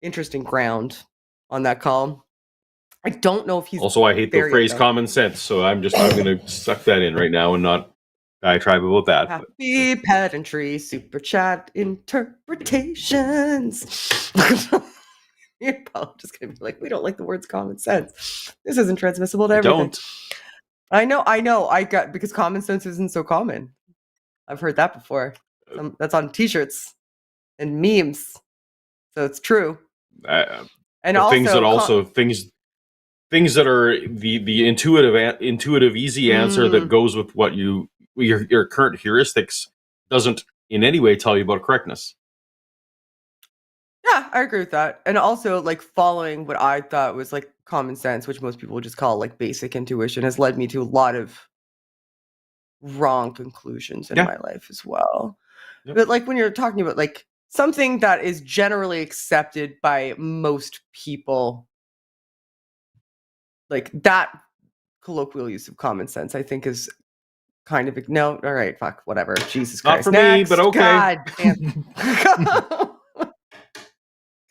interesting ground on that call. I don't know if he's also. I hate the phrase "common sense," so I'm going to suck that in right now and not diatribe about that. Happy pedantry, super chat interpretations. You're probably just going to be like, we don't like the words "common sense." This isn't transmissible to everything. I know. I got because common sense isn't so common. I've heard that before. That's on T-shirts and memes, so it's true. And also things that are the intuitive easy answer that goes with what your current heuristics doesn't in any way tell you about correctness. Yeah, I agree with that. And also like following what I thought was like common sense, which most people would just call like basic intuition, has led me to a lot of wrong conclusions in my life as well. Yep. But like when you're talking about like something that is generally accepted by most people, like that colloquial use of common sense, I think is kind of no. All right, fuck, whatever. Jesus Christ, not for me, but okay. God,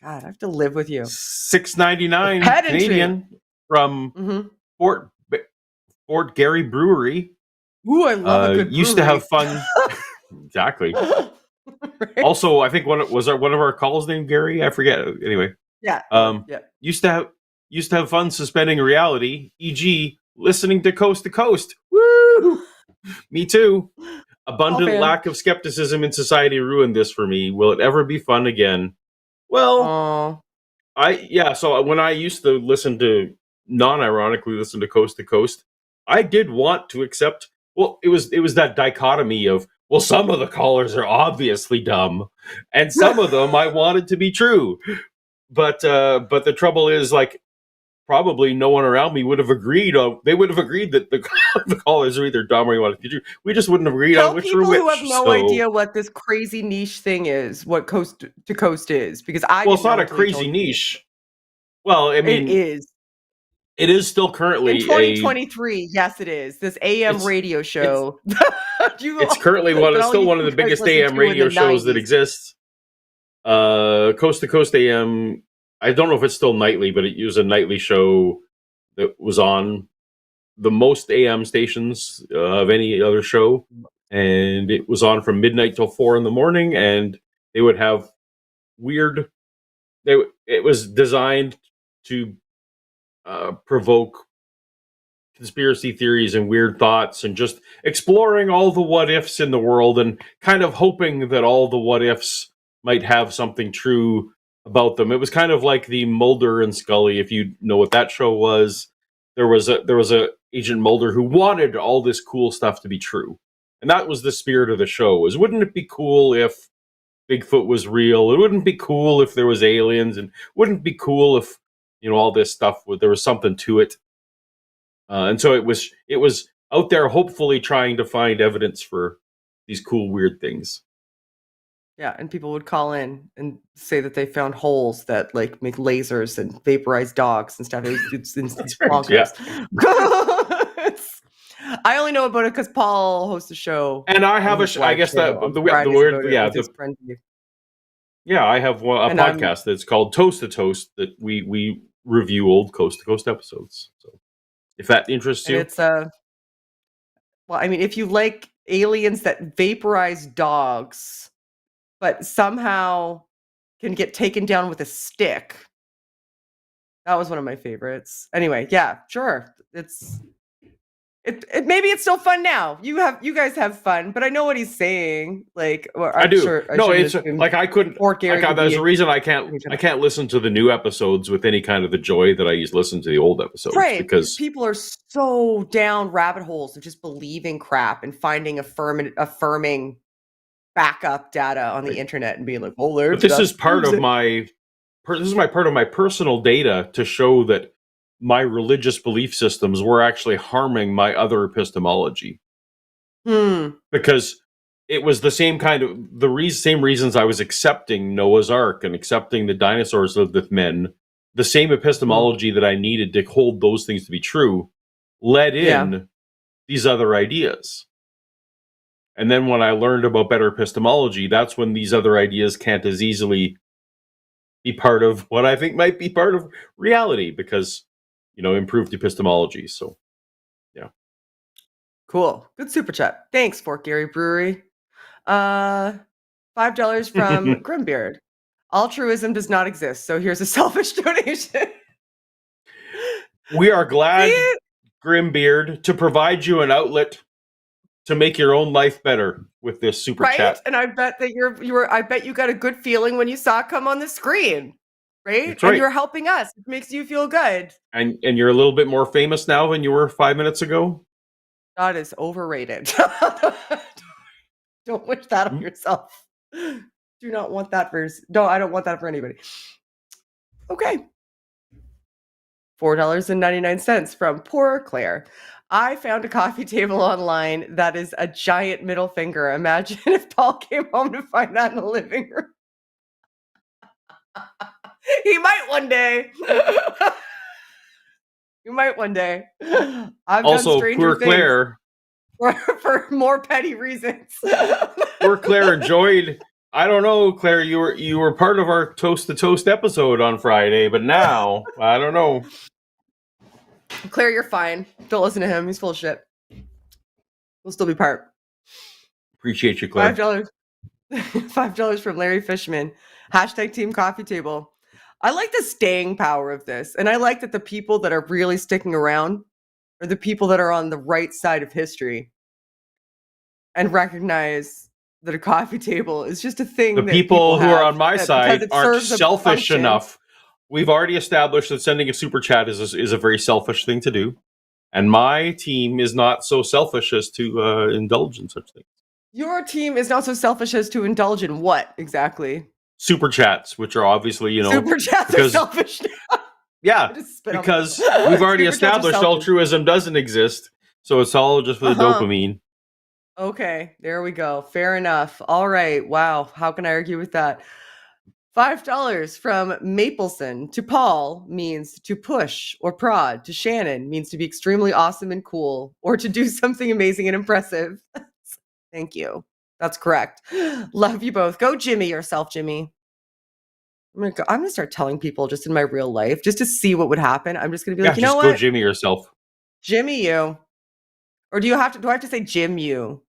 God, I have to live with you. $6.99 Canadian from Fort Garry Brewery. Ooh, I love a good brewery. Used to have fun. Exactly. Right? Also, I think one of our calls named Gary. I forget. Anyway. Yeah. Used to have fun suspending reality, e.g., listening to Coast to Coast. Woo! Me too. Abundant lack of skepticism in society ruined this for me. Will it ever be fun again? Well, so when I used to non-ironically listen to Coast, I did want to accept, well, it was that dichotomy of, well, some of the callers are obviously dumb, and some of them I wanted to be true. But the trouble is, like, probably no one around me would have agreed on. They would have agreed that the callers are either dumb or you want to be true. We just wouldn't have agreed on which were which. People who have no idea what this crazy niche thing is, what Coast to Coast is, because it's not a crazy niche. Well, I mean, it is. It is still currently in 2023. Yes, it is. This AM radio show. It's currently still one of the biggest AM radio shows that exists. Coast to Coast AM. I don't know if it's still nightly, but it was a nightly show that was on the most AM stations of any other show, and it was on from midnight till 4 in the morning. And they would have weird. It was designed to provoke conspiracy theories and weird thoughts, and just exploring all the what ifs in the world, and kind of hoping that all the what ifs might have something true about them. It was kind of like the Mulder and Scully, if you know what that show was. There was a Agent Mulder who wanted all this cool stuff to be true, and that was the spirit of the show. Was, wouldn't it be cool if Bigfoot was real? It wouldn't be cool if there was aliens, and wouldn't it be cool if all this stuff, there was something to it. And so it was out there hopefully trying to find evidence for these cool, weird things. Yeah, and people would call in and say that they found holes that like make lasers and vaporize dogs and stuff. It's bonkers. Yeah. I only know about it because Paul hosts a show, and I have I have a podcast that's called Toast to Toast that we review old Coast to Coast episodes. So if that interests you, it's well, I mean, if you like aliens that vaporize dogs, but somehow can get taken down with a stick, that was one of my favorites. Anyway, yeah, sure, It maybe it's still fun now. You guys have fun, but I know what he's saying. Like, I do. Sure, it's like I couldn't. There's a reason I can't listen to the new episodes with any kind of the joy that I used to listen to the old episodes. Right, because people are so down rabbit holes of just believing crap and finding affirming backup data on the internet and being like, "Oh, there's." But this is part of my personal data to show that my religious belief systems were actually harming my other epistemology. Because it was the same kind of same reasons I was accepting Noah's Ark and accepting the dinosaurs lived with men. The same epistemology that I needed to hold those things to be true led in these other ideas. And then when I learned about better epistemology, that's when these other ideas can't as easily be part of what I think might be part of reality, because improved epistemology. So, yeah. Cool. Good super chat. Thanks, Fort Garry Brewery. $5 from Grimbeard. Altruism does not exist, so here's a selfish donation. We are glad, Grimbeard, to provide you an outlet to make your own life better with this super chat. And I bet that I bet you got a good feeling when you saw it come on the screen. Right? That's right. And you're helping us. It makes you feel good. And you're a little bit more famous now than you were 5 minutes ago? God is overrated. Don't wish that on yourself. Do not want that No, I don't want that for anybody. Okay. $4.99 from Poor Claire. I found a coffee table online that is a giant middle finger. Imagine if Paul came home to find that in the living room. He might one day. You might one day. I've also, done stranger poor Claire. For more petty reasons. Poor Claire enjoyed. I don't know, Claire. You were part of our Toast to Toast episode on Friday, but now I don't know. Claire, you're fine. Don't listen to him. He's full of shit. We'll still be part. Appreciate you, Claire. $5 from Larry Fishman. # Team Coffee Table. I like the staying power of this. And I like that the people that are really sticking around are the people that are on the right side of history and recognize that a coffee table is just a thing The that people who have, are on my side aren't serves a selfish function. enough. We've already established that sending a super chat is a very selfish thing to do. And my team is not so selfish as to indulge in such things. Your team is not so selfish as to indulge in what exactly? Super chats, which are obviously, super chats are selfish. Yeah, because we've already established altruism doesn't exist, so it's all just for the dopamine. Okay, there we go. Fair enough. All right. Wow. How can I argue with that? $5 from Mapleson to Paul means to push or prod. To Shannon means to be extremely awesome and cool, or to do something amazing and impressive. Thank you. That's correct. Love you both. Go Jimmy yourself, Jimmy. I'm gonna start telling people just in my real life, just to see what would happen. I'm just gonna be like, you know what? Just go Jimmy yourself. Jimmy you. Or do I have to say Jim you?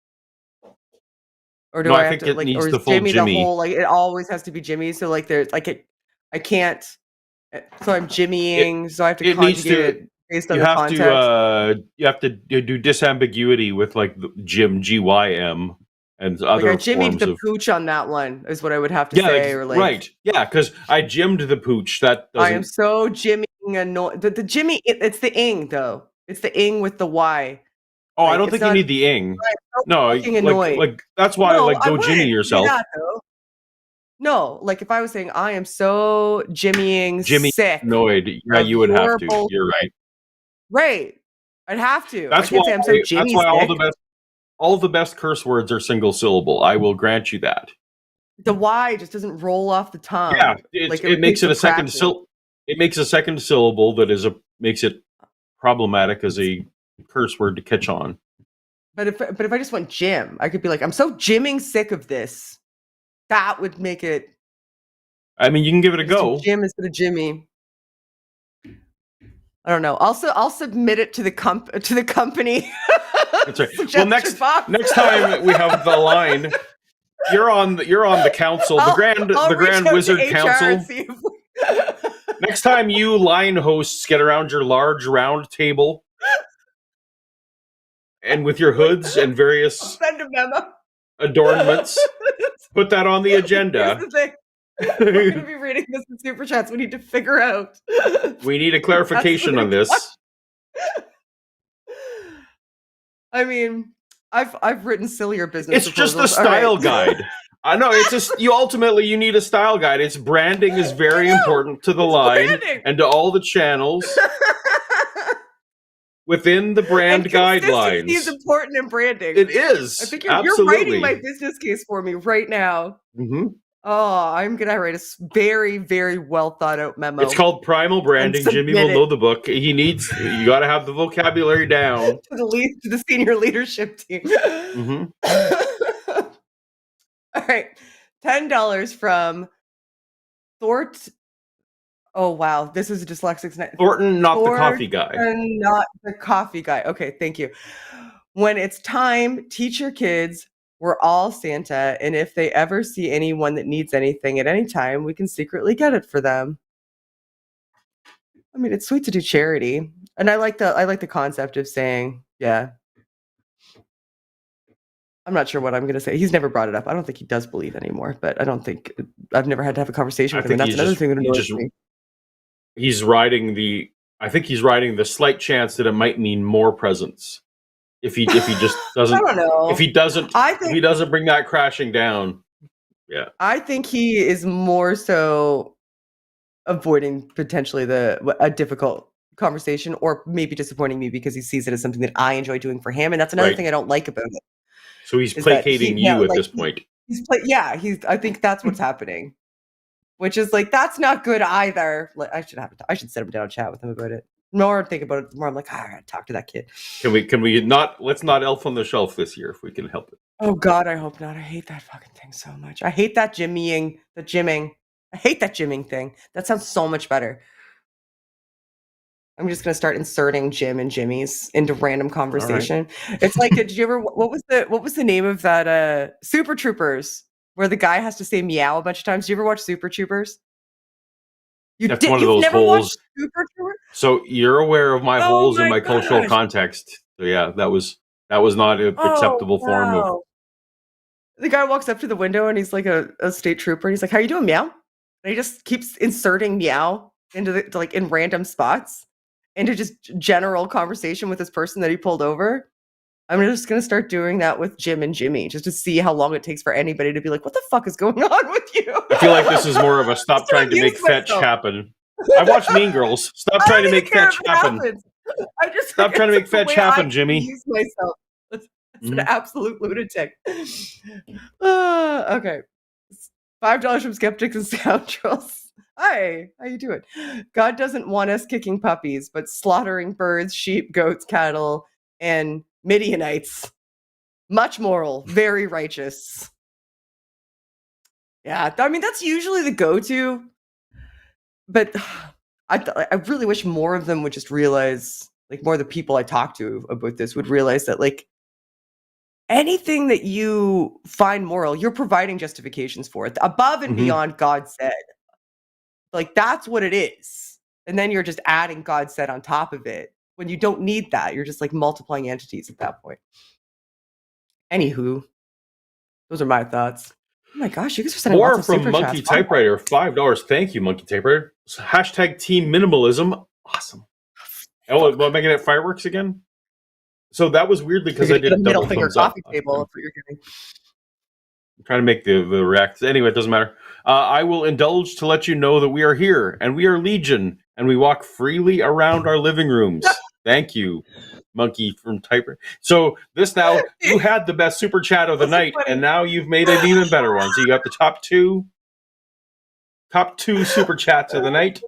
Or do no, I have think to it needs or the is full Jimmy Jimmy. the whole, like it always has to be Jimmy? So like there's like I can't, so I'm Jimmying, so I have to conjugate it based on the context. You have to do disambiguity with like Jim, GYM, and other like I jimmied forms the of pooch on that one is what I would have to say. Or like, right. Yeah, because I jimmed the pooch. That doesn't... I am so Jimmying annoyed. The Jimmy, it's the ing though. It's the ing with the Y. Oh, like, I don't think you need the ing. No, like that's why go Jimmy yourself. No, like if I was saying I am so Jimmying sick. Annoyed. Yeah, you would have to. You're right. Right. I'd have to. That's why I'm so Jimmy. That's why all the best curse words are single syllable. I will grant you that. The Y just doesn't roll off the tongue. Yeah, it makes it a second syllable. It makes a second syllable that makes it problematic as a curse word to catch on. But if I just went Jim, I could be like, I'm so Jimming sick of this. That would make it. I mean, you can give it a go. Jim instead of Jimmy. I don't know. Also, I'll submit it to the company. That's right. Well, next time we have the line, you're on the council, the Grand Wizard Council. Next time you line hosts get around your large round table, and with your hoods and various send a memo. Adornments, put that on the agenda. Here's the thing. We're going to be reading this in Super Chats. We need to figure out. We need a clarification on this. I mean, I've written sillier business. It's just a style guide. I know it's just you need a style guide. It's branding is very important to the line and to all the channels within the brand guidelines. Consistency is important in branding. It is. I think you're writing my business case for me right now. Mm-hmm. Oh, I'm gonna write a very, very well thought out memo. It's called Primal Branding. Jimmy will know the book. You got to have the vocabulary down to the senior leadership team. Mm-hmm. All right, $10 from Thort. Oh wow, this is a dyslexic's name. Thornton, not the coffee guy. Not the coffee guy. Okay, thank you. When it's time, teach your kids we're all Santa, and if they ever see anyone that needs anything at any time, we can secretly get it for them. I mean, it's sweet to do charity, and I like the concept of saying, yeah. I'm not sure what I'm going to say. He's never brought it up. I don't think he does believe anymore, but I've never had to have a conversation with him, and that's another thing that annoys me. I think he's riding the slight chance that it might mean more presents. If he just doesn't, I don't know. If he doesn't bring that crashing down, yeah. I think he is more so avoiding potentially a difficult conversation, or maybe disappointing me because he sees it as something that I enjoy doing for him, and that's another thing I don't like about it. So he's placating you at this point. I think that's what's happening, which is like that's not good either. Like I should sit him down and chat with him about it. More think about it more. I'm like, I gotta talk to that kid. Can we not? Let's not elf on the shelf this year if we can help it. Oh God, I hope not. I hate that fucking thing so much. I hate that jimmying. I hate that jimming thing. That sounds so much better. I'm just gonna start inserting Jim and Jimmy's into random conversation. Right. It's like, did you ever? What was the name of that? Super Troopers, where the guy has to say meow a bunch of times. Did you ever watch Super Troopers? That's one of those holes. Super Troopers? So you're aware of my holes in my cultural context. So yeah, that was not an acceptable form of. The guy walks up to the window and he's like a state trooper. And he's like, "How you doing, meow?" And he just keeps inserting meow into like in random spots into just general conversation with this person that he pulled over. I'm just going to start doing that with Jim and Jimmy just to see how long it takes for anybody to be like, "What the fuck is going on with you?" I feel like this is more of a stop trying to make fetch happen. I watched Mean Girls. Stop trying to make fetch happen. I just stop trying to make fetch happen, Jimmy. Use myself. That's an absolute lunatic. Okay. $5 from Skeptics and Scoundrels. Hi, how you doing? God doesn't want us kicking puppies, but slaughtering birds, sheep, goats, cattle, and Midianites. Much moral, very righteous. Yeah, I mean, that's usually the go-to. But I really wish more of them would just realize, like more of the people I talk to about this would realize that, like, anything that you find moral, you're providing justifications for it above and beyond God said. Like, that's what it is. And then you're just adding God said on top of it when you don't need that. You're just like multiplying entities at that point. Anywho, those are my thoughts. Oh my gosh, you guys are sending more lots of from Monkey Typewriter. $5. Thank you, Monkey Typewriter. Hashtag Team Minimalism. Awesome. Oh, am I getting fireworks again? So that was weirdly because I did a middle finger coffee table. That's what you're getting. I'm trying to make the react. Anyway, it doesn't matter. I will indulge to let you know that we are here and we are Legion and we walk freely around our living rooms. Thank you, Monkey from Typer. So this now, you had the best super chat of the night, and now you've made an even better one. So you got the top two super chats of the night.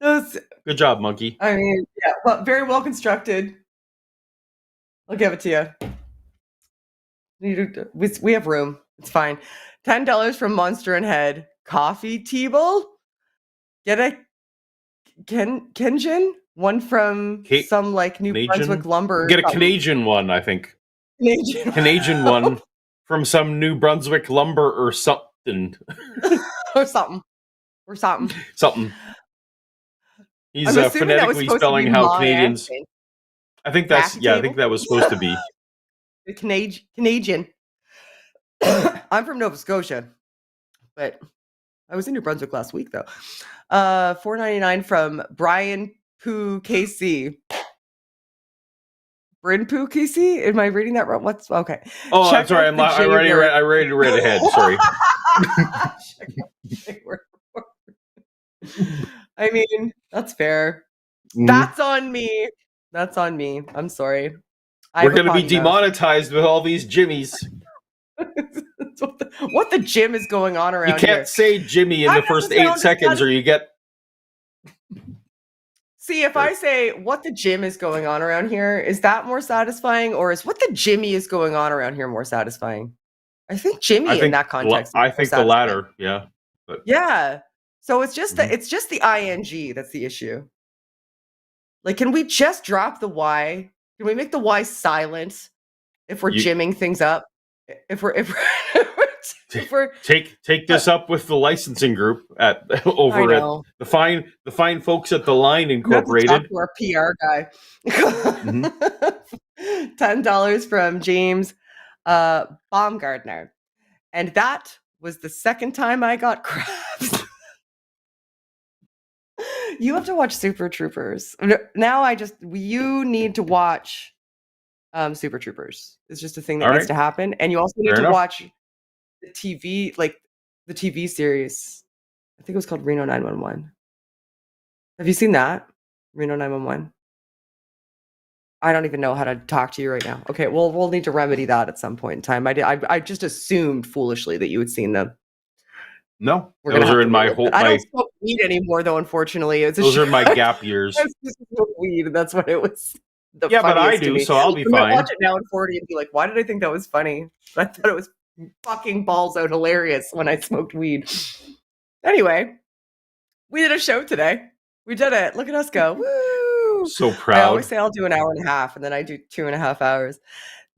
Good job, Monkey. I mean, yeah, well, very well constructed. I'll give it to you. We have room. It's fine. $10 from Monster and Head. Coffee table. Get a Kenjin. One from some like New Brunswick lumber. Get a Canadian one, I think. Canadian one from some New Brunswick lumber or something. or something. Something. He's phonetically spelling how Canadians. Accent. I think that's I think that was supposed to be. The Canadian. I'm from Nova Scotia, but I was in New Brunswick last week though. $4.99 from Brian Poo KC. Bryn Poo KC? Am I reading that wrong? What's okay? Oh, I'm sorry. I already read ahead. Sorry. I mean, that's fair. That's on me. I'm sorry. We're going to be demonetized with all these Jimmies. what the Jim is going on around here. You can't say Jimmy in the first 8 seconds or you get... See, if I say what the Jim is going on around here, is that more satisfying, or is what the Jimmy is going on around here more satisfying? I think Jimmy in that context. I think the latter, yeah. But. Yeah. So it's just the ing that's the issue. Like, can we just drop the Y? Can we make the Y silent if we're jimming things up? If we're take this up with the licensing group over at the fine folks at the Line Incorporated. Talk to our PR guy. $10 from James Baumgartner, and that was the second time I got crabs. You have to watch Super Troopers. Now you need to watch Super Troopers. It's just a thing that needs to happen, and you also need to watch the TV, like the TV series. I think it was called Reno 911. Have you seen that? Reno 911. I don't even know how to talk to you right now. Okay, well, we'll need to remedy that at some point in time. I just assumed foolishly that you had seen them. No, those are in my whole. I don't smoke weed anymore, though. Unfortunately, those are my gap years. I just smoke weed, and that's what it was. But I do, so I'll be fine. Watch it now in 40 and be like, "Why did I think that was funny?" I thought it was fucking balls out hilarious when I smoked weed. Anyway, we did a show today. We did it. Look at us go! Woo! So proud. I always say I'll do an hour and a half, and then I do 2.5 hours.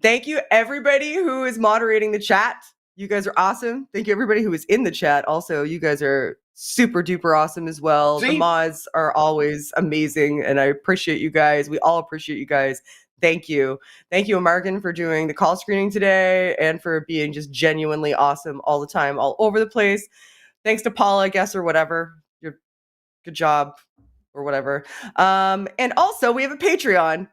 Thank you, everybody who is moderating the chat. You guys are awesome. Thank you, everybody who is in the chat. Also, you guys are super duper awesome as well. See? The mods are always amazing, and I appreciate you guys. We all appreciate you guys. Thank you. Thank you, Morgan, for doing the call screening today and for being just genuinely awesome all the time, all over the place. Thanks to Paula, I guess, or whatever. Good job, or whatever. And also, we have a Patreon.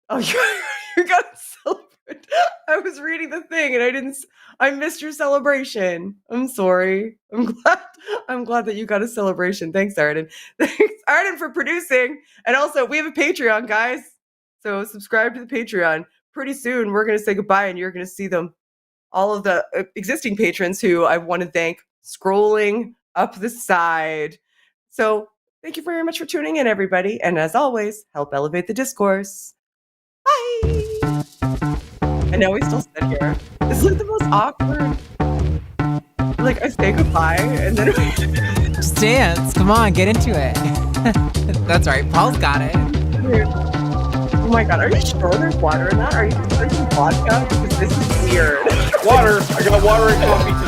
Oh, you got to celebrate. I was reading the thing and I missed your celebration. I'm sorry. I'm glad that you got a celebration. Thanks, Arden. Thanks, Arden, for producing. And also, we have a Patreon, guys. So subscribe to the Patreon. Pretty soon, we're going to say goodbye and you're going to see them. All of the existing patrons who I want to thank scrolling up the side. So thank you very much for tuning in, everybody. And as always, help elevate the discourse. Bye. I know we still sit here. This is like the most awkward. Like I say goodbye and then just dance. Come on, get into it. That's right. Paul's got it. Oh my god, are you sure there's water in that? Are you just drinking vodka? Because this is weird. Water. I got water and coffee too.